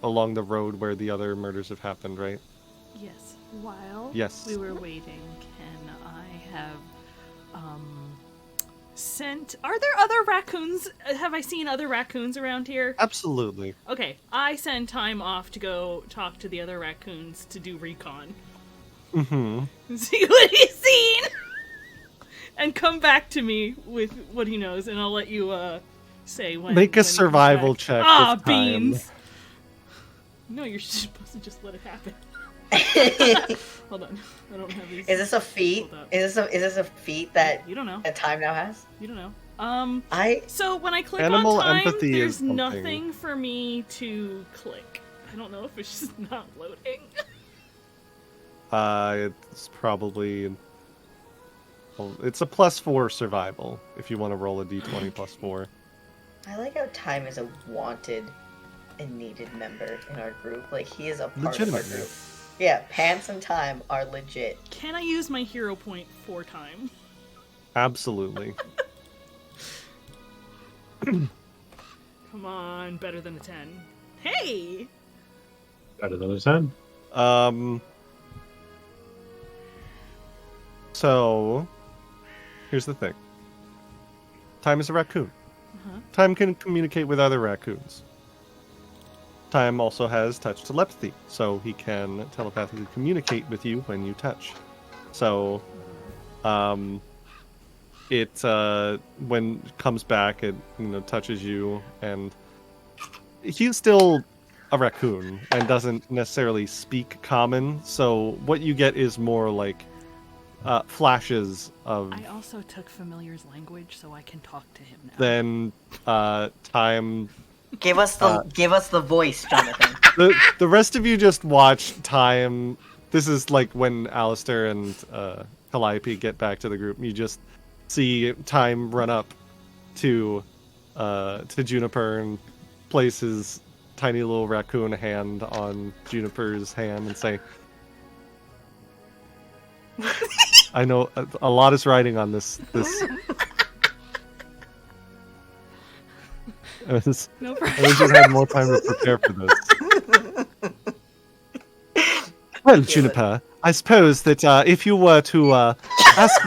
along the road where the other murders have happened, right? Yes. While Yes. we were waiting, can I have sent... Are there other raccoons? Have I seen other raccoons around here? Absolutely. Okay, I send time off to go talk to the other raccoons to do recon. Mm-hmm. See what he's seen! And come back to me with what he knows, and I'll let you say when. Make a when he comes survival back. check. Ah, with time. beans! No, you're supposed to just let it happen. Hold on, I don't have these. Is this a feat? Is this a feat that You don't know. that time now has? You don't know. I So when I click Animal on time, empathy there's is something. nothing for me to click. I don't know if it's just not loading. It's probably. Well, it's a +4 survival if you want to roll a d20 +4. I like how time is a wanted and needed member in our group. Like he is a part of our Legitimately. group. Yeah, Pants and Time are legit. Can I use my hero point for time? Absolutely. Come on, better than a 10. Hey! Better than a 10. So, here's the thing. Time is a raccoon. Uh-huh. Time can communicate with other raccoons. Time also has touch telepathy, so he can telepathically communicate with you when you touch. So, it when it comes back, it touches you, and he's still a raccoon and doesn't necessarily speak common. So what you get is more like flashes of. I also took Familiar's language, so I can talk to him now. Then time. Give us the voice, Jonathan. The rest of you just watch time. This is like when Alistair and Calliope get back to the group. You just see time run up to Juniper and place his tiny little raccoon hand on Juniper's hand and say, I know a lot is riding on this. I wish I had more time to prepare for this. Well, Juniper, I suppose that if you were to ask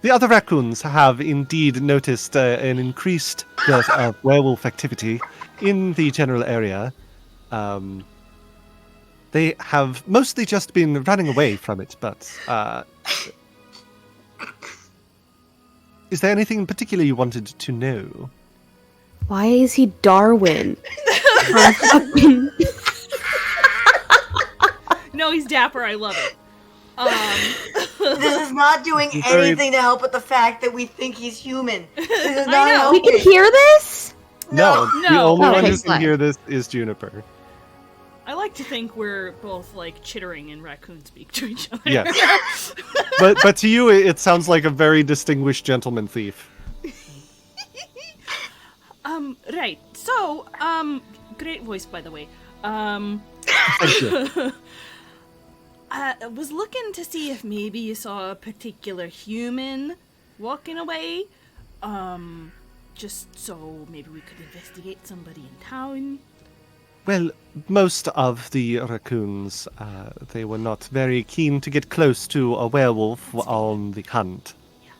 the other raccoons have indeed noticed an increased dearth of werewolf activity in the general area. They have mostly just been running away from it, but is there anything in particular you wanted to know? Why is he Darwin? No, he's dapper. I love it. This is not doing anything to help with the fact that we think he's human. This is not helping. We can hear this? No, the only one who can fine. hear this is Juniper. I like to think we're both like chittering and raccoon speak to each other. Yes. but to you, it sounds like a very distinguished gentleman thief. Right. So, great voice, by the way. Thank you. I was looking to see if maybe you saw a particular human walking away. Just so maybe we could investigate somebody in town. Well, most of the raccoons, they were not very keen to get close to a werewolf on the hunt.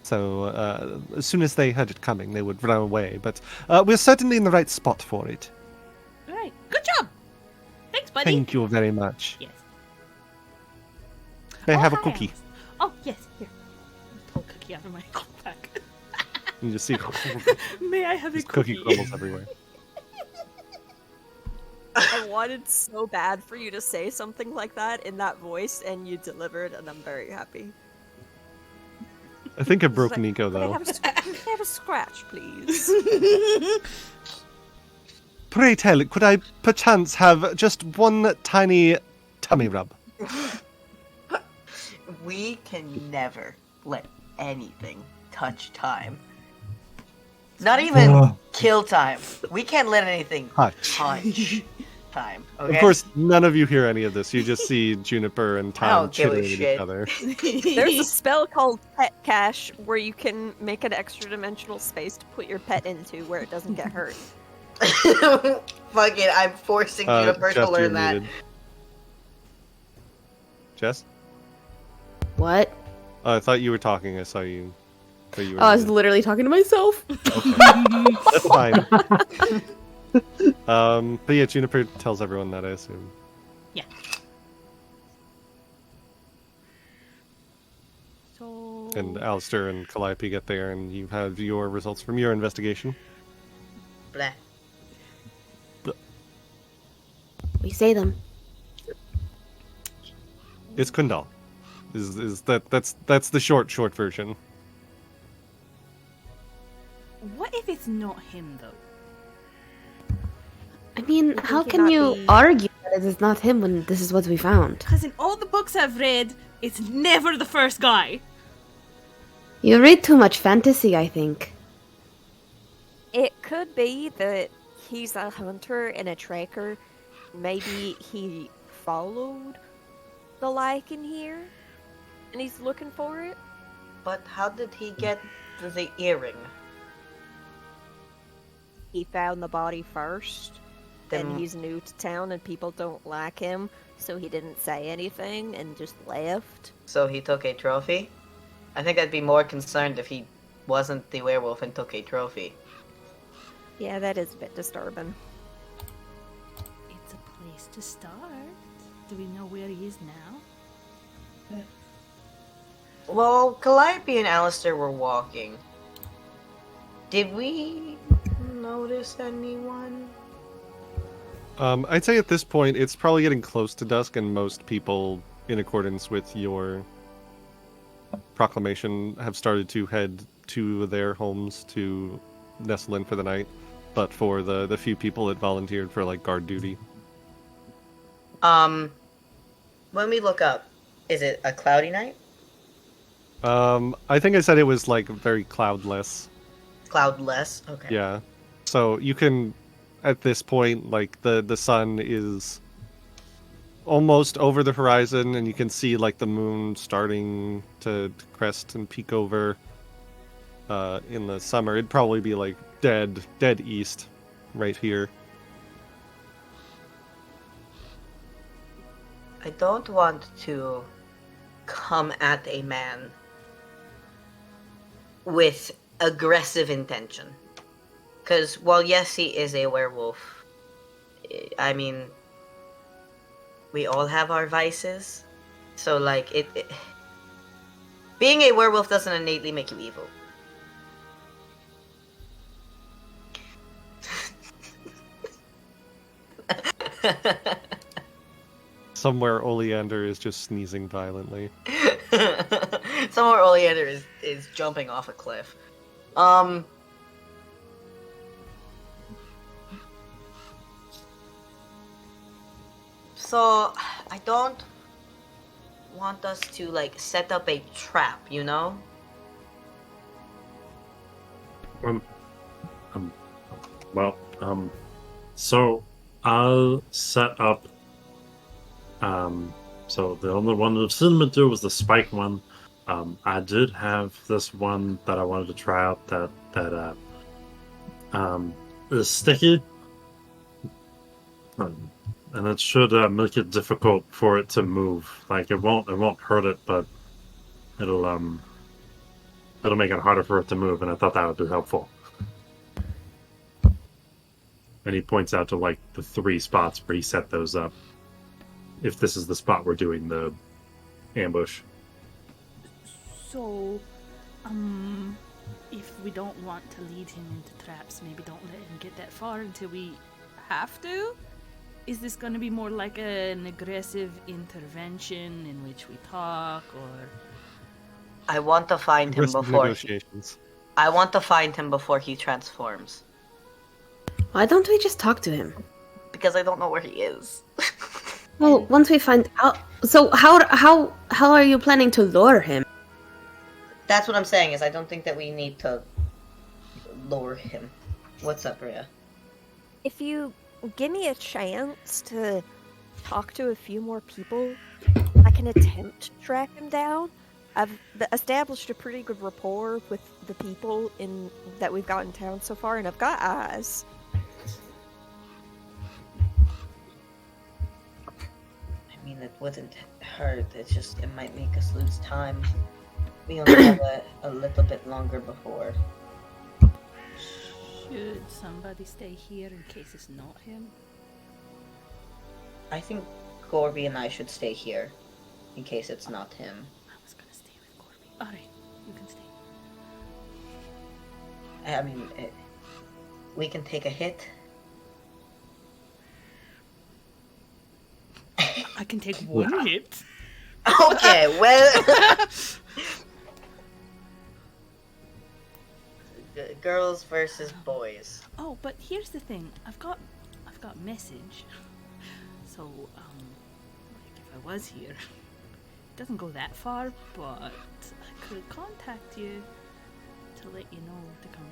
So as soon as they heard it coming, they would run away. But we're certainly in the right spot for it. All right. Good job. Thanks, buddy. Thank you very much. Yes. May I have a hi, cookie? Alice. Oh, yes. Here. Pull a cookie out of my backpack. You just see May I have a there's cookie? cookie crumbles everywhere. I wanted so bad for you to say something like that in that voice, and you delivered, and I'm very happy. I think I broke Like, Nico, Can I though. have a scratch, please? Pray tell, could I perchance have just one tiny tummy rub? We can never let anything touch time. Not even kill time. We can't let anything Touch. time. Okay? Of course, none of you hear any of this. You just see Juniper and I Tom don't give a chittering at shit. each other. There's a spell called Pet Cache where you can make an extra dimensional space to put your pet into where it doesn't get hurt. Fuck it, I'm forcing Juniper Jess, to learn you're that. muted. Jess? What? I thought you were talking. I saw you. But you were Oh, I was muted. literally talking to myself. Okay. That's fine. But yeah, Juniper tells everyone that, I assume. Yeah. So. And Alistair and Calliope get there, and you have your results from your investigation. Blah. We say them. It's Kundal. That's the short version. What if it's not him though? I mean, You how think he can might you be- argue that it is not him when this is what we found? Because in all the books I've read, it's never the first guy. You read too much fantasy, I think. It could be that he's a hunter and a tracker. Maybe he followed the lichen here, and he's looking for it. But how did he get the earring? He found the body first, Then and he's new to town, and people don't like him, so he didn't say anything and just left. so he took a trophy? I think I'd be more concerned if he wasn't the werewolf and took a trophy. Yeah, that is a bit disturbing. It's a place to start. Do we know where he is now? Well, Calliope and Alistair were walking. Did we notice anyone? I'd say at this point, it's probably getting close to dusk, and most people, in accordance with your proclamation, have started to head to their homes to nestle in for the night. But for the few people that volunteered for like guard duty, When we look up, is it a cloudy night? I think I said it was like very cloudless. Cloudless? Okay. Yeah, so you can, at this point, like the sun is almost over the horizon, and you can see like the moon starting to crest and peek over. In the summer, it'd probably be like dead east, right here. I don't want to come at a man with aggressive intention. Because while yes, he is a werewolf, I mean, we all have our vices. So like, being a werewolf doesn't innately make you evil. Somewhere Oleander is just sneezing violently. Somewhere Oleander is jumping off a cliff. So I don't want us to like set up a trap, you know? So I'll set up. So the only one I've seen me do was the spike one. I did have this one that I wanted to try out that is sticky, and it should make it difficult for it to move. Like it won't hurt it, but it'll It'll make it harder for it to move, and I thought that would be helpful. And he points out to like the 3 spots where he set those up. If this is the spot we're doing the ambush. So, if we don't want to lead him into traps, maybe don't let him get that far until we have to? Is this going to be more like an aggressive intervention in which we talk, or... I want to find him before negotiations. I want to find him before he transforms. Why don't we just talk to him? Because I don't know where he is. Well, once we find out... So how are you planning to lure him? That's what I'm saying, is I don't think that we need to lure him. What's up, Rhea? If you give me a chance to talk to a few more people, I can attempt to track him down. I've established a pretty good rapport with the people that we've got in town so far, and I've got eyes. I mean, it wouldn't hurt. It might make us lose time. We only have a little bit longer before. Should somebody stay here in case it's not him? I think Gorby and I should stay here, in case it's not him. I was gonna stay with Corby. Alright, you can stay. I mean, we can take a hit. I can take one hit. Okay, well... Girls versus boys. Oh, but here's the thing. I've got message. So, like if I was here, it doesn't go that far, but I could contact you to let you know to come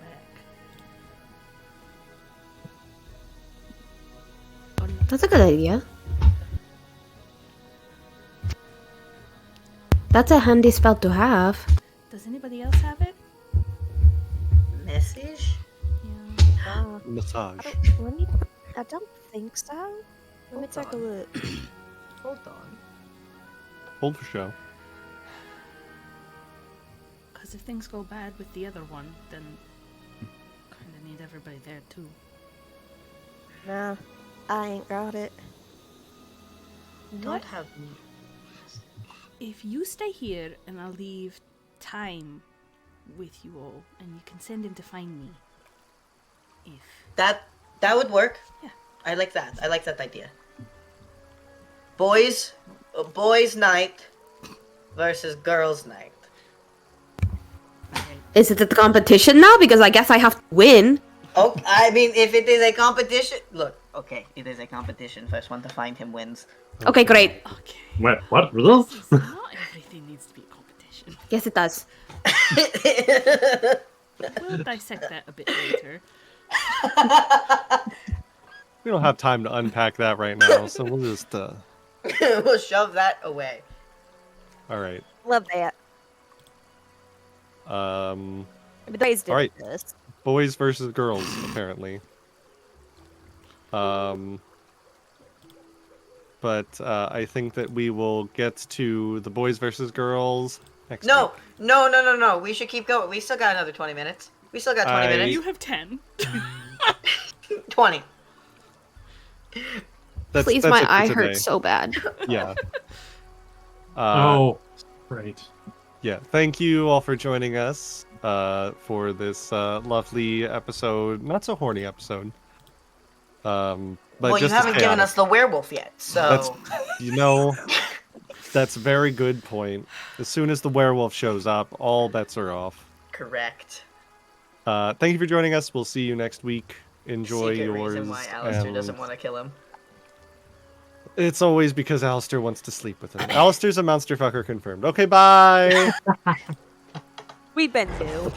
back. That's a good idea. That's a handy spell to have. Does anybody else have it? Message? Yeah. Massage. I don't think so. Let me take a look. Hold on. Hold for show. Because if things go bad with the other one, then kind of need everybody there too. Nah, I ain't got it. Don't have... If you stay here and I'll leave time with you all, and you can send him to find me. That would work. Yeah. I like that. I like that idea. Boys night versus girls night. Is it a competition now? Because I guess I have to win. Oh, I mean, if it is a competition, look. Okay, it is a competition. First one to find him wins. Okay, great. Okay. What? Not everything needs to be a competition. Yes, it does. We'll dissect that a bit later. We don't have time to unpack that right now, so we'll just We'll shove that away. all right. Love that. But Days did Alright. this. Boys versus girls, apparently. But I think that we will get to the boys versus girls next week. No. We should keep going. We still got another 20 minutes. We still got 20 minutes. You have 10. 20. Please, that's my it for eye today. hurts so bad. Yeah. Oh, right. Yeah. Thank you all for joining us for this lovely episode. Not so horny episode. But Well, you just haven't given us the werewolf yet, so... That's a very good point. As soon as the werewolf shows up, all bets are off. Correct. Thank you for joining us. We'll see you next week. Enjoy Secret yours. reason why Alistair and doesn't want to kill him. It's always because Alistair wants to sleep with him. Alistair's a monster fucker confirmed. Okay, bye! We've been to.